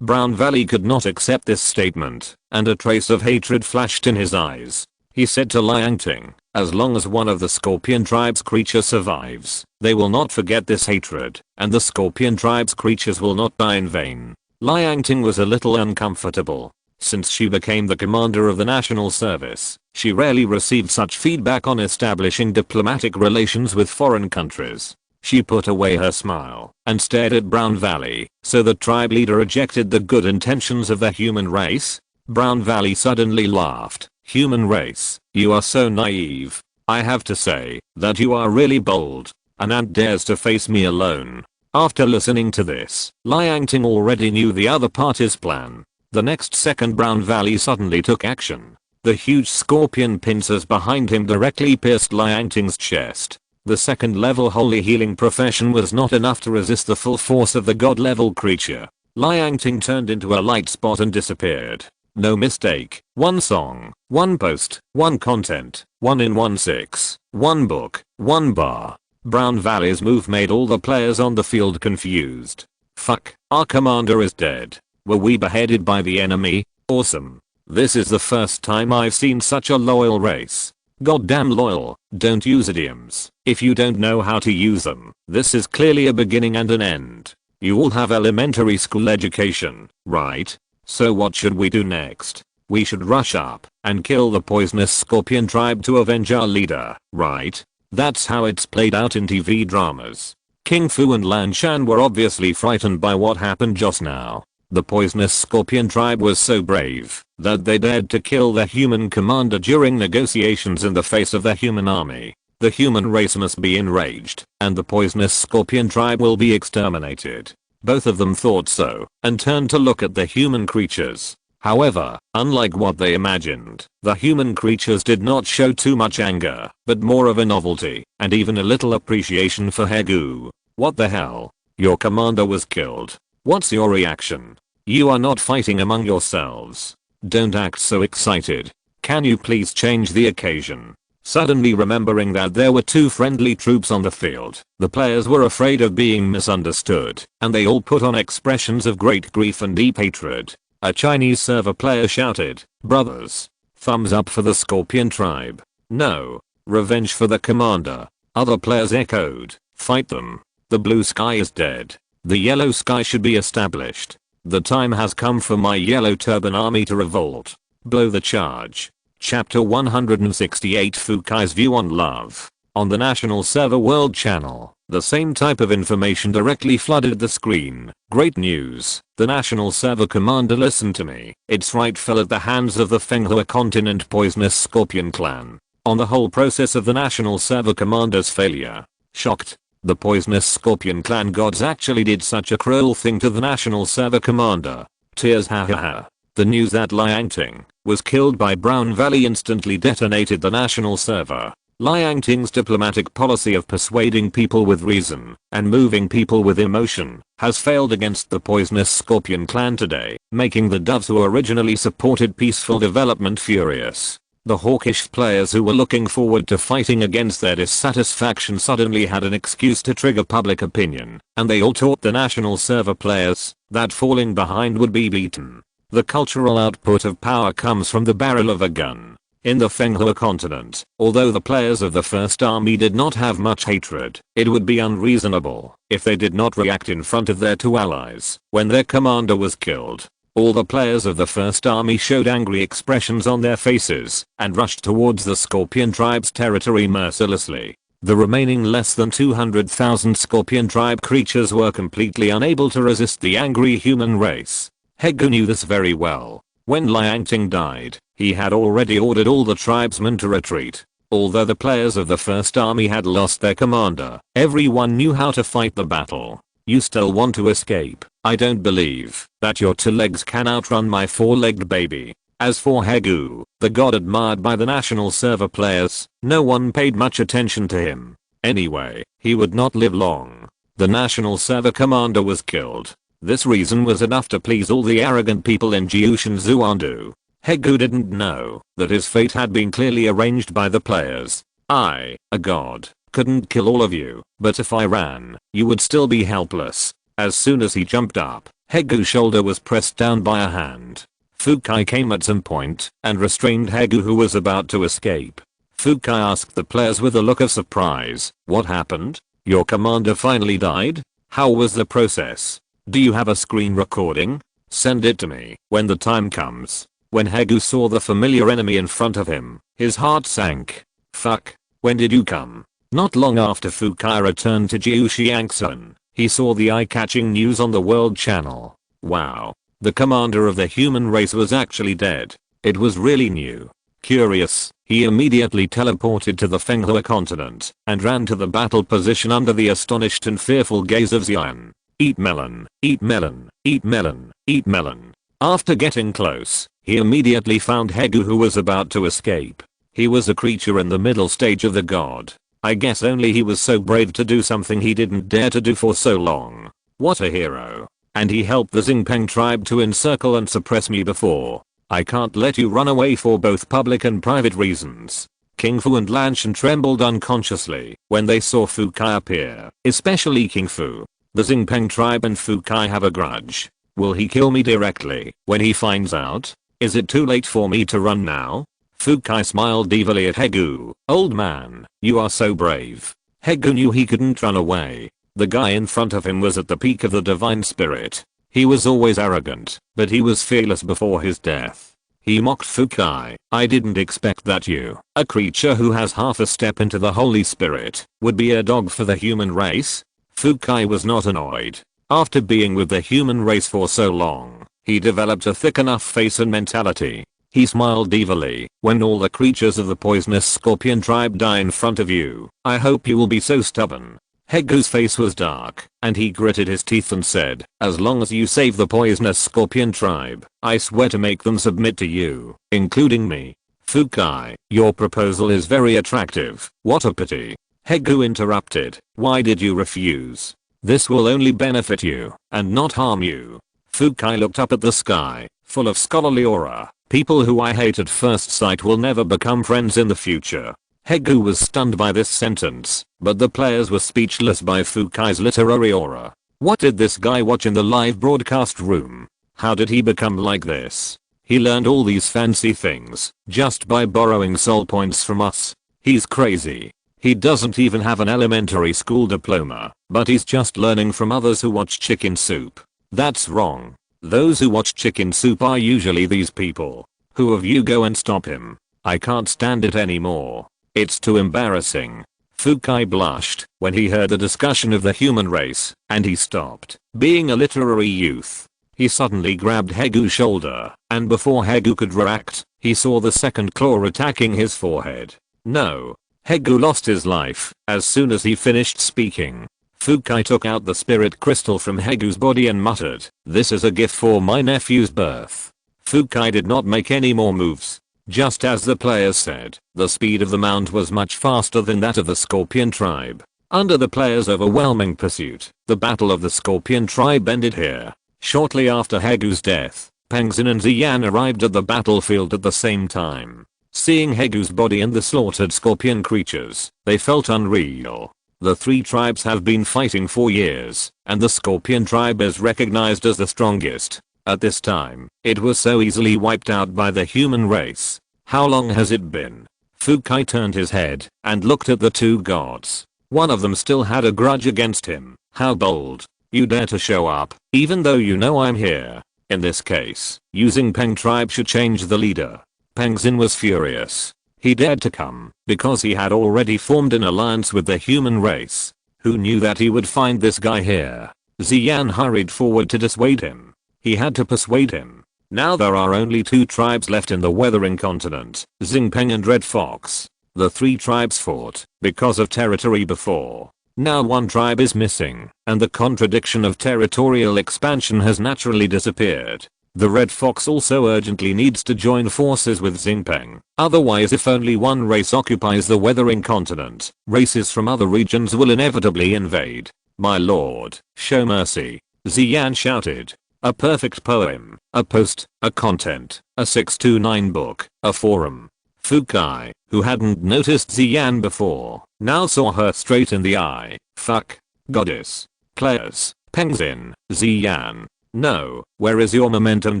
Brown Valley could not accept this statement, and a trace of hatred flashed in his eyes. He said to Liangting, "As long as one of the Scorpion tribe's creatures survives, they will not forget this hatred, and the Scorpion tribe's creatures will not die in vain." Liangting was a little uncomfortable. Since she became the commander of the national service, she rarely received such feedback on establishing diplomatic relations with foreign countries. She put away her smile and stared at Brown Valley. "So the tribe leader rejected the good intentions of the human race?" Brown Valley suddenly laughed. "Human race, you are so naive. I have to say that you are really bold. An ant dares to face me alone." After listening to this, Liangting already knew the other party's plan. The next second Brown Valley suddenly took action. The huge scorpion pincers behind him directly pierced Liangting's chest. The second level holy healing profession was not enough to resist the full force of the god level creature. Liangting turned into a light spot and disappeared. No mistake. One song, one post, one content, 1 in 1 6, one book, one bar. Brown Valley's move made all the players on the field confused. Fuck, our commander is dead. Were we beheaded by the enemy? Awesome. This is the first time I've seen such a loyal race. Goddamn loyal. Don't use idioms if you don't know how to use them. This is clearly a beginning and an end. You all have elementary school education, right? So what should we do next? We should rush up and kill the poisonous Scorpion tribe to avenge our leader, right? That's how it's played out in TV dramas. King Fu and Lan Shan were obviously frightened by what happened just now. The poisonous Scorpion tribe was so brave that they dared to kill the human commander during negotiations in the face of the human army. The human race must be enraged, and the poisonous Scorpion tribe will be exterminated. Both of them thought so, and turned to look at the human creatures. However, unlike what they imagined, the human creatures did not show too much anger, but more of a novelty, and even a little appreciation for Hegu. "What the hell? Your commander was killed. What's your reaction? You are not fighting among yourselves. Don't act so excited. Can you please change the occasion?" Suddenly remembering that there were two friendly troops on the field, the players were afraid of being misunderstood, and they all put on expressions of great grief and deep hatred. A Chinese server player shouted, "Brothers, thumbs up for the Scorpion tribe. No, revenge for the commander." Other players echoed, "Fight them. The blue sky is dead. The yellow sky should be established. The time has come for my yellow turban army to revolt. Blow the charge." Chapter 168 Fukai's View on Love. On the national server World Channel, The same type of information directly flooded the screen. Great news. The national server commander listened to me. Its right fell at the hands of the Fenghua continent poisonous scorpion clan. On the whole process of the national server commander's failure. Shocked. The poisonous scorpion clan gods actually did such a cruel thing to the national server commander. Tears ha ha ha. The news that Liang Ting was killed by Brown Valley instantly detonated the national server. Liang Ting's diplomatic policy of persuading people with reason and moving people with emotion has failed against the poisonous scorpion clan today, making the doves who originally supported peaceful development furious. The hawkish players who were looking forward to fighting against their dissatisfaction suddenly had an excuse to trigger public opinion, and they all taught the national server players that falling behind would be beaten. The cultural output of power comes from the barrel of a gun. In the Fenghua continent, although the players of the First Army did not have much hatred, it would be unreasonable if they did not react in front of their two allies when their commander was killed. All the players of the First Army showed angry expressions on their faces and rushed towards the Scorpion tribe's territory mercilessly. The remaining less than 200,000 Scorpion tribe creatures were completely unable to resist the angry human race. Hegu knew this very well. When Liang Ting died, he had already ordered all the tribesmen to retreat. Although the players of the First Army had lost their commander, everyone knew how to fight the battle. You still want to escape? I don't believe that your two legs can outrun my four-legged baby. As for Hegu, the god admired by the national server players, no one paid much attention to him. Anyway, he would not live long. The national server commander was killed. This reason was enough to please all the arrogant people in Jiushan Zuandu. Hegu didn't know that his fate had been clearly arranged by the players. I, a god, couldn't kill all of you, but if I ran, you would still be helpless. As soon as he jumped up, Hegu's shoulder was pressed down by a hand. Fukai came at some point and restrained Hegu, who was about to escape. Fukai asked the players with a look of surprise, "What happened? Your commander finally died? How was the process? Do you have a screen recording? Send it to me when the time comes." When Hegu saw the familiar enemy in front of him, his heart sank. Fuck, when did you come? Not long after Fukai returned to Jiuxiangsun, he saw the eye-catching news on the World Channel. Wow. The commander of the human race was actually dead. It was really new. Curious, he immediately teleported to the Fenghua continent and ran to the battle position under the astonished and fearful gaze of Xian. Eat melon, eat melon, eat melon, eat melon. After getting close, he immediately found Hegu, who was about to escape. He was a creature in the middle stage of the god. I guess only he was so brave to do something he didn't dare to do for so long. What a hero. And he helped the Xingpeng tribe to encircle and suppress me before. I can't let you run away for both public and private reasons. King Fu and Lanshan trembled unconsciously when they saw Fukai appear, especially King Fu. The Xingpeng tribe and Fukai have a grudge. Will he kill me directly when he finds out? Is it too late for me to run now? Fukai smiled evilly at Hegu. Old man, you are so brave. Hegu knew he couldn't run away. The guy in front of him was at the peak of the divine spirit. He was always arrogant, but he was fearless before his death. He mocked Fukai. I didn't expect that you, a creature who has half a step into the Holy Spirit, would be a dog for the human race. Fukai was not annoyed. After being with the human race for so long, he developed a thick enough face and mentality. He smiled evilly. When all the creatures of the poisonous scorpion tribe die in front of you, I hope you will be so stubborn. Hegu's face was dark, and he gritted his teeth and said, as long as you save the poisonous scorpion tribe, I swear to make them submit to you, including me. Fukai, your proposal is very attractive. What a pity. Hegu interrupted. Why did you refuse? This will only benefit you, and not harm you. Fukai looked up at the sky, full of scholarly aura. People who I hate at first sight will never become friends in the future. Hegu was stunned by this sentence, but the players were speechless by Fukai's literary aura. What did this guy watch in the live broadcast room? How did he become like this? He learned all these fancy things just by borrowing soul points from us. He's crazy. He doesn't even have an elementary school diploma, but he's just learning from others who watch Chicken Soup. That's wrong. Those who watch Chicken Soup are usually these people. Who of you go and stop him? I can't stand it anymore. It's too embarrassing. Fukai blushed when he heard the discussion of the human race, and he stopped being a literary youth. He suddenly grabbed Hegu's shoulder, and before Hegu could react, he saw the second claw attacking his forehead. No. Hegu lost his life as soon as he finished speaking. Fukai took out the spirit crystal from Hegu's body and muttered, "This is a gift for my nephew's birth." Fukai did not make any more moves. Just as the players said, the speed of the mount was much faster than that of the Scorpion tribe. Under the players' overwhelming pursuit, the battle of the Scorpion tribe ended here. Shortly after Hegu's death, Pengzin and Ziyan arrived at the battlefield at the same time. Seeing Hegu's body and the slaughtered scorpion creatures, they felt unreal. The three tribes have been fighting for years, and the Scorpion tribe is recognized as the strongest. At this time, it was so easily wiped out by the human race. How long has it been? Fukai turned his head and looked at the two gods. One of them still had a grudge against him. How bold. You dare to show up, even though you know I'm here. In this case, using Peng tribe should change the leader. Pengzin was furious. He dared to come because he had already formed an alliance with the human race. Who knew that he would find this guy here? Ziyan hurried forward to dissuade him. He had to persuade him. Now there are only two tribes left in the Weathering Continent, Xingpeng and Red Fox. The three tribes fought because of territory before. Now one tribe is missing, and the contradiction of territorial expansion has naturally disappeared. The Red Fox also urgently needs to join forces with Xingpeng. Otherwise, if only one race occupies the Weathering Continent, races from other regions will inevitably invade. My lord, show mercy. Ziyan shouted. A perfect poem, a post, a content, a 629 book, a forum. Fukai, who hadn't noticed Ziyan before, now saw her straight in the eye. Fuck. Goddess. Players. Pengzin. Ziyan. No, where is your momentum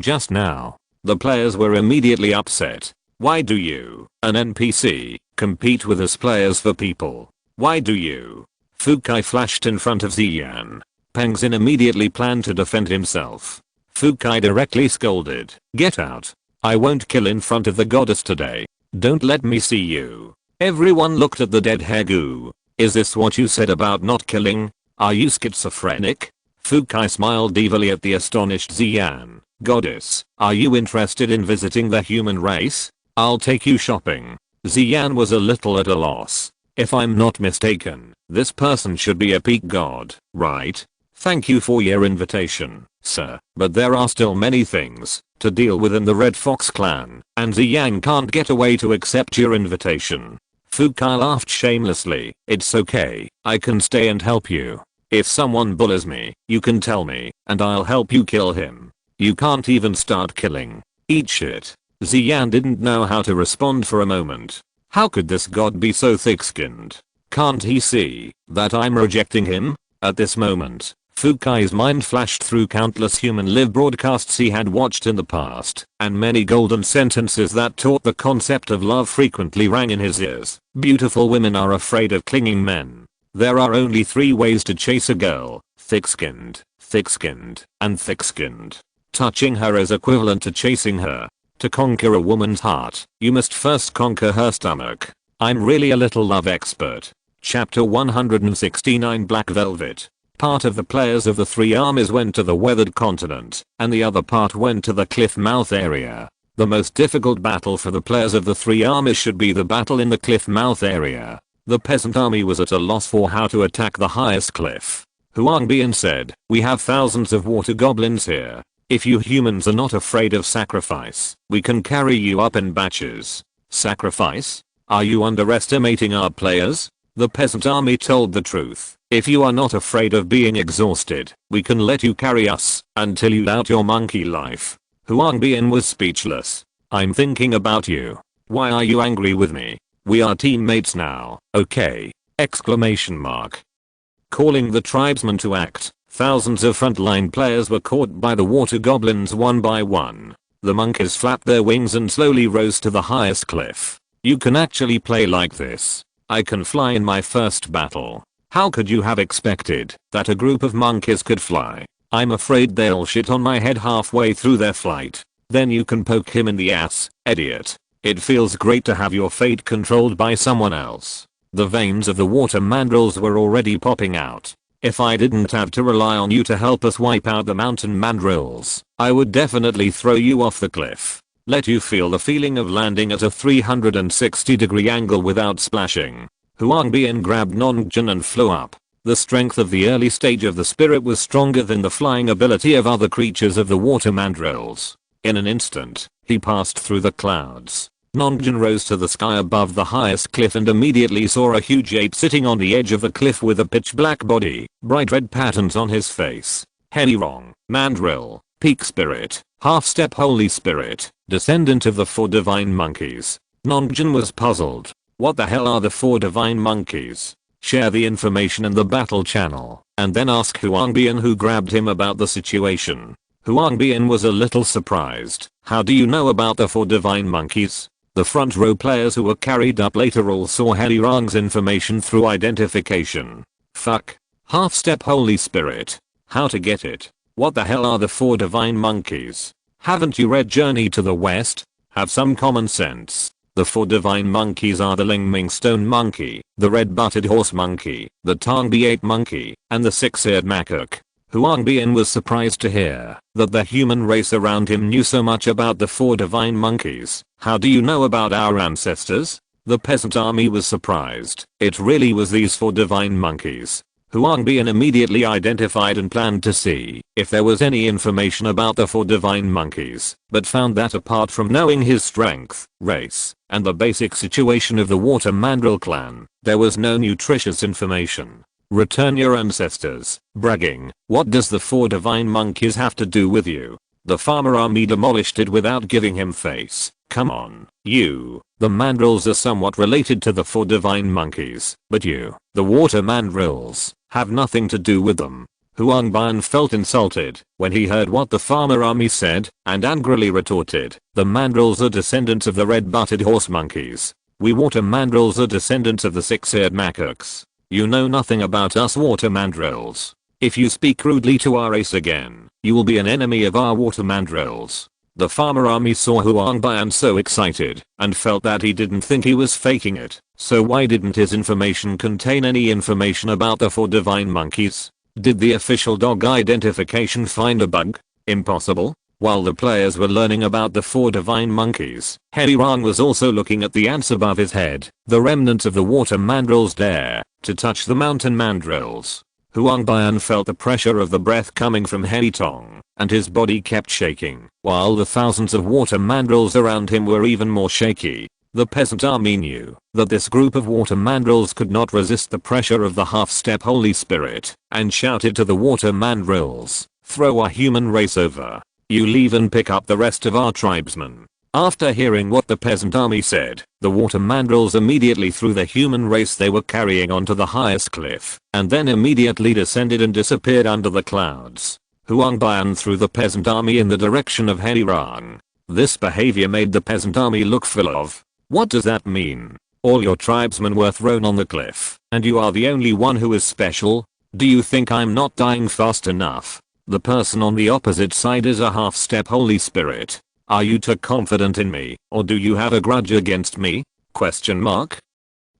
just now? The players were immediately upset. Why do you, an NPC, compete with us players for people? Why do you? Fukai flashed in front of Ziyan. Pengzin immediately planned to defend himself. Fukai directly scolded, "Get out. I won't kill in front of the goddess today. Don't let me see you." Everyone looked at the dead Hegu. "Is this what you said about not killing? Are you schizophrenic?" Fukai smiled evilly at the astonished Ziyan. "Goddess, are you interested in visiting the human race? I'll take you shopping." Ziyan was a little at a loss. If I'm not mistaken, this person should be a peak god, right? Thank you for your invitation, sir, but there are still many things to deal with in the Red Fox clan, and Ziyan can't get away to accept your invitation. Fukai laughed shamelessly. "It's okay, I can stay and help you. If someone bullies me, you can tell me, and I'll help you kill him. You can't even start killing. Eat shit." Ziyan didn't know how to respond for a moment. How could this god be so thick-skinned? Can't he see that I'm rejecting him? At this moment, Fukai's mind flashed through countless human live broadcasts he had watched in the past, and many golden sentences that taught the concept of love frequently rang in his ears. Beautiful women are afraid of clinging men. There are only three ways to chase a girl: thick-skinned, and thick-skinned. Touching her is equivalent to chasing her. To conquer a woman's heart, you must first conquer her stomach. I'm really a little love expert. Chapter 169 Black Velvet. Part of the players of the three armies went to the weathered continent, and the other part went to the cliff mouth area. The most difficult battle for the players of the three armies should be the battle in the cliff mouth area. The peasant army was at a loss for how to attack the highest cliff. Huang Bian said, "We have thousands of water goblins here. If you humans are not afraid of sacrifice, we can carry you up in batches." Sacrifice? Are you underestimating our players? The peasant army told the truth. If you are not afraid of being exhausted, we can let you carry us until you doubt your monkey life. Huang Bian was speechless. "I'm thinking about you. Why are you angry with me? We are teammates now, okay?" Exclamation mark. Calling the tribesmen to act, thousands of frontline players were caught by the water goblins one by one. The monkeys flapped their wings and slowly rose to the highest cliff. "You can actually play like this. I can fly in my first battle. How could you have expected that a group of monkeys could fly? I'm afraid they'll shit on my head halfway through their flight. Then you can poke him in the ass, idiot. It feels great to have your fate controlled by someone else." The veins of the water mandrills were already popping out. If I didn't have to rely on you to help us wipe out the mountain mandrills, I would definitely throw you off the cliff. Let you feel the feeling of landing at a 360-degree angle without splashing. Huang Bian grabbed Nongjin and flew up. The strength of the early stage of the spirit was stronger than the flying ability of other creatures of the water mandrills. In an instant, he passed through the clouds. Nongjin rose to the sky above the highest cliff and immediately saw a huge ape sitting on the edge of the cliff with a pitch black body, bright red patterns on his face. Herirong, mandrill, peak spirit, half-step holy spirit, descendant of the 4 divine monkeys. Nongjin was puzzled. What the hell are the 4 divine monkeys? Share the information in the battle channel, and then ask Huang Bian who grabbed him about the situation. Huang Bian was a little surprised. How do you know about the 4 divine monkeys? The front row players who were carried up later all saw Herirong's information through identification. Fuck. Half-step holy spirit. How to get it? What the hell are the 4 divine monkeys? Haven't you read Journey to the West? Have some common sense. The 4 divine monkeys are the Lingming stone monkey, the red-butted horse monkey, the Tongbi ape monkey, and the 6-eared macaque. Huang Bian was surprised to hear that the human race around him knew so much about the 4 divine monkeys. How do you know about our ancestors? The peasant army was surprised. It really was these 4 divine monkeys. Huang Bian immediately identified and planned to see if there was any information about the 4 divine monkeys, but found that apart from knowing his strength, race, and the basic situation of the water mandrill clan, there was no nutritious information. Return your ancestors. Bragging. What does the 4 divine monkeys have to do with you? The farmer army demolished it without giving him face. Come on, you. The mandrills are somewhat related to the 4 divine monkeys, but you, the water mandrills, have nothing to do with them. Huang Bian felt insulted when he heard what the farmer army said, and angrily retorted, the mandrills are descendants of the red-butted horse monkeys. We water mandrills are descendants of the 6-eared macaques. You know nothing about us water mandrills. If you speak rudely to our race again, you will be an enemy of our water mandrills. The farmer army saw Huang Bian so excited and felt that he didn't think he was faking it. So why didn't his information contain any information about the 4 divine monkeys? Did the official dog identification find a bug? Impossible. While the players were learning about the 4 divine monkeys, Herirong was also looking at the ants above his head. The remnants of the water mandrills dare to touch the mountain mandrills. Huang Bian felt the pressure of the breath coming from Heritong, and his body kept shaking, while the thousands of water mandrills around him were even more shaky. The peasant army knew that this group of water mandrills could not resist the pressure of the half-step holy spirit, and shouted to the water mandrills, throw our human race over. You leave and pick up the rest of our tribesmen. After hearing what the peasant army said, the water mandrills immediately threw the human race they were carrying onto the highest cliff, and then immediately descended and disappeared under the clouds. Huang Bian threw the peasant army in the direction of Herirong. This behavior made the peasant army look full of, what does that mean? All your tribesmen were thrown on the cliff, and you are the only one who is special? Do you think I'm not dying fast enough? The person on the opposite side is a half-step holy spirit. Are you too confident in me, or do you have a grudge against me? Question mark.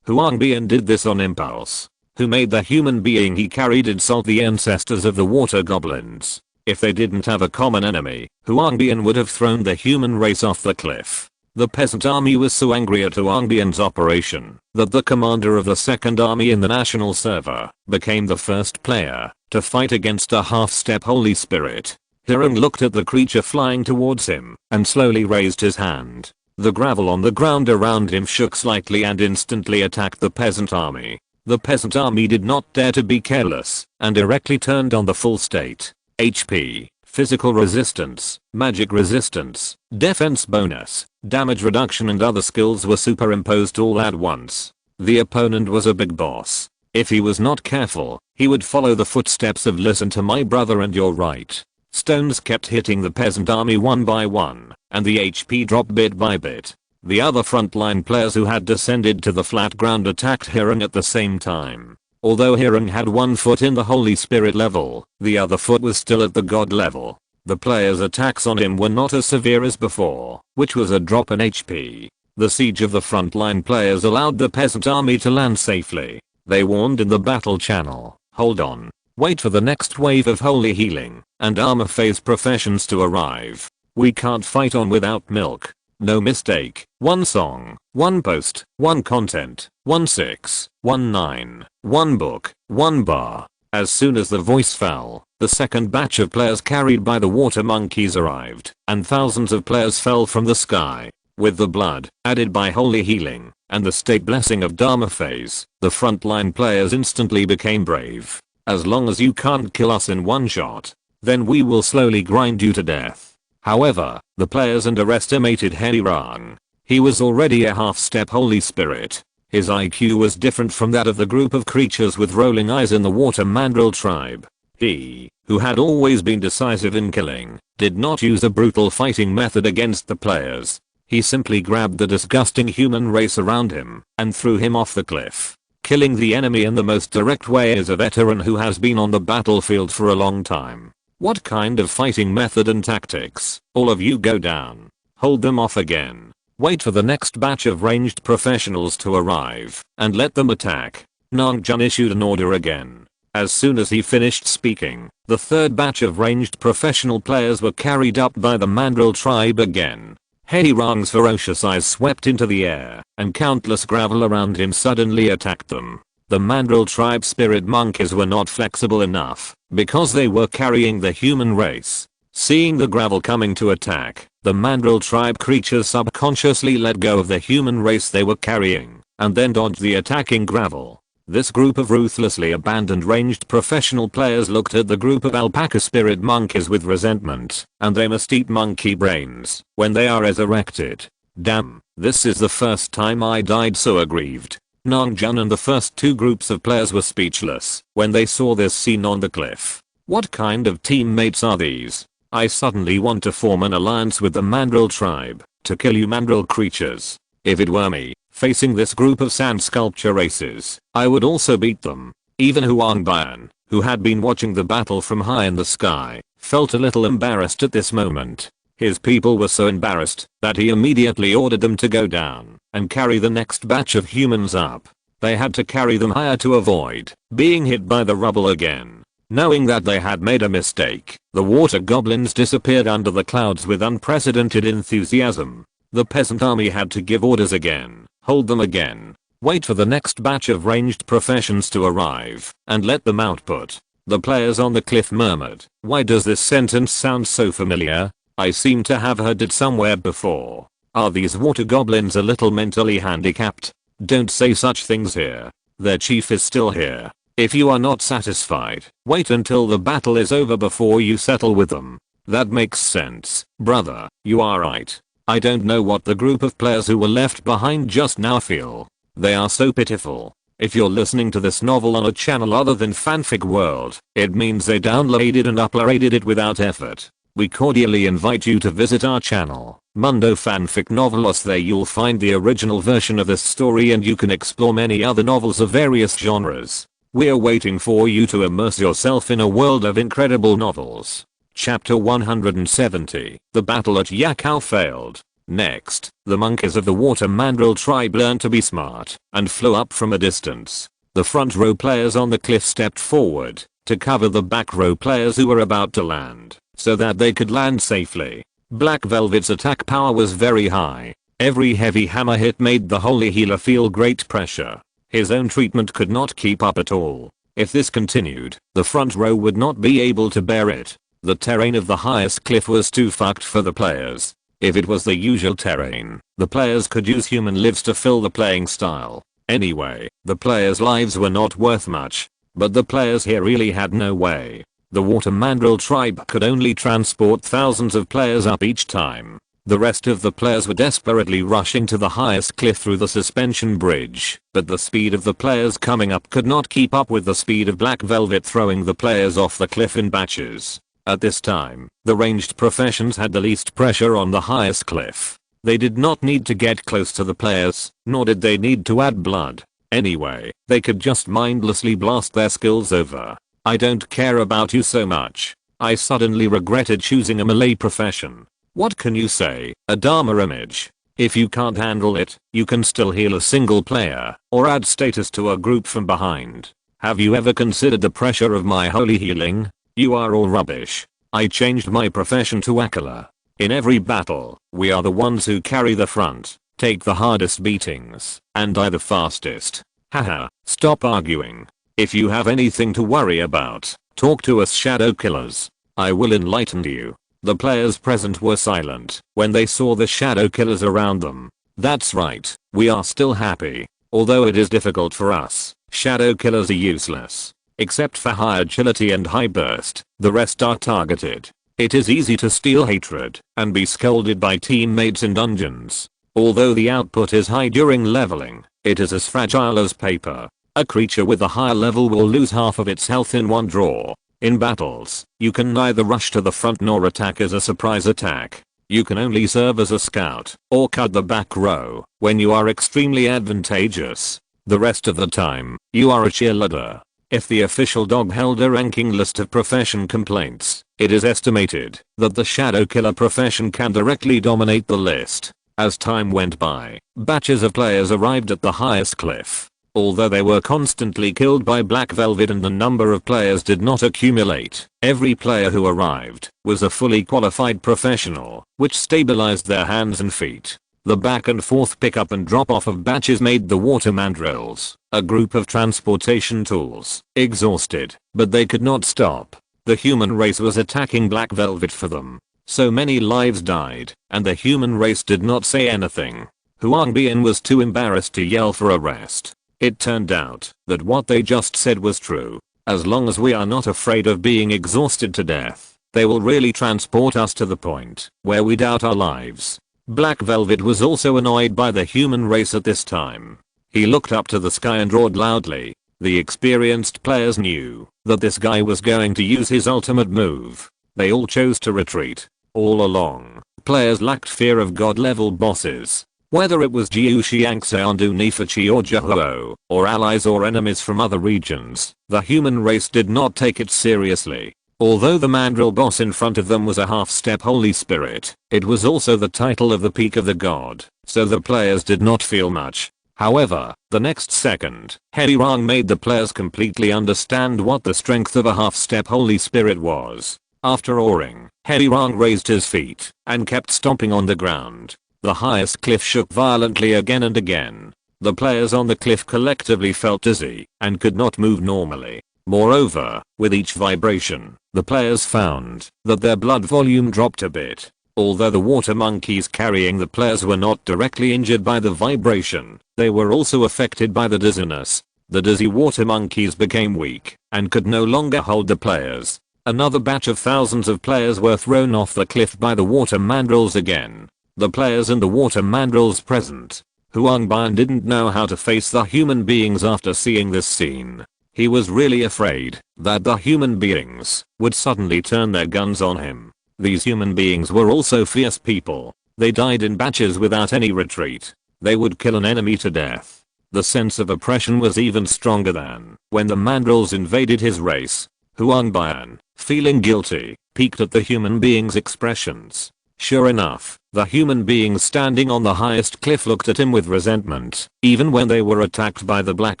Huang Bian did this on impulse. Who made the human being he carried insult the ancestors of the water goblins? If they didn't have a common enemy, Huang Bian would have thrown the human race off the cliff. The peasant army was so angry at Huang Bian's operation that the commander of the second army in the national server became the first player to fight against a half-step holy spirit. Herirong looked at the creature flying towards him and slowly raised his hand. The gravel on the ground around him shook slightly and instantly attacked the peasant army. The peasant army did not dare to be careless and directly turned on the full state. HP, physical resistance, magic resistance, defense bonus, damage reduction and other skills were superimposed all at once. The opponent was a big boss. If he was not careful, he would follow the footsteps of listen to my brother and you're right. Stones kept hitting the peasant army one by one, and the HP dropped bit by bit. The other frontline players who had descended to the flat ground attacked Herirong at the same time. Although Herirong had one foot in the Holy Spirit level, the other foot was still at the God level. The players' attacks on him were not as severe as before, which was a drop in HP. The siege of the frontline players allowed the peasant army to land safely. They warned in the battle channel, "Hold on. Wait for the next wave of holy healing and armor phase professions to arrive. We can't fight on without milk." No mistake. One song, one post, one content, 1619, one book, one bar. As soon as the voice fell, the second batch of players carried by the water monkeys arrived, and thousands of players fell from the sky. With the blood, added by holy healing, and the state blessing of Dharma phase, the frontline players instantly became brave. "As long as you can't kill us in one shot, then we will slowly grind you to death." However, the players underestimated Herirang. He was already a half-step holy spirit. His IQ was different from that of the group of creatures with rolling eyes in the water mandrill tribe. He, who had always been decisive in killing, did not use a brutal fighting method against the players. He simply grabbed the disgusting human race around him and threw him off the cliff. Killing the enemy in the most direct way as a veteran who has been on the battlefield for a long time. What kind of fighting method and tactics? All of you go down. Hold them off again. Wait for the next batch of ranged professionals to arrive and let them attack. Nangjun issued an order again. As soon as he finished speaking, the third batch of ranged professional players were carried up by the mandrill tribe again. Herirang's ferocious eyes swept into the air, and countless gravel around him suddenly attacked them. The mandrill tribe spirit monkeys were not flexible enough, because they were carrying the human race. Seeing the gravel coming to attack, the mandrill tribe creatures subconsciously let go of the human race they were carrying, and then dodged the attacking gravel. This group of ruthlessly abandoned ranged professional players looked at the group of alpaca spirit monkeys with resentment, and they must eat monkey brains when they are resurrected. Damn, this is the first time I died so aggrieved. Nangjun and the first two groups of players were speechless when they saw this scene on the cliff. What kind of teammates are these? I suddenly want to form an alliance with the mandrill tribe to kill you mandrill creatures. If it were me, facing this group of sand sculpture races, I would also beat them. Even Huang Bian, who had been watching the battle from high in the sky, felt a little embarrassed at this moment. His people were so embarrassed that he immediately ordered them to go down and carry the next batch of humans up. They had to carry them higher to avoid being hit by the rubble again. Knowing that they had made a mistake, the water goblins disappeared under the clouds with unprecedented enthusiasm. The peasant army had to give orders again, hold them again, wait for the next batch of ranged professions to arrive, and let them output. The players on the cliff murmured, "Why does this sentence sound so familiar? I seem to have heard it somewhere before. Are these water goblins a little mentally handicapped? Don't say such things here. Their chief is still here. If you are not satisfied, wait until the battle is over before you settle with them." That makes sense, brother, you are right. I don't know what the group of players who were left behind just now feel. They are so pitiful. If you're listening to this novel on a channel other than Fanfic World, it means they downloaded and uploaded it without effort. We cordially invite you to visit our channel, Mundo Fanfic Novelos. There you'll find the original version of this story and you can explore many other novels of various genres. We're waiting for you to immerse yourself in a world of incredible novels. Chapter 170, The Battle at Yakao failed. Next, the monkeys of the water mandrill tribe learned to be smart and flew up from a distance. The front row players on the cliff stepped forward to cover the back row players who were about to land, so that they could land safely. Black Velvet's attack power was very high. Every heavy hammer hit made the holy healer feel great pressure. His own treatment could not keep up at all. If this continued, the front row would not be able to bear it. The terrain of the highest cliff was too fucked for the players. If it was the usual terrain, the players could use human lives to fill the playing style. Anyway, the players' lives were not worth much. But the players here really had no way. The water mandrill tribe could only transport thousands of players up each time. The rest of the players were desperately rushing to the highest cliff through the suspension bridge, but the speed of the players coming up could not keep up with the speed of Black Velvet throwing the players off the cliff in batches. At this time, the ranged professions had the least pressure on the highest cliff. They did not need to get close to the players, nor did they need to add blood. Anyway, they could just mindlessly blast their skills over. I don't care about you so much. I suddenly regretted choosing a melee profession. What can you say? A Dharma image. If you can't handle it, you can still heal a single player or add status to a group from behind. Have you ever considered the pressure of my holy healing? You are all rubbish. I changed my profession to Akala. In every battle, we are the ones who carry the front, take the hardest beatings, and die the fastest. Haha, stop arguing. If you have anything to worry about, talk to us shadow killers. I will enlighten you. The players present were silent when they saw the shadow killers around them. That's right, we are still happy. Although it is difficult for us, shadow killers are useless. Except for high agility and high burst, the rest are targeted. It is easy to steal hatred and be scolded by teammates in dungeons. Although the output is high during leveling, it is as fragile as paper. A creature with a higher level will lose half of its health in one draw. In battles, you can neither rush to the front nor attack as a surprise attack. You can only serve as a scout or cut the back row when you are extremely advantageous. The rest of the time, you are a cheerleader. If the official dog held a ranking list of profession complaints, it is estimated that the shadow killer profession can directly dominate the list. As time went by, batches of players arrived at the highest cliff. Although they were constantly killed by Black Velvet and the number of players did not accumulate, every player who arrived was a fully qualified professional, which stabilized their hands and feet. The back and forth pickup and drop off of batches made the water mandrills, a group of transportation tools, exhausted, but they could not stop. The human race was attacking Black Velvet for them. So many lives died, and the human race did not say anything. Huang Bian was too embarrassed to yell for a rest. It turned out that what they just said was true. As long as we are not afraid of being exhausted to death, they will really transport us to the point where we doubt our lives. Black Velvet was also annoyed by the human race at this time. He looked up to the sky and roared loudly. The experienced players knew that this guy was going to use his ultimate move. They all chose to retreat. All along, players lacked fear of god-level bosses. Whether it was Jiu Xiangxiandu Nifachi or Jihuo, or allies or enemies from other regions, the human race did not take it seriously. Although the mandrill boss in front of them was a half-step holy spirit, it was also the title of the peak of the god, so the players did not feel much. However, the next second, Heavy Rang made the players completely understand what the strength of a half-step holy spirit was. After awing, Heavy Rang raised his feet and kept stomping on the ground. The highest cliff shook violently again and again. The players on the cliff collectively felt dizzy and could not move normally. Moreover, with each vibration, the players found that their blood volume dropped a bit. Although the water monkeys carrying the players were not directly injured by the vibration, they were also affected by the dizziness. The dizzy water monkeys became weak and could no longer hold the players. Another batch of thousands of players were thrown off the cliff by the water mandrills again. The players and the water mandrills present. Huang Bian didn't know how to face the human beings after seeing this scene. He was really afraid that the human beings would suddenly turn their guns on him. These human beings were also fierce people. They died in batches without any retreat. They would kill an enemy to death. The sense of oppression was even stronger than when the mandrills invaded his race. Huang Bian, feeling guilty, peeked at the human beings' expressions. Sure enough, the human beings standing on the highest cliff looked at him with resentment, even when they were attacked by the Black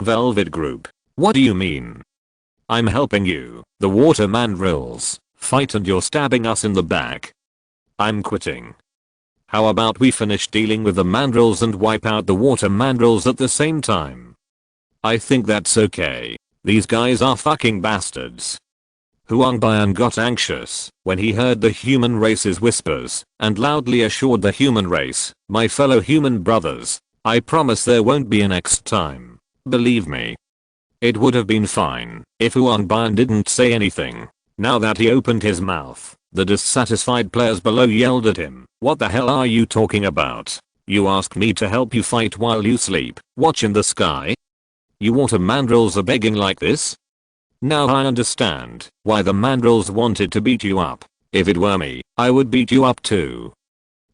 Velvet group. What do you mean? I'm helping you, the water mandrills, fight and you're stabbing us in the back. I'm quitting. How about we finish dealing with the mandrills and wipe out the water mandrills at the same time? I think that's okay. These guys are fucking bastards. Huang Bian got anxious when he heard the human race's whispers and loudly assured the human race, my fellow human brothers, I promise there won't be a next time. Believe me. It would have been fine if Huang Bian didn't say anything. Now that he opened his mouth, the dissatisfied players below yelled at him, what the hell are you talking about? You asked me to help you fight while you sleep, watch in the sky? You water mandrills are begging like this? Now I understand why the mandrills wanted to beat you up. If it were me, I would beat you up too.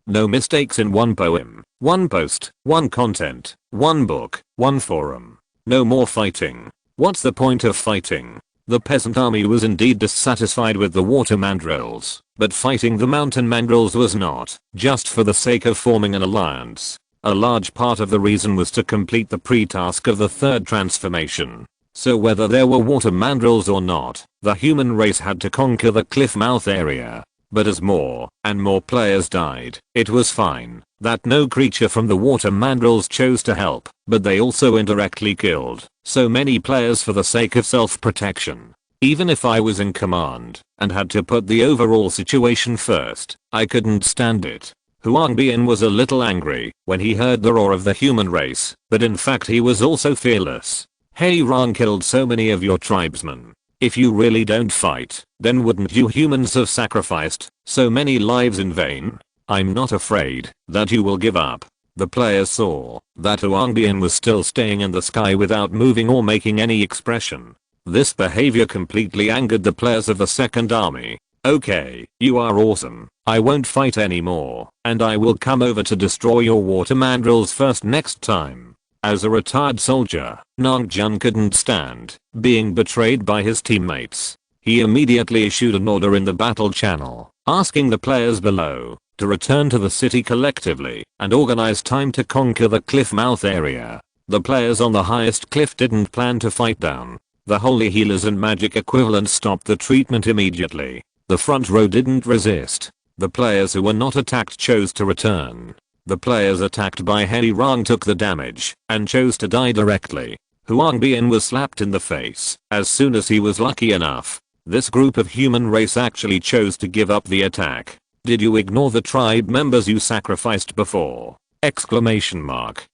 No mistakes in one poem, one post, one content, one book, one forum. No more fighting. What's the point of fighting? The peasant army was indeed dissatisfied with the water mandrills, but fighting the mountain mandrills was not just for the sake of forming an alliance. A large part of the reason was to complete the pre-task of the third transformation. So whether there were water mandrills or not, the human race had to conquer the cliff mouth area. But as more and more players died, it was fine that no creature from the water mandrills chose to help, but they also indirectly killed so many players for the sake of self-protection. Even if I was in command and had to put the overall situation first, I couldn't stand it. Huang Bian was a little angry when he heard the roar of the human race, but in fact he was also fearless. Hey, Rang killed so many of your tribesmen. If you really don't fight, then wouldn't you humans have sacrificed so many lives in vain? I'm not afraid that you will give up. The players saw that Huang Bian was still staying in the sky without moving or making any expression. This behavior completely angered the players of the second army. Okay, you are awesome. I won't fight anymore, and I will come over to destroy your water mandrills first next time. As a retired soldier, Nang Jun couldn't stand being betrayed by his teammates. He immediately issued an order in the battle channel, asking the players below to return to the city collectively and organize time to conquer the cliff mouth area. The players on the highest cliff didn't plan to fight down. The holy healers and magic equivalents stopped the treatment immediately. The front row didn't resist. The players who were not attacked chose to return. The players attacked by Hei Rang took the damage and chose to die directly. Huang Bian was slapped in the face as soon as he was lucky enough. This group of human race actually chose to give up the attack. Did you ignore the tribe members you sacrificed before? Exclamation mark.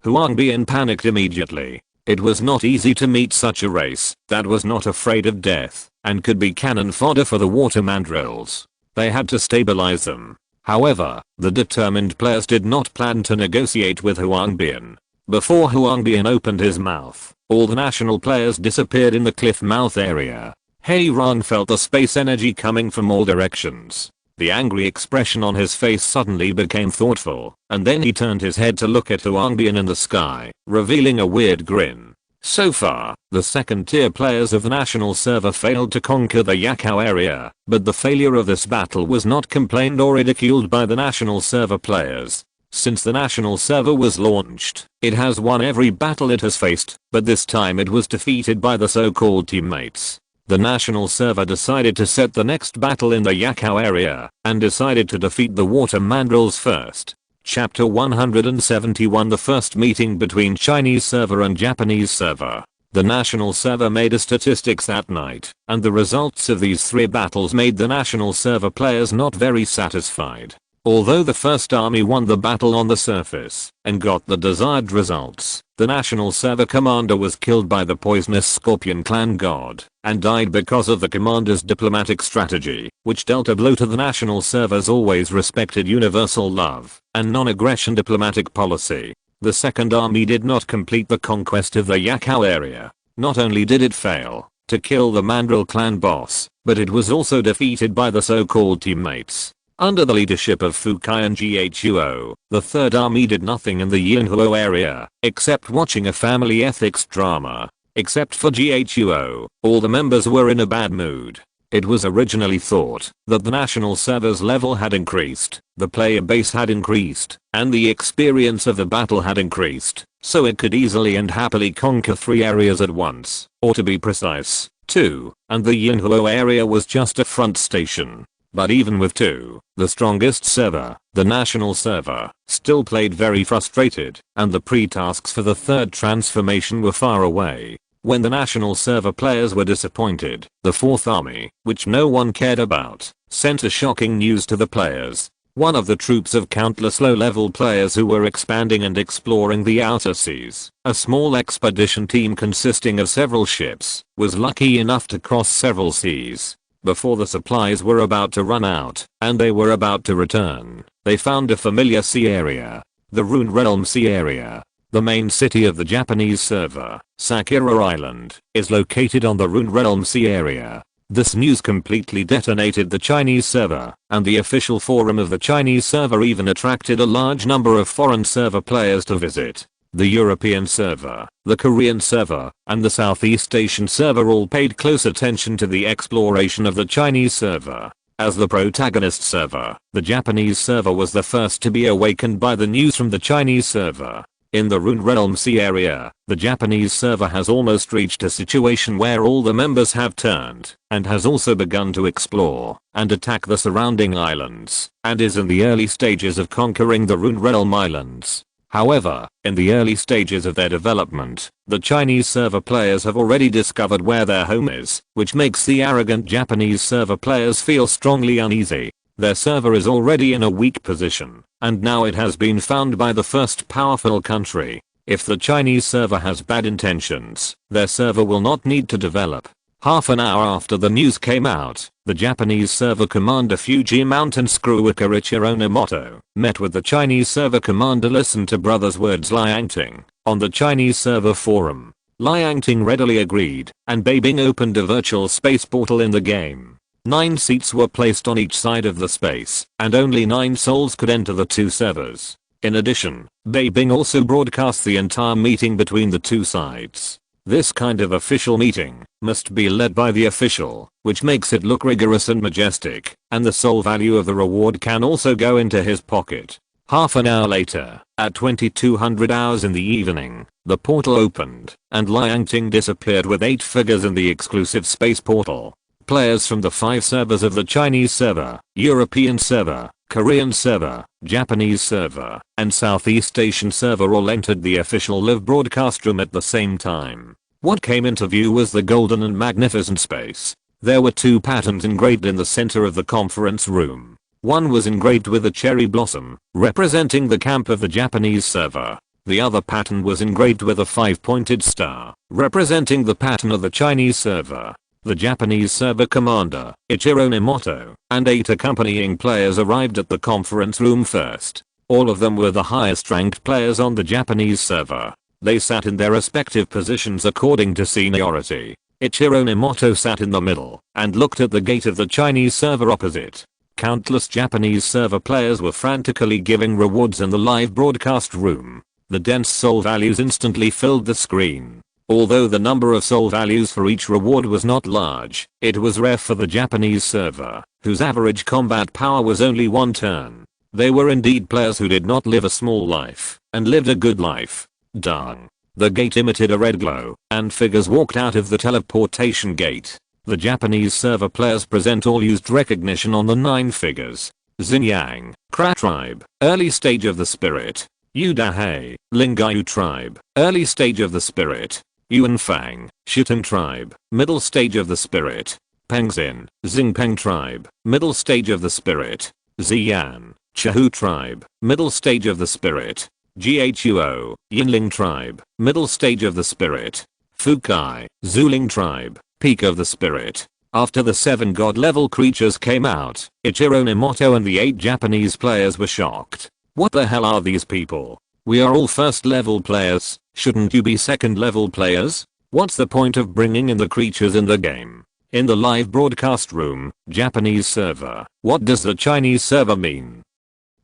Huang Bian panicked immediately. It was not easy to meet such a race that was not afraid of death and could be cannon fodder for the water mandrills. They had to stabilize them. However, the determined players did not plan to negotiate with Huang Bian. Before Huang Bian opened his mouth, all the national players disappeared in the cliff mouth area. Hei Rang felt the space energy coming from all directions. The angry expression on his face suddenly became thoughtful, and then he turned his head to look at Huang Bian in the sky, revealing a weird grin. So far, the second tier players of the national server failed to conquer the Yakao area, but the failure of this battle was not complained or ridiculed by the national server players. Since the national server was launched, it has won every battle it has faced, but this time it was defeated by the so-called teammates. The national server decided to set the next battle in the Yakao area, and decided to defeat the water mandrills first. Chapter 171 The first meeting between Chinese server and Japanese server. The national server made a statistics that night, and the results of these three battles made the national server players not very satisfied. Although the first army won the battle on the surface and got the desired results, the national server commander was killed by the poisonous Scorpion clan god and died because of the commander's diplomatic strategy, which dealt a blow to the national server's always respected universal love and non-aggression diplomatic policy. The second army did not complete the conquest of the Yakao area. Not only did it fail to kill the Mandrill clan boss, but it was also defeated by the so-called teammates. Under the leadership of Fukai and Ghuo, the third army did nothing in the Yinhuo area, except watching a family ethics drama. Except for Ghuo, all the members were in a bad mood. It was originally thought that the national server's level had increased, the player base had increased, and the experience of the battle had increased, so it could easily and happily conquer 3 areas at once, or to be precise, 2, and the Yinhuo area was just a front station. But even with 2, the strongest server, the national server, still played very frustrated, and the pre-tasks for the third transformation were far away. When the national server players were disappointed, the fourth army, which no one cared about, sent a shocking news to the players. One of the troops of countless low-level players who were expanding and exploring the outer seas, a small expedition team consisting of several ships, was lucky enough to cross several seas. Before the supplies were about to run out, and they were about to return, they found a familiar sea area. The Rune Realm Sea area. The main city of the Japanese server, Sakura Island, is located on the Rune Realm Sea area. This news completely detonated the Chinese server, and the official forum of the Chinese server even attracted a large number of foreign server players to visit. The European server, the Korean server, and the Southeast Asian server all paid close attention to the exploration of the Chinese server. As the protagonist server, the Japanese server was the first to be awakened by the news from the Chinese server. In the Rune Realm Sea area, the Japanese server has almost reached a situation where all the members have turned, and has also begun to explore and attack the surrounding islands, and is in the early stages of conquering the Rune Realm Islands. However, in the early stages of their development, the Chinese server players have already discovered where their home is, which makes the arrogant Japanese server players feel strongly uneasy. Their server is already in a weak position, and now it has been found by the first powerful country. If the Chinese server has bad intentions, their server will not need to develop. Half an hour after the news came out, the Japanese server commander Fuji Mountain Screwicker Ichiro Nomoto met with the Chinese server commander. Listened to brothers' words Liangting on the Chinese server forum. Liangting readily agreed, and Bai Bing opened a virtual space portal in the game. 9 seats were placed on each side of the space, and only 9 souls could enter the 2 servers. In addition, Bai Bing also broadcast the entire meeting between the 2 sides. This kind of official meeting must be led by the official, which makes it look rigorous and majestic, and the soul value of the reward can also go into his pocket. Half an hour later, at 2200 hours in the evening, the portal opened, and Liangting disappeared with 8 figures in the exclusive space portal. Players from the 5 servers of the Chinese server, European server, Korean server, Japanese server, and Southeast Asian server all entered the official live broadcast room at the same time. What came into view was the golden and magnificent space. There were 2 patterns engraved in the center of the conference room. One was engraved with a cherry blossom, representing the camp of the Japanese server. The other pattern was engraved with a 5-pointed star, representing the pattern of the Chinese server. The Japanese server commander, Ichiro Nomoto, and 8 accompanying players arrived at the conference room first. All of them were the highest ranked players on the Japanese server. They sat in their respective positions according to seniority. Ichiro Nomoto sat in the middle and looked at the gate of the Chinese server opposite. Countless Japanese server players were frantically giving rewards in the live broadcast room. The dense soul values instantly filled the screen. Although the number of soul values for each reward was not large, it was rare for the Japanese server, whose average combat power was only 1 turn. They were indeed players who did not live a small life, and lived a good life. Dang. The gate emitted a red glow, and figures walked out of the teleportation gate. The Japanese server players present all used recognition on the 9 figures. Xinyang, Kra tribe, early stage of the spirit. Udahei, Lingayu tribe, early stage of the spirit. Yuanfang, Shitang tribe, middle stage of the spirit. Pengxin, Xingpeng tribe, middle stage of the spirit. Xian, Chahu tribe, middle stage of the spirit. Ghuo, Yinling tribe, middle stage of the spirit. Fukai, Zuling tribe, peak of the spirit. After the 7 god level creatures came out, Ichiro Nomoto and the 8 Japanese players were shocked. What the hell are these people? We are all first level players. Shouldn't you be second level players? What's the point of bringing in the creatures in the game? In the live broadcast room, Japanese server. What does the Chinese server mean?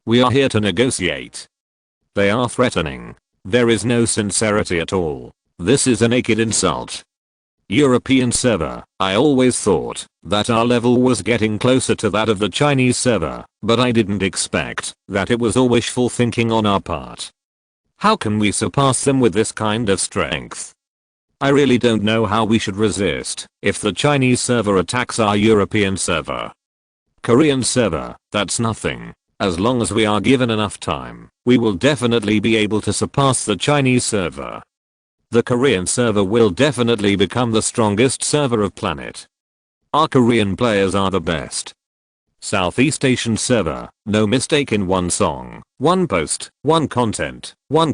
We are here to negotiate. They are threatening. There is no sincerity at all. This is a naked insult. European server. I always thought that our level was getting closer to that of the Chinese server, but I didn't expect that it was all wishful thinking on our part. How can we surpass them with this kind of strength? I really don't know how we should resist if the Chinese server attacks our European server. Korean server, that's nothing. As long as we are given enough time, we will definitely be able to surpass the Chinese server. The Korean server will definitely become the strongest server of planet. Our Korean players are the best. Southeast Asian server, no mistake in one song, one post, one content, one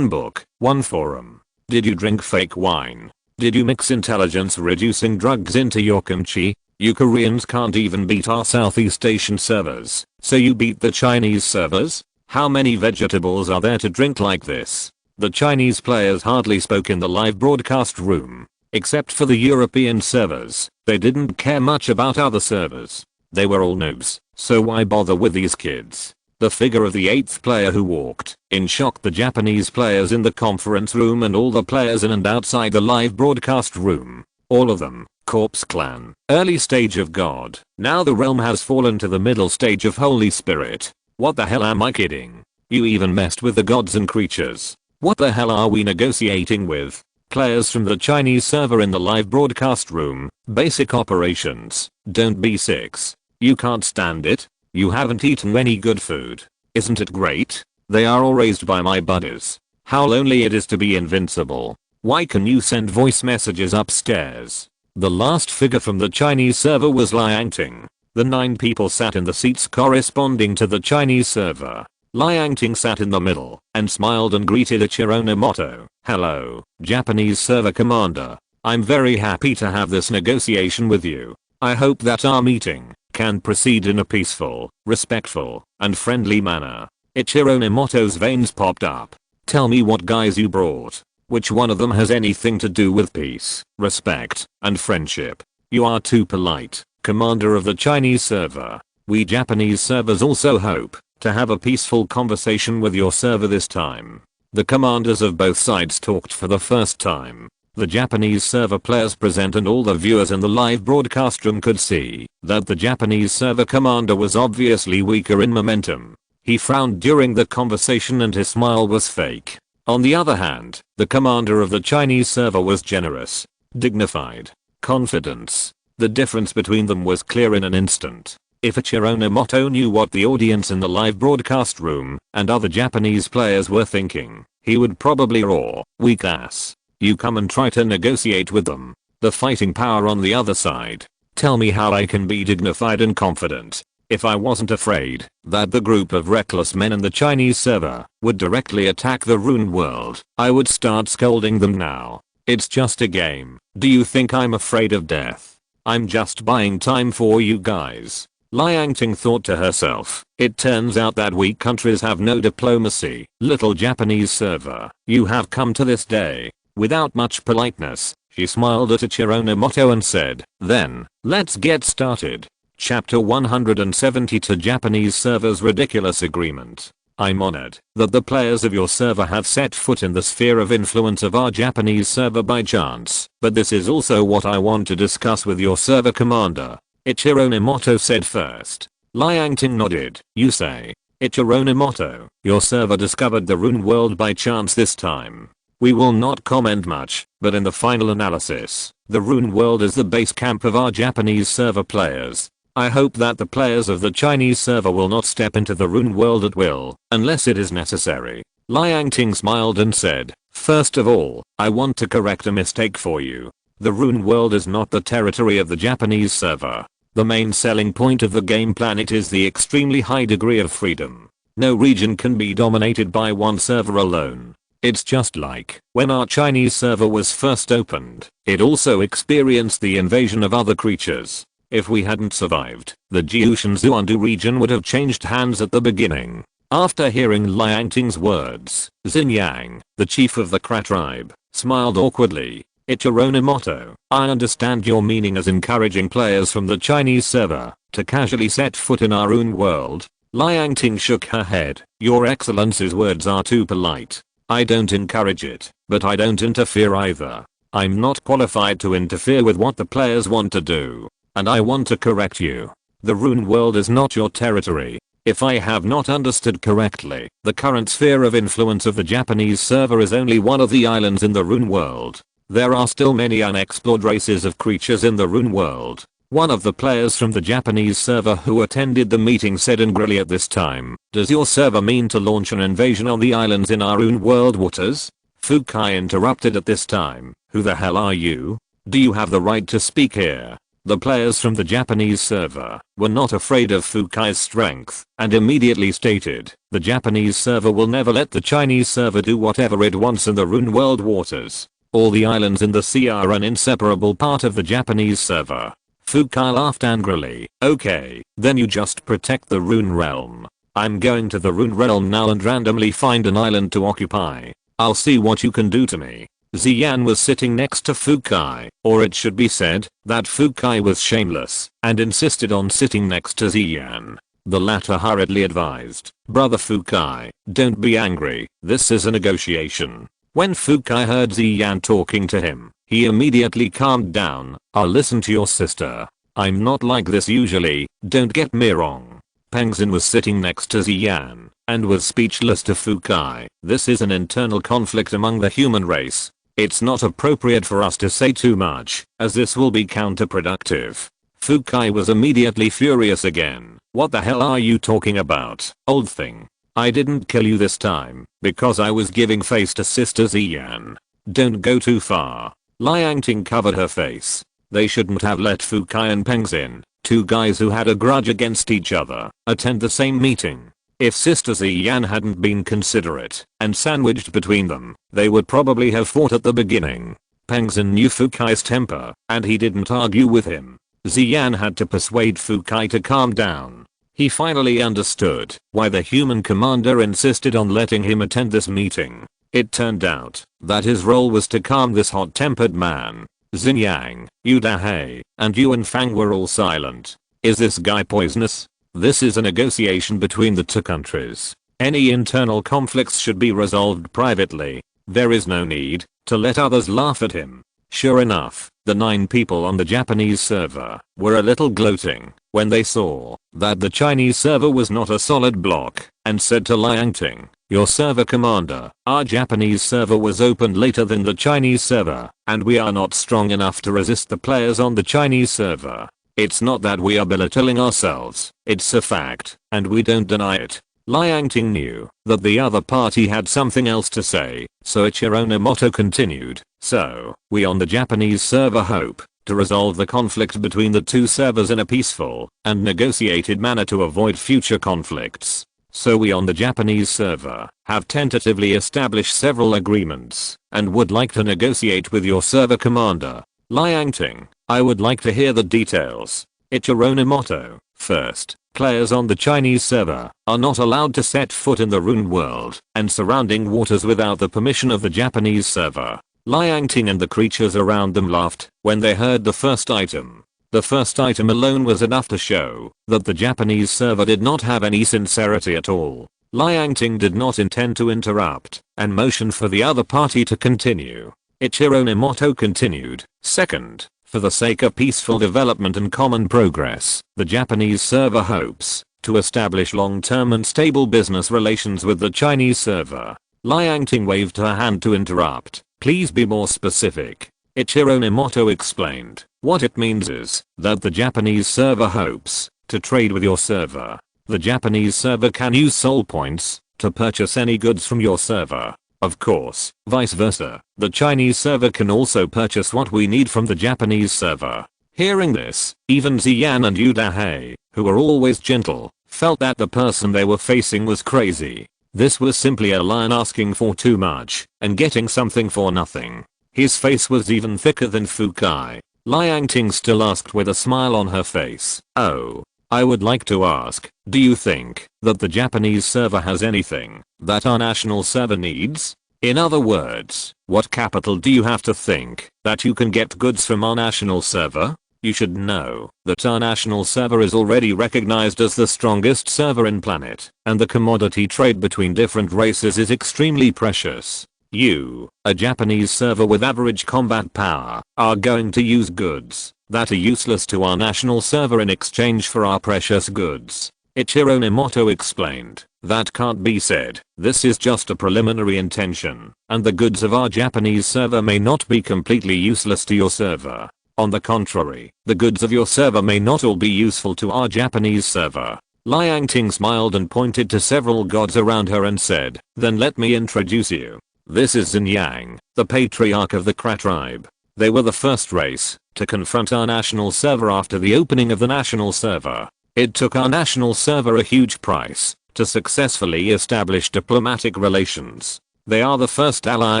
book, one forum. Did you drink fake wine? Did you mix intelligence reducing drugs into your kimchi? You Koreans can't even beat our Southeast Asian servers, so you beat the Chinese servers? How many vegetables are there to drink like this? The Chinese players hardly spoke in the live broadcast room. Except for the European servers, they didn't care much about other servers. They were all noobs, so why bother with these kids? The figure of the 8th player who walked in shocked the Japanese players in the conference room and all the players in and outside the live broadcast room. All of them. Corpse Clan. Early stage of God. Now the realm has fallen to the middle stage of Holy Spirit. What the hell am I kidding? You even messed with the gods and creatures. What the hell are we negotiating with? Players from the Chinese server in the live broadcast room. Basic operations. Don't be six. You can't stand it? You haven't eaten any good food. Isn't it great? They are all raised by my buddies. How lonely it is to be invincible. Why can you send voice messages upstairs? The last figure from the Chinese server was Liang Ting. The 9 people sat in the seats corresponding to the Chinese server. Liang Ting sat in the middle and smiled and greeted Ichiro Nomoto. Hello, Japanese server commander. I'm very happy to have this negotiation with you. I hope that our meeting can proceed in a peaceful, respectful, and friendly manner. Ichiro Nomoto's veins popped up. Tell me what guys you brought. Which one of them has anything to do with peace, respect, and friendship? You are too polite, commander of the Chinese server. We Japanese servers also hope to have a peaceful conversation with your server this time. The commanders of both sides talked for the first time. The Japanese server players present and all the viewers in the live broadcast room could see that the Japanese server commander was obviously weaker in momentum. He frowned during the conversation and his smile was fake. On the other hand, the commander of the Chinese server was generous, dignified, confident. The difference between them was clear in an instant. If Ichiro Nomoto knew what the audience in the live broadcast room and other Japanese players were thinking, he would probably roar, "Weak ass. You come and try to negotiate with them. The fighting power on the other side. Tell me how I can be dignified and confident. If I wasn't afraid that the group of reckless men in the Chinese server would directly attack the Rune world, I would start scolding them now. It's just a game. Do you think I'm afraid of death? I'm just buying time for you guys." Liang Ting thought to herself, it turns out that weak countries have no diplomacy. Little Japanese server, you have come to this day without much politeness. She smiled at Ichiro Nomoto and said, then, let's get started. Chapter 172 Japanese Server's Ridiculous Agreement. I'm honored that the players of your server have set foot in the sphere of influence of our Japanese server by chance, but this is also what I want to discuss with your server commander. Ichiro Nomoto said first. Liang Ting nodded. You say. Ichiro Nomoto, your server discovered the Rune world by chance this time. We will not comment much, but in the final analysis, the Rune world is the base camp of our Japanese server players. I hope that the players of the Chinese server will not step into the Rune world at will, unless it is necessary. Liang Ting smiled and said, first of all, I want to correct a mistake for you. The Rune world is not the territory of the Japanese server. The main selling point of the game Planet is the extremely high degree of freedom. No region can be dominated by one server alone. It's just like when our Chinese server was first opened, it also experienced the invasion of other creatures. If we hadn't survived, the Jiushan Zuandu region would have changed hands at the beginning. After hearing Liang Ting's words, Xin Yang, the chief of the Kra tribe, smiled awkwardly. Ichiro Nomoto, I understand your meaning as encouraging players from the Chinese server to casually set foot in our own world. Liang Ting shook her head. Your Excellency's words are too polite. I don't encourage it, but I don't interfere either. I'm not qualified to interfere with what the players want to do. And I want to correct you. The Rune world is not your territory. If I have not understood correctly, the current sphere of influence of the Japanese server is only one of the islands in the Rune world. There are still many unexplored races of creatures in the Rune world. One of the players from the Japanese server who attended the meeting said angrily at this time, does your server mean to launch an invasion on the islands in our Rune world waters? Fukai interrupted at this time, who the hell are you? Do you have the right to speak here? The players from the Japanese server were not afraid of Fukai's strength and immediately stated, the Japanese server will never let the Chinese server do whatever it wants in the Rune world waters. All the islands in the sea are an inseparable part of the Japanese server. Fukai laughed angrily. Okay, then you just protect the Rune realm. I'm going to the Rune realm now and randomly find an island to occupy. I'll see what you can do to me. Ziyan was sitting next to Fukai, or it should be said that Fukai was shameless and insisted on sitting next to Ziyan. The latter hurriedly advised, "Brother Fukai, don't be angry, this is a negotiation." When Fukai heard Ziyan talking to him, he immediately calmed down. "I'll listen to your sister. I'm not like this usually, don't get me wrong." Pengzin was sitting next to Ziyan and was speechless to Fukai. "This is an internal conflict among the human race. It's not appropriate for us to say too much, as this will be counterproductive." Fukai was immediately furious again. "What the hell are you talking about, old thing? I didn't kill you this time because I was giving face to Sister Ziyan. Don't go too far." Liangting covered her face. They shouldn't have let Fukai and Pengzin, two guys who had a grudge against each other, attend the same meeting. If Sister Ziyan hadn't been considerate and sandwiched between them, they would probably have fought at the beginning. Pengzin knew Fukai's temper, and he didn't argue with him. Ziyan had to persuade Fukai to calm down. He finally understood why the human commander insisted on letting him attend this meeting. It turned out that his role was to calm this hot-tempered man. Xinjiang, Yu Dahei, and Yuan Fang were all silent. Is this guy poisonous? This is a negotiation between the two countries. Any internal conflicts should be resolved privately. There is no need to let others laugh at him. Sure enough, the 9 people on the Japanese server were a little gloating when they saw that the Chinese server was not a solid block, and said to Liangting, "Your server commander, our Japanese server was opened later than the Chinese server, and we are not strong enough to resist the players on the Chinese server. It's not that we are belittling ourselves, it's a fact, and we don't deny it." Liangting knew that the other party had something else to say, so Ichiro Nomoto continued, "So, we on the Japanese server hope to resolve the conflict between the two servers in a peaceful and negotiated manner to avoid future conflicts. So we on the Japanese server have tentatively established several agreements and would like to negotiate with your server commander, Liangting. I would like to hear the details." Ichiro Nomoto, first. Players on the Chinese server are not allowed to set foot in the Rune world and surrounding waters without the permission of the Japanese server. Liangting and the creatures around them laughed when they heard the first item. The first item alone was enough to show that the Japanese server did not have any sincerity at all. Liangting did not intend to interrupt and motioned for the other party to continue. Ichiro Nomoto continued, "Second, for the sake of peaceful development and common progress, the Japanese server hopes to establish long-term and stable business relations with the Chinese server." Liangting waved her hand to interrupt. "Please be more specific." Ichiro Nomoto explained. "What it means is that the Japanese server hopes to trade with your server. The Japanese server can use soul points to purchase any goods from your server. Of course, vice versa, the Chinese server can also purchase what we need from the Japanese server." Hearing this, even Ziyan and Yu Dahei, who were always gentle, felt that the person they were facing was crazy. This was simply a lion asking for too much and getting something for nothing. His face was even thicker than Fukai. Liangting still asked with a smile on her face, "Oh, I would like to ask, do you think that the Japanese server has anything that our national server needs? In other words, what capital do you have to think that you can get goods from our national server? You should know that our national server is already recognized as the strongest server in planet, and the commodity trade between different races is extremely precious. You, a Japanese server with average combat power, are going to use goods that are useless to our national server in exchange for our precious goods." Ichiro Nomoto explained. "That can't be said. This is just a preliminary intention, and the goods of our Japanese server may not be completely useless to your server. On the contrary, the goods of your server may not all be useful to our Japanese server." Liangting smiled and pointed to several gods around her and said, "Then let me introduce you. This is Xinjiang, the patriarch of the Kra tribe. They were the first race to confront our national server after the opening of the national server. It took our national server a huge price to successfully establish diplomatic relations. They are the first ally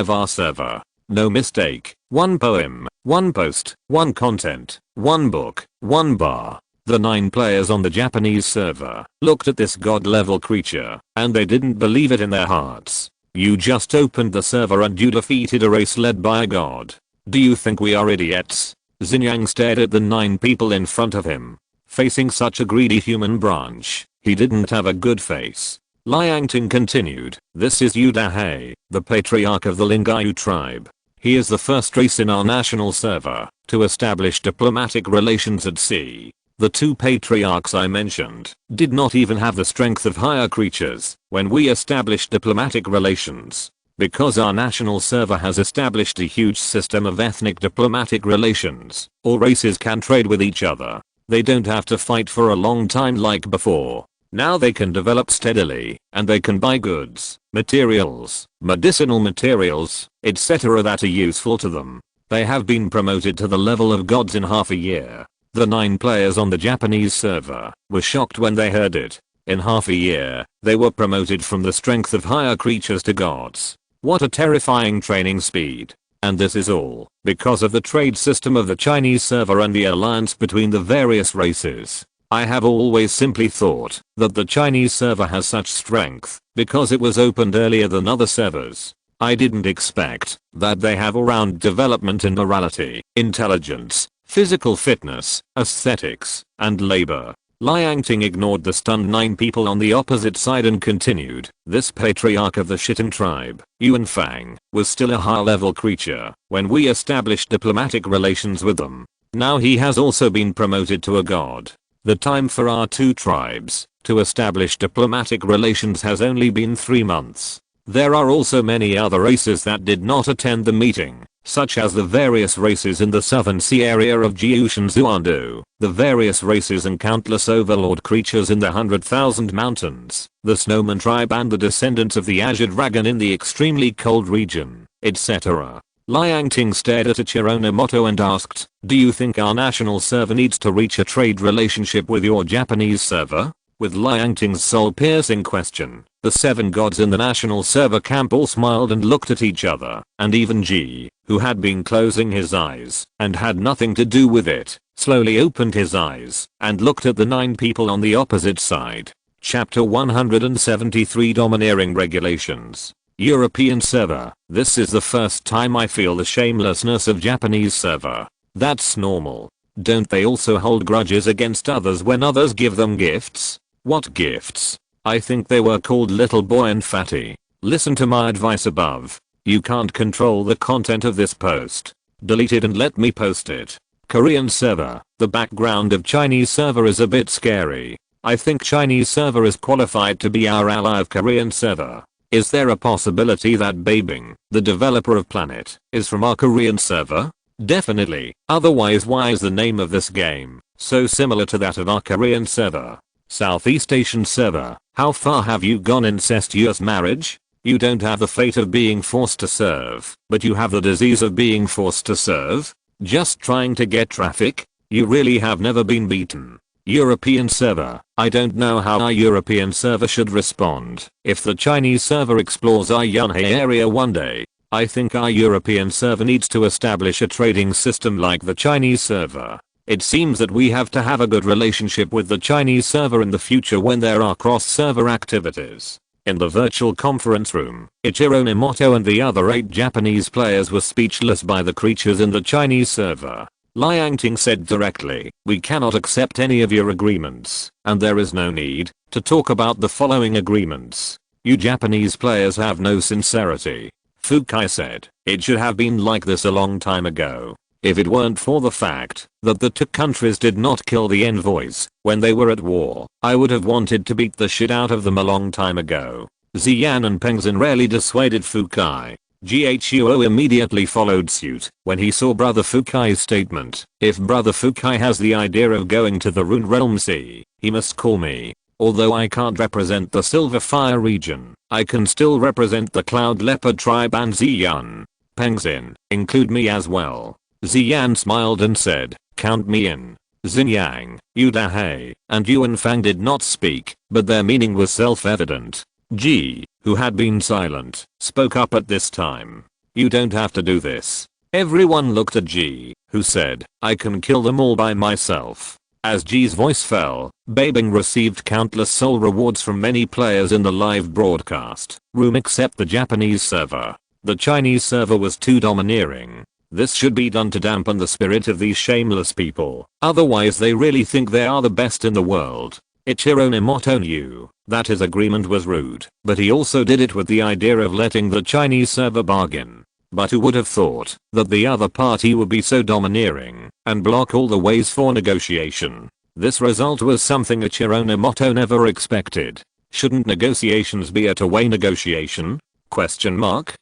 of our server. No mistake, one poem, one post, one content, one book, one bar." The 9 players on the Japanese server looked at this god-level creature, and they didn't believe it in their hearts. "You just opened the server and you defeated a race led by a god. Do you think we are idiots?" Xinjiang stared at the 9 people in front of him. Facing such a greedy human branch, He didn't have a good face. Liangting continued, "This is Yu Dahei, the patriarch of the Lingayu tribe. He is the first race in our national server to establish diplomatic relations at sea. The two patriarchs I mentioned did not even have the strength of higher creatures when we established diplomatic relations. Because our national server has established a huge system of ethnic diplomatic relations, all races can trade with each other. They don't have to fight for a long time like before. Now they can develop steadily, and they can buy goods, materials, medicinal materials, etc. that are useful to them. They have been promoted to the level of gods in half a year." The 9 players on the Japanese server were shocked when they heard it. In half a year, they were promoted from the strength of higher creatures to gods. What a terrifying training speed. And this is all because of the trade system of the Chinese server and the alliance between the various races. I have always simply thought that the Chinese server has such strength because it was opened earlier than other servers. I didn't expect that they have all-round development in morality, intelligence, physical fitness, aesthetics, and labor. Liangting ignored the stunned 9 people on the opposite side and continued, "This patriarch of the Shitan tribe, Yuan Fang, was still a high-level creature when we established diplomatic relations with them. Now he has also been promoted to a god. The time for our two tribes to establish diplomatic relations has only been 3 months. There are also many other races that did not attend the meeting, such as the various races in the southern sea area of Jiushan Zuandu, the various races and countless overlord creatures in the 100,000 mountains, the snowman tribe and the descendants of the Azure Dragon in the extremely cold region, etc." Liangting stared at Ichironomoto and asked, "Do you think our national server needs to reach a trade relationship with your Japanese server?" With Liangting's soul-piercing question, the 7 gods in the national server camp all smiled and looked at each other, and even G, who had been closing his eyes and had nothing to do with it, slowly opened his eyes and looked at the 9 people on the opposite side. Chapter 173 Domineering Regulations. European server. This is the first time I feel the shamelessness of Japanese server. That's normal. Don't they also hold grudges against others when others give them gifts? What gifts? I think they were called Little Boy and Fatty. Listen to my advice above. You can't control the content of this post. Delete it and let me post it. Korean server. The background of Chinese server is a bit scary. I think Chinese server is qualified to be our ally of Korean server. Is there a possibility that Bai Bing, the developer of Planet, is from our Korean server? Definitely, otherwise why is the name of this game so similar to that of our Korean server? Southeast Asian server. How far have you gone incestuous marriage? You don't have the fate of being forced to serve, but you have the disease of being forced to serve? Just trying to get traffic? You really have never been beaten. European server. I don't know how our European server should respond if the Chinese server explores our Yunhei area one day. I think our European server needs to establish a trading system like the Chinese server. It seems that we have to have a good relationship with the Chinese server in the future when there are cross-server activities. In the virtual conference room, Ichironomoto and the other 8 Japanese players were speechless by the creatures in the Chinese server. Liangting said directly, "We cannot accept any of your agreements, and there is no need to talk about the following agreements. You Japanese players have no sincerity." Fukai said, "It should have been like this a long time ago. If it weren't for the fact that the 2 countries did not kill the envoys when they were at war, I would have wanted to beat the shit out of them a long time ago." Ziyan and Pengzin rarely dissuaded Fukai. Ghuo immediately followed suit when he saw Brother Fukai's statement. "If Brother Fukai has the idea of going to the Rune Realm Sea, he must call me. Although I can't represent the Silver Fire region, I can still represent the Cloud Leopard tribe and Ziyan. Pengzin, include me as well." Ziyan smiled and said, "Count me in." Xinyang, Yu Dahei, and Yuan Fang did not speak, but their meaning was self-evident. Ji, who had been silent, spoke up at this time. "You don't have to do this." Everyone looked at Ji, who said, "I can kill them all by myself." As Ji's voice fell, Bai Bing received countless soul rewards from many players in the live broadcast room except the Japanese server. The Chinese server was too domineering. This should be done to dampen the spirit of these shameless people, otherwise they really think they are the best in the world. Ichiro Nimoto knew that his agreement was rude, but he also did it with the idea of letting the Chinese server bargain. But who would have thought that the other party would be so domineering and block all the ways for negotiation? This result was something Ichiro Nimoto never expected. Shouldn't negotiations be a two-way negotiation? Question mark.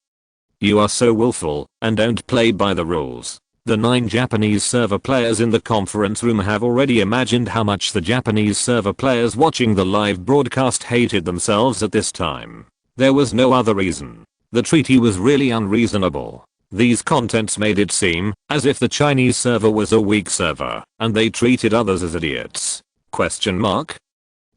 You are so willful and don't play by the rules. The 9 Japanese server players in the conference room have already imagined how much the Japanese server players watching the live broadcast hated themselves at this time. There was no other reason. The treaty was really unreasonable. These contents made it seem as if the Chinese server was a weak server and they treated others as idiots. Question mark.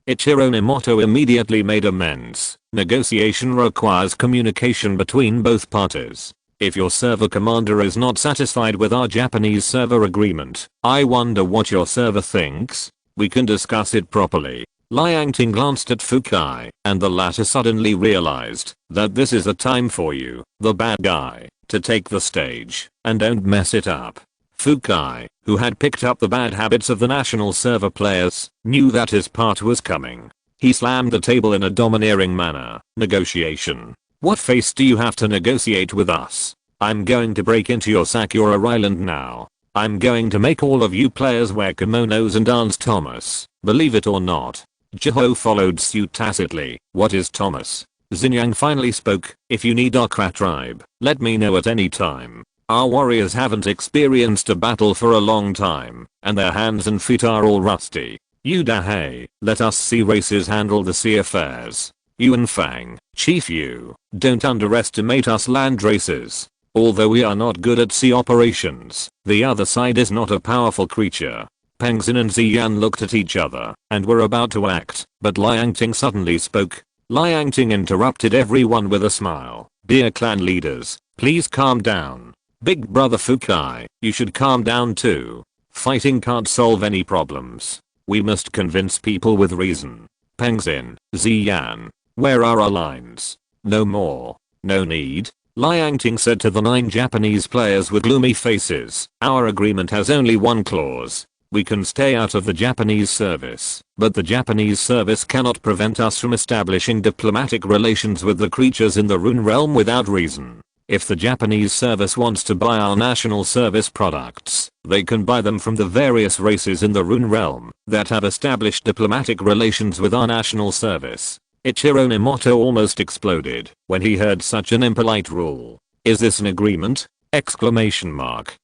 Ichiro Nimoto immediately made amends. Negotiation requires communication between both parties. If your server commander is not satisfied with our Japanese server agreement, I wonder what your server thinks. We can discuss it properly. Liangting glanced at Fukai, and the latter suddenly realized that this is a time for you, the bad guy, to take the stage, and don't mess it up. Fukai, who had picked up the bad habits of the national server players, knew that his part was coming. He slammed the table in a domineering manner. Negotiation. What face do you have to negotiate with us? I'm going to break into your Sakura Island now. I'm going to make all of you players wear kimonos and dance Thomas. Believe it or not. Jiho followed suit tacitly. What is Thomas? Xinjiang finally spoke. If you need our Kra tribe, let me know at any time. Our warriors haven't experienced a battle for a long time, and their hands and feet are all rusty. You Dahei, let us sea races handle the sea affairs. Yuan Fang, Chief Yu, don't underestimate us land races. Although we are not good at sea operations, the other side is not a powerful creature. Peng Xin and Ziyan looked at each other and were about to act, but Liangting suddenly spoke. Liangting interrupted everyone with a smile. Dear clan leaders, please calm down. Big brother Fukai, you should calm down too. Fighting can't solve any problems. We must convince people with reason. Peng Xin, Ziyan, where are our lines? No more. No need. Liangting said to the 9 Japanese players with gloomy faces. Our agreement has only one clause. We can stay out of the Japanese service, but the Japanese service cannot prevent us from establishing diplomatic relations with the creatures in the Rune Realm without reason. If the Japanese service wants to buy our national service products, they can buy them from the various races in the Rune Realm that have established diplomatic relations with our national service. Ichiro Nimoto almost exploded when he heard such an impolite rule. Is this an agreement? Exclamation mark.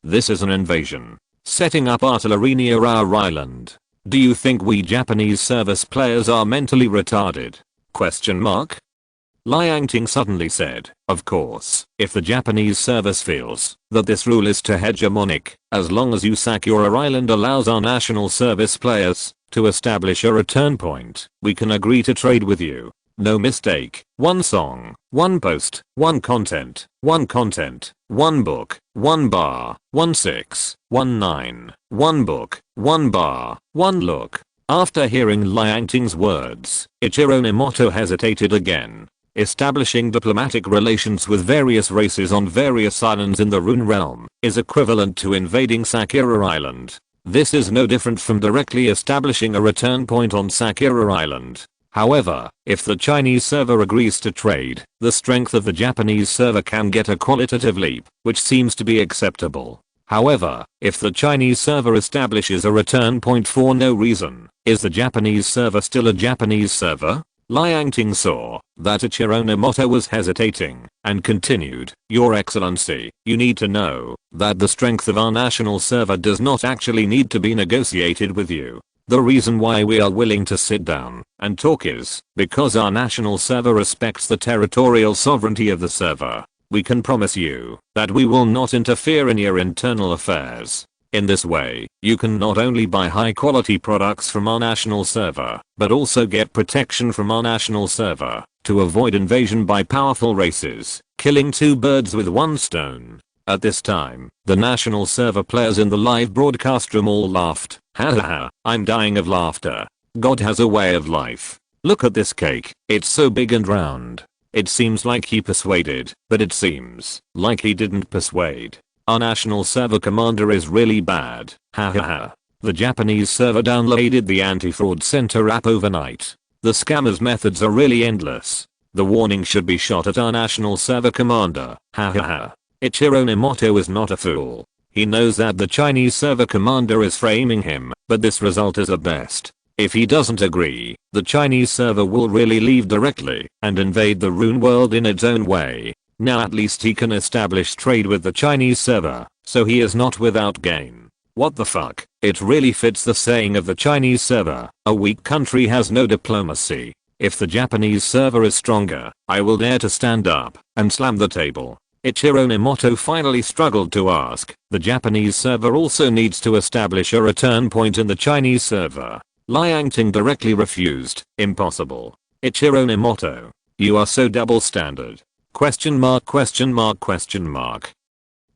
This is an invasion. Setting up artillery near our island. Do you think we Japanese service players are mentally retarded? Question mark. Liangting suddenly said, of course, if the Japanese service feels that this rule is too hegemonic, as long as Sakura Island allows our national service players to establish a return point, we can agree to trade with you. No mistake. One song, one post, one content, one book, one bar, 1619, one book, one bar, one look. After hearing Liangting's words, Ichiro Nimoto hesitated again. Establishing diplomatic relations with various races on various islands in the Rune Realm is equivalent to invading Sakura Island. This is no different from directly establishing a return point on Sakura Island. However, if the Chinese server agrees to trade, the strength of the Japanese server can get a qualitative leap, which seems to be acceptable. However, if the Chinese server establishes a return point for no reason, is the Japanese server still a Japanese server? Liangting saw that Ichiro Nimoto was hesitating and continued, Your Excellency, you need to know that the strength of our national server does not actually need to be negotiated with you. The reason why we are willing to sit down and talk is because our national server respects the territorial sovereignty of the server. We can promise you that we will not interfere in your internal affairs. In this way, you can not only buy high quality products from our national server, but also get protection from our national server to avoid invasion by powerful races, killing 2 birds with 1 stone. At this time, the national server players in the live broadcast room all laughed. Ha ha ha, I'm dying of laughter. God has a way of life. Look at this cake, it's so big and round. It seems like he persuaded, but it seems like he didn't persuade. Our national server commander is really bad. Ha ha ha. The Japanese server downloaded the anti-fraud center app overnight. The scammers' methods are really endless. The warning should be shot at our national server commander. Ha ha ha. Ichiro Nemoto is not a fool. He knows that the Chinese server commander is framing him, but this result is at best. If he doesn't agree, the Chinese server will really leave directly and invade the Rune world in its own way. Now at least he can establish trade with the Chinese server, so he is not without gain. What the fuck? It really fits the saying of the Chinese server, a weak country has no diplomacy. If the Japanese server is stronger, I will dare to stand up and slam the table. Ichiro Nemoto finally struggled to ask. The Japanese server also needs to establish a return point in the Chinese server. Liang Ting directly refused. Impossible. Ichiro Nemoto. You are so double standard. Question mark question mark question mark.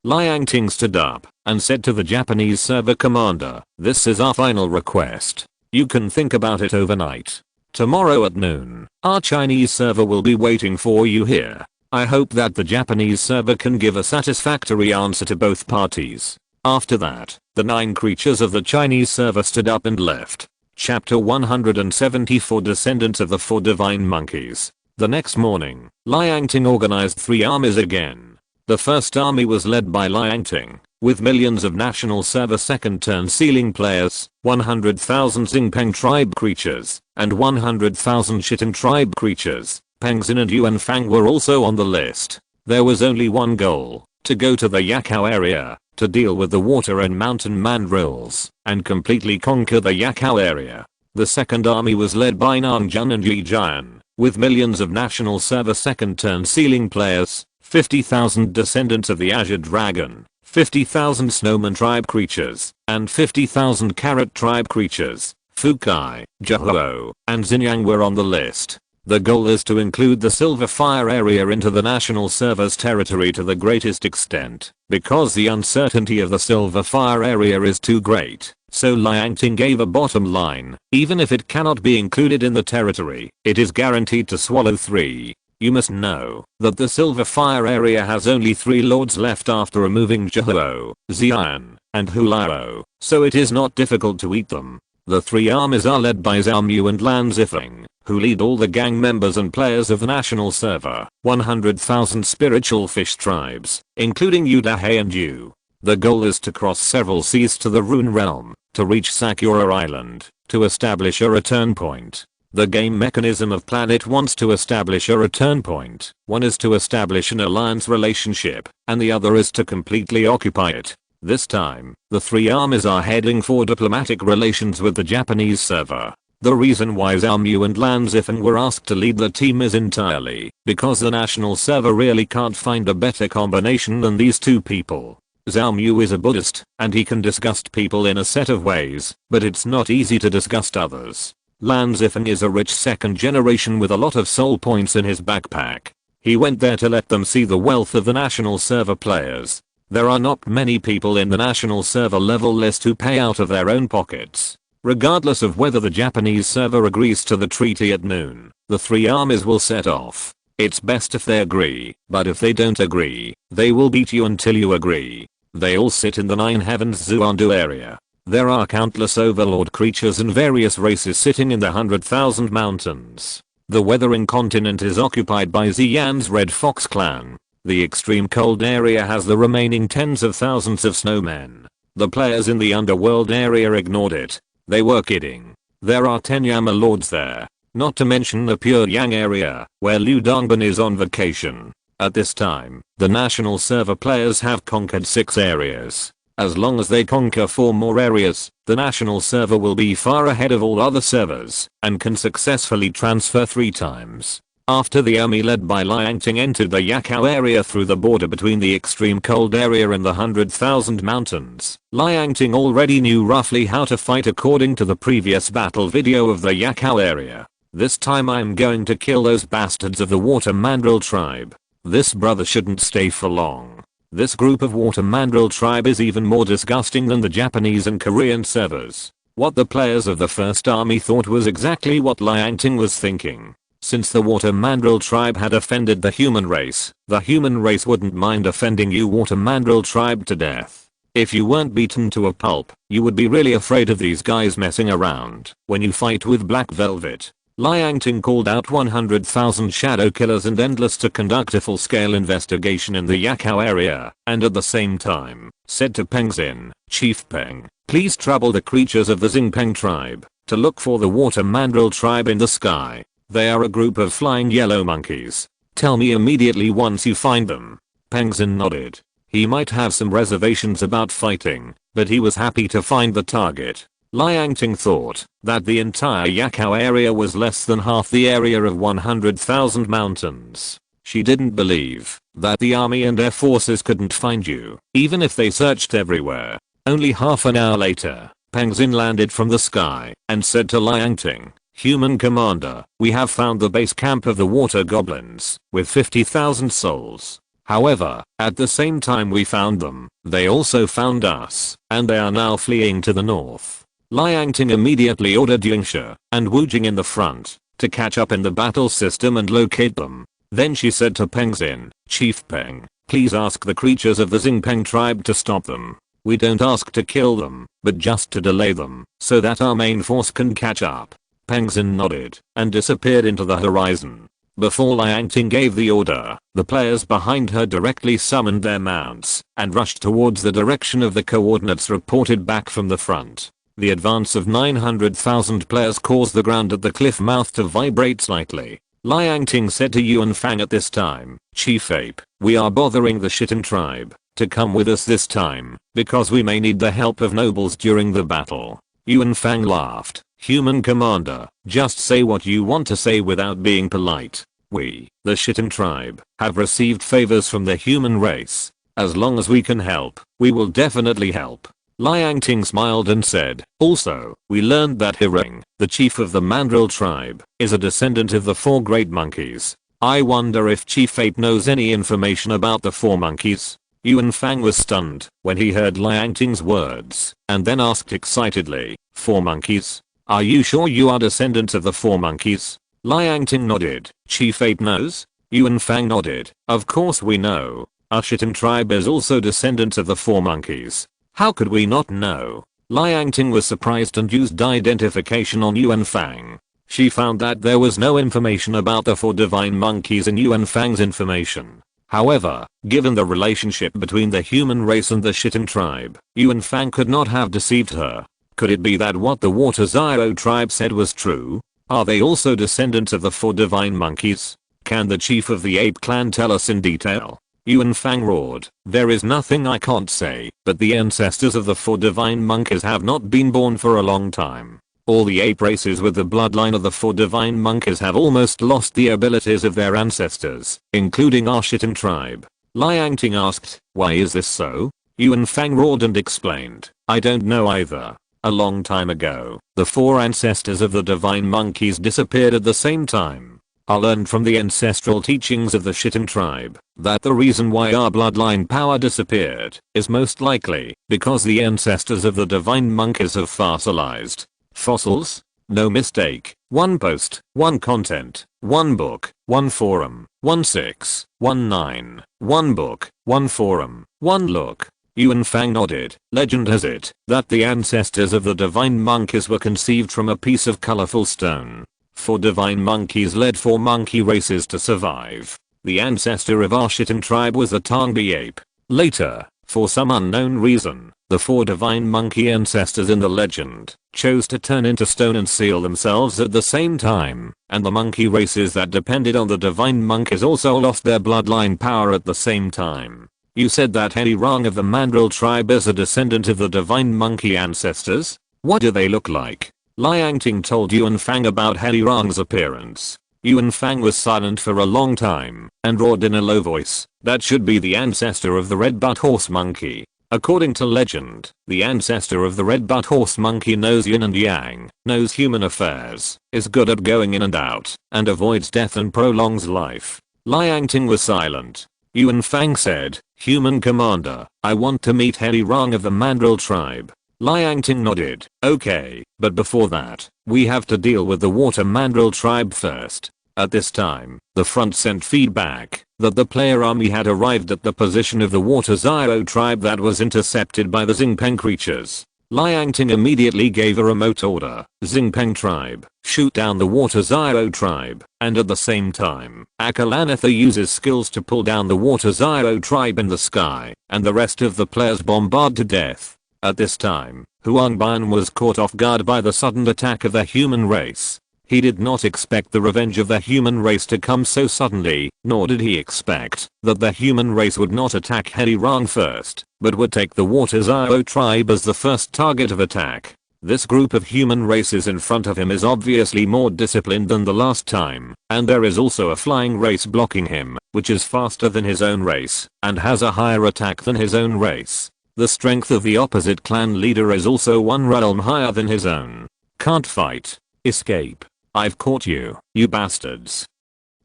Liang Ting stood up and said to the Japanese server commander, this is our final request. You can think about it overnight. Tomorrow at noon, our Chinese server will be waiting for you here. I hope that the Japanese server can give a satisfactory answer to both parties. After that, the 9 creatures of the Chinese server stood up and left. Chapter 174 Descendants of the 4 Divine Monkeys. The next morning, Liang Ting organized 3 armies again. The first army was led by Liang Ting, with millions of national server second turn ceiling players, 100,000 Xingpeng tribe creatures, and 100,000 Shitting tribe creatures. Peng Xin and Yuan Fang were also on the list. There was only one goal, to go to the Yakao area, to deal with the water and mountain mandrills, and completely conquer the Yakao area. The second army was led by Nang Jun and Yi Jian, with millions of national server second turn ceiling players, 50,000 descendants of the Azure Dragon, 50,000 snowman tribe creatures, and 50,000 carrot tribe creatures. Fukai, Jiahuo, and Xinjiang were on the list. The goal is to include the Silver Fire area into the national server's territory to the greatest extent, because the uncertainty of the Silver Fire area is too great. So Liang Ting gave a bottom line, even if it cannot be included in the territory, it is guaranteed to swallow 3. You must know that the Silver Fire area has only 3 lords left after removing Jiahuo, Xian, and Hulao, so it is not difficult to eat them. The 3 armies are led by Zhao Mu and Lan Zifeng, who lead all the gang members and players of the national server, 100,000 spiritual fish tribes, including Yu Dahei and Yu. The goal is to cross several seas to the Rune realm, to reach Sakura Island, to establish a return point. The game mechanism of Planet wants to establish a return point. One is to establish an alliance relationship, and the other is to completely occupy it. This time, the 3 armies are heading for diplomatic relations with the Japanese server. The reason why Zhao Mu and Lan Zifeng were asked to lead the team is entirely because the national server really can't find a better combination than these 2 people. Zhao Mu is a Buddhist, and he can disgust people in a set of ways, but it's not easy to disgust others. Lan Zifeng is a rich second generation with a lot of soul points in his backpack. He went there to let them see the wealth of the national server players. There are not many people in the national server level list who pay out of their own pockets. Regardless of whether the Japanese server agrees to the treaty at noon, the 3 armies will set off. It's best if they agree, but if they don't agree, they will beat you until you agree. They all sit in the 9 Heavens Zuandu area. There are countless overlord creatures and various races sitting in the 100,000 mountains. The weathering continent is occupied by Xian's Red Fox clan. The extreme cold area has the remaining tens of thousands of snowmen. The players in the underworld area ignored it. They were kidding. There are 10 Yama lords there. Not to mention the Pure Yang area, where Liu Dongbin is on vacation. At this time, the national server players have conquered 6 areas. As long as they conquer 4 more areas, the national server will be far ahead of all other servers, and can successfully transfer 3 times. After the army led by Liang Ting entered the Yakao area through the border between the extreme cold area and the 100,000 mountains, Liang Ting already knew roughly how to fight according to the previous battle video of the Yakao area. This time I'm going to kill those bastards of the water mandrill tribe. This brother shouldn't stay for long. This group of water mandrill tribe is even more disgusting than the Japanese and Korean servers. What the players of the first army thought was exactly what Liang Ting was thinking. Since the water mandrill tribe had offended the human race wouldn't mind offending you water mandrill tribe to death. If you weren't beaten to a pulp, you would be really afraid of these guys messing around when you fight with Black Velvet. Liangting called out 100,000 shadow killers and endless to conduct a full-scale investigation in the Yakao area, and at the same time, said to Peng Xin, Chief Peng, please trouble the creatures of the Xingpeng tribe, to look for the water mandrill tribe in the sky. They are a group of flying yellow monkeys. Tell me immediately once you find them. Peng Xin nodded. He might have some reservations about fighting, but he was happy to find the target. Liangting thought that the entire Yakao area was less than half the area of 100,000 mountains. She didn't believe that the army and air forces couldn't find you, even if they searched everywhere. Only half an hour later, Peng Xin landed from the sky and said to Liangting, Human Commander, we have found the base camp of the water goblins, with 50,000 souls. However, at the same time we found them, they also found us, and they are now fleeing to the north. Liangting immediately ordered Yingxia and Wu Jing in the front to catch up in the battle system and locate them. Then she said to Peng Xin, Chief Peng, please ask the creatures of the Xingpeng tribe to stop them. We don't ask to kill them, but just to delay them, so that our main force can catch up. Peng Xin nodded and disappeared into the horizon. Before Liangting gave the order, the players behind her directly summoned their mounts and rushed towards the direction of the coordinates reported back from the front. The advance of 900,000 players caused the ground at the cliff mouth to vibrate slightly. Liangting said to Yuan Fang at this time, Chief Ape, we are bothering the Shitten tribe to come with us this time, because we may need the help of nobles during the battle. Yuan Fang laughed. Human Commander, just say what you want to say without being polite. We, the Shitten tribe, have received favors from the human race. As long as we can help, we will definitely help. Liangting smiled and said, also, we learned that Hirang, the chief of the Mandrill tribe, is a descendant of the 4 great monkeys. I wonder if Chief Ape knows any information about the 4 monkeys. Yuan Fang was stunned when he heard Liangting's words, and then asked excitedly, 4 monkeys? Are you sure you are descendants of the 4 monkeys? Liangting nodded. Chief Ape knows? Yuan Fang nodded. Of course we know. Our Shitten tribe is also descendants of the 4 monkeys. How could we not know? Liangting was surprised and used identification on Yuan Fang. She found that there was no information about the 4 divine monkeys in Yuan Fang's information. However, given the relationship between the human race and the Shitten tribe, Yuan Fang could not have deceived her. Could it be that what the Water Zyro tribe said was true? Are they also descendants of the 4 divine monkeys? Can the chief of the ape clan tell us in detail? Yuan Fang roared. There is nothing I can't say, but the ancestors of the 4 divine monkeys have not been born for a long time. All the ape races with the bloodline of the 4 divine monkeys have almost lost the abilities of their ancestors, including our Shitten tribe. Liangting asked, why is this so? Yuan Fang roared and explained, I don't know either. A long time ago, the 4 ancestors of the divine monkeys disappeared at the same time. I learned from the ancestral teachings of the Shitten tribe that the reason why our bloodline power disappeared is most likely because the ancestors of the divine monkeys have fossilized. Fossils? No mistake. 1 post, 1 content, 1 book, 1 forum, 1619, 1 book, 1 forum, 1 look. Yuan Fang nodded. Legend has it that the ancestors of the divine monkeys were conceived from a piece of colorful stone. 4 divine monkeys led 4 monkey races to survive. The ancestor of our Shitten tribe was the Tangbi ape. Later, for some unknown reason, the 4 divine monkey ancestors in the legend chose to turn into stone and seal themselves at the same time, and the monkey races that depended on the divine monkeys also lost their bloodline power at the same time. You said that Hirang of the Mandrill tribe is a descendant of the divine monkey ancestors? What do they look like? Liangting told Yuan Fang about Hirang's appearance. Yuan Fang was silent for a long time and roared in a low voice, that should be the ancestor of the red butt horse monkey. According to legend, the ancestor of the red butt horse monkey knows yin and yang, knows human affairs, is good at going in and out, and avoids death and prolongs life. Liangting was silent. Yuan Fang said, Human Commander, I want to meet Hirang of the Mandrill tribe. Liangting nodded. Okay, but before that, we have to deal with the Water Mandrill tribe first. At this time, the front sent feedback that the player army had arrived at the position of the Water Zio tribe that was intercepted by the Xingpeng creatures. Liangting immediately gave a remote order, Xingpeng tribe, shoot down the Water Zio tribe, and at the same time, Akalanatha uses skills to pull down the Water Zio tribe in the sky, and the rest of the players bombard to death. At this time, Huang Bian was caught off guard by the sudden attack of the human race. He did not expect the revenge of the human race to come so suddenly, nor did he expect that the human race would not attack Herirang first, but would take the Water Zio tribe as the first target of attack. This group of human races in front of him is obviously more disciplined than the last time, and there is also a flying race blocking him, which is faster than his own race, and has a higher attack than his own race. The strength of the opposite clan leader is also one realm higher than his own. Can't fight. Escape. I've caught you, you bastards.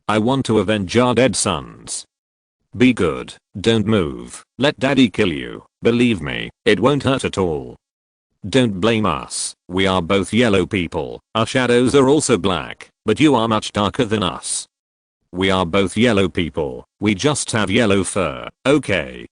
I want to avenge our dead sons. Be good, don't move, let daddy kill you, believe me, it won't hurt at all. Don't blame us, we are both yellow people, our shadows are also black, but you are much darker than us. We are both yellow people, we just have yellow fur, okay.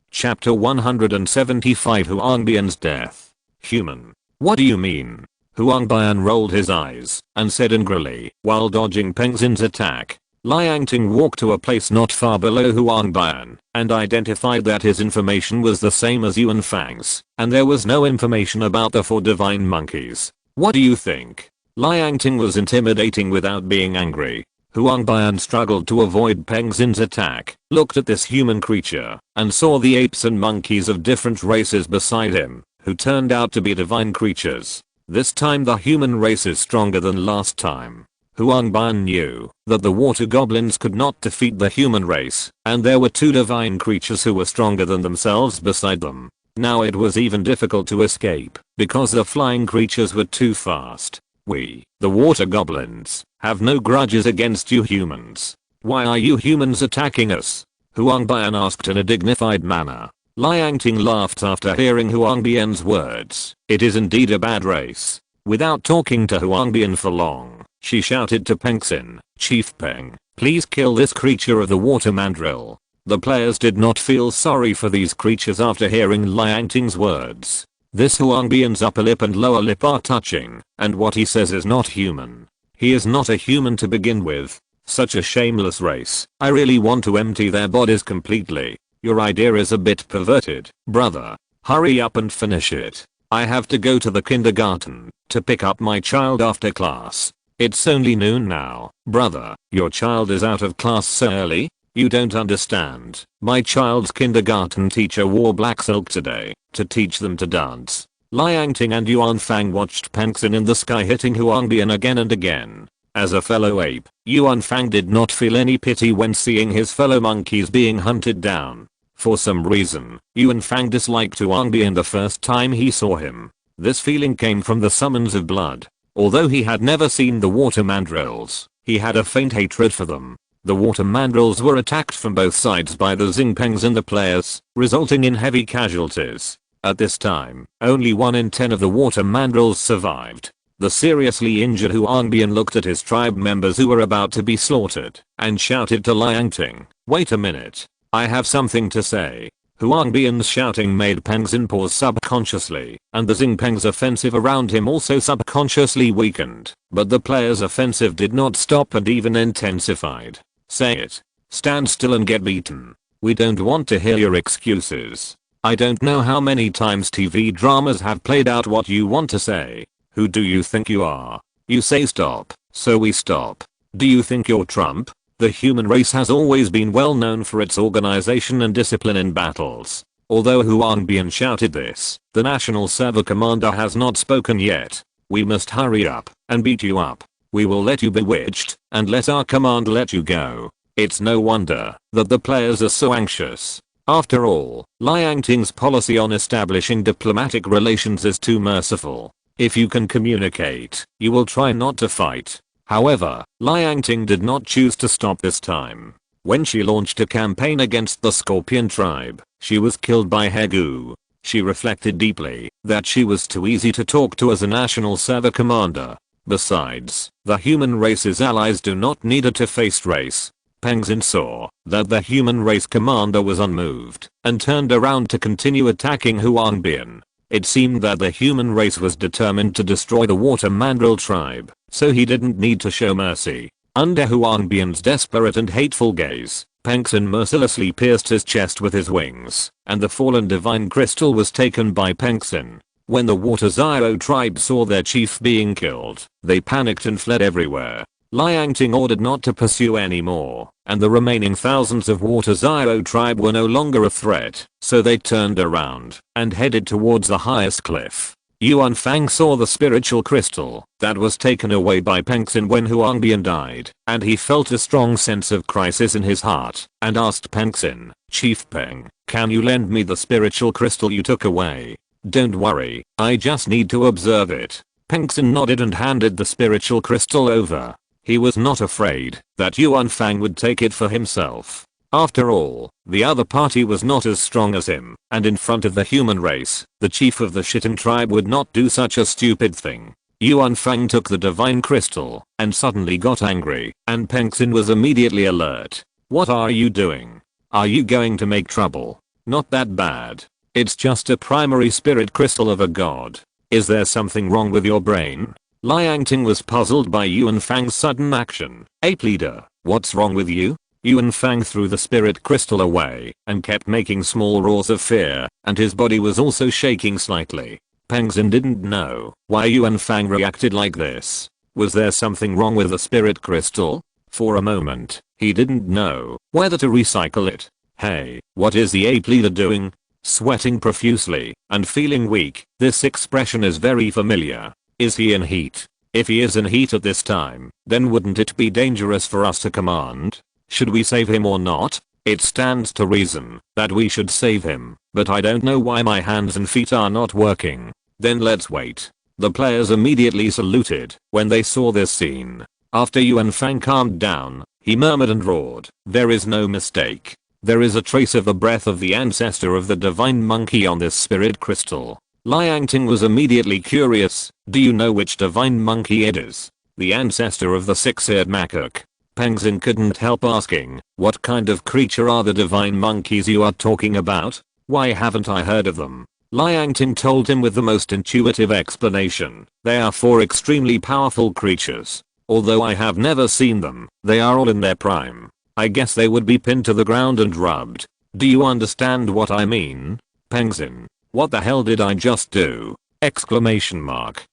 Chapter 175 Huang Bian's death. Human. What do you mean? Huang Bian rolled his eyes and said angrily while dodging Peng Xin's attack. Liangting walked to a place not far below Huang Bian and identified that his information was the same as Yuan Fang's, and there was no information about the 4 divine monkeys. What do you think? Liangting was intimidating without being angry. Huang Bian struggled to avoid Peng Xin's attack, looked at this human creature, and saw the apes and monkeys of different races beside him, who turned out to be divine creatures. This time the human race is stronger than last time. Huang Bian knew that the water goblins could not defeat the human race, and there were 2 divine creatures who were stronger than themselves beside them. Now it was even difficult to escape, because the flying creatures were too fast. We, the water goblins, have no grudges against you humans. Why are you humans attacking us? Huang Bian asked in a dignified manner. Liangting laughed after hearing Huang Bian's words. It is indeed a bad race. Without talking to Huang Bian for long, she shouted to Peng Xin, Chief Peng, please kill this creature of the water mandrill. The players did not feel sorry for these creatures after hearing Liangting's words. This Huang Bian's upper lip and lower lip are touching, and what he says is not human. He is not a human to begin with. Such a shameless race. I really want to empty their bodies completely. Your idea is a bit perverted, brother. Hurry up and finish it. I have to go to the kindergarten to pick up my child after class. It's only noon now, brother. Your child is out of class so early? You don't understand. My child's kindergarten teacher wore black silk today to teach them to dance. Liangting and Yuan Fang watched Peng Xin in the sky hitting Huang Bian again and again. As a fellow ape, Yuan Fang did not feel any pity when seeing his fellow monkeys being hunted down. For some reason, Yuan Fang disliked Huang Bian the first time he saw him. This feeling came from the summons of blood. Although he had never seen the water mandrills, he had a faint hatred for them. The water mandrills were attacked from both sides by the Xingpengs and the players, resulting in heavy casualties. At this time, only 1 in 10 of the water mandrills survived. The seriously injured Huang Bian looked at his tribe members who were about to be slaughtered, and shouted to Liangting, wait a minute. I have something to say. Huang Bian's shouting made Peng Xin pause subconsciously, and the Xingpeng's offensive around him also subconsciously weakened, but the players' offensive did not stop and even intensified. Say it. Stand still and get beaten. We don't want to hear your excuses. I don't know how many times TV dramas have played out what you want to say. Who do you think you are? You say stop, so we stop. Do you think you're Trump? The human race has always been well known for its organization and discipline in battles. Although Huang Bian shouted this, the national server commander has not spoken yet. We must hurry up and beat you up. We will let you bewitched and let our command let you go. It's no wonder that the players are so anxious. After all, Liangting's policy on establishing diplomatic relations is too merciful. If you can communicate, you will try not to fight. However, Liangting did not choose to stop this time. When she launched a campaign against the Scorpion tribe, she was killed by Hegu. She reflected deeply that she was too easy to talk to as a national server commander. Besides, the human race's allies do not need a two-faced race. Peng Xin saw that the human race commander was unmoved and turned around to continue attacking Huangbian. It seemed that the human race was determined to destroy the water mandrill tribe, so he didn't need to show mercy. Under Huangbian's desperate and hateful gaze, Peng Xin mercilessly pierced his chest with his wings, and the fallen divine crystal was taken by Peng Xin. When the Water Zio tribe saw their chief being killed, they panicked and fled everywhere. Liangting ordered not to pursue anymore, and the remaining thousands of Water Zio tribe were no longer a threat, so they turned around and headed towards the highest cliff. Yuan Fang saw the spiritual crystal that was taken away by Peng Xin when Huangbian died, and he felt a strong sense of crisis in his heart, and asked Peng Xin, "Chief Peng, can you lend me the spiritual crystal you took away?" "Don't worry, I just need to observe it." Peng Xin nodded and handed the spiritual crystal over. He was not afraid that Yuan Fang would take it for himself. After all, the other party was not as strong as him, and in front of the human race, the chief of the Shitten tribe would not do such a stupid thing. Yuan Fang took the divine crystal and suddenly got angry, and Peng Xin was immediately alert. "What are you doing? Are you going to make trouble?" "Not that bad. It's just a primary spirit crystal of a god. Is there something wrong with your brain?" Liangting was puzzled by Yuan Fang's sudden action. "Ape leader, what's wrong with you?" Yuan Fang threw the spirit crystal away and kept making small roars of fear, and his body was also shaking slightly. Peng Xin didn't know why Yuan Fang reacted like this. Was there something wrong with the spirit crystal? For a moment, he didn't know whether to recycle it. "Hey, what is the ape leader doing?" Sweating profusely and feeling weak, this expression is very familiar. Is he in heat? If he is in heat at this time, then wouldn't it be dangerous for us to command? Should we save him or not? It stands to reason that we should save him, but I don't know why my hands and feet are not working. Then let's wait. The players immediately saluted when they saw this scene. After Yuan Fang calmed down, he murmured and roared, "There is no mistake. There is a trace of the breath of the ancestor of the divine monkey on this spirit crystal." Liangting was immediately curious. "Do you know which divine monkey it is?" "The ancestor of the six-eared macaque." Peng Xin couldn't help asking, "What kind of creature are the divine monkeys you are talking about? Why haven't I heard of them?" Liangting told him with the most intuitive explanation. "They are four extremely powerful creatures. Although I have never seen them, they are all in their prime. I guess they would be pinned to the ground and rubbed. Do you understand what I mean?" Peng Xin, "What the hell did I just do?" Exclamation mark.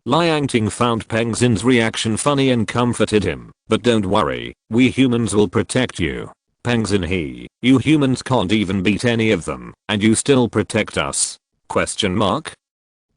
Liangting found Peng Xin's reaction funny and comforted him. "But don't worry, we humans will protect you." Peng Xin, "You humans can't even beat any of them, and you still protect us?" Question mark.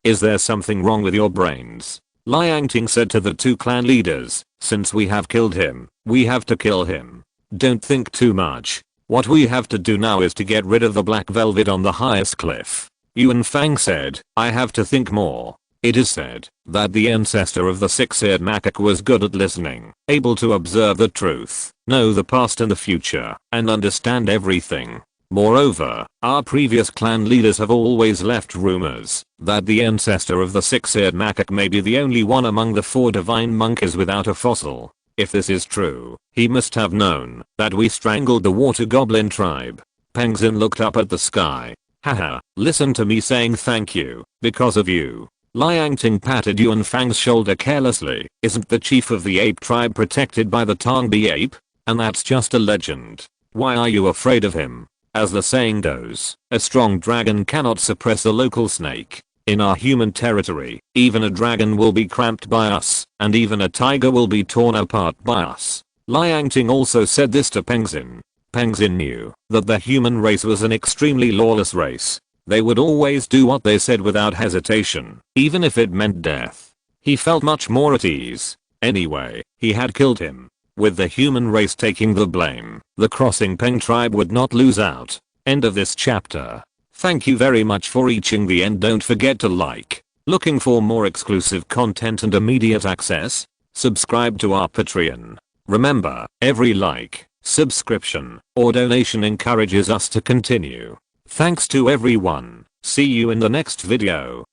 "Is there something wrong with your brains?" Liangting said to the two clan leaders, "Since we have killed him, we have to kill him. Don't think too much. What we have to do now is to get rid of the black velvet on the highest cliff." Yuan Fang said, "I have to think more." It is said that the ancestor of the six-eared macaque was good at listening, able to observe the truth, know the past and the future, and understand everything. Moreover, our previous clan leaders have always left rumors that the ancestor of the six-eared macaque may be the only one among the four divine monkeys without a fossil. If this is true, he must have known that we strangled the water goblin tribe. Peng Xin looked up at the sky. "Haha, listen to me saying thank you. Because of you." Liangting patted Yuan Fang's shoulder carelessly. "Isn't the chief of the ape tribe protected by the Tongbi ape? And that's just a legend. Why are you afraid of him? As the saying goes, a strong dragon cannot suppress a local snake. In our human territory, even a dragon will be cramped by us, and even a tiger will be torn apart by us." Liangting also said this to Peng Xin. Peng Xin knew that the human race was an extremely lawless race. They would always do what they said without hesitation, even if it meant death. He felt much more at ease. Anyway, he had killed him. With the human race taking the blame, the Crossing Peng tribe would not lose out. End of this chapter. Thank you very much for reaching the end. Don't forget to like. Looking for more exclusive content and immediate access? Subscribe to our Patreon. Remember, every like, subscription, or donation encourages us to continue. Thanks to everyone. See you in the next video.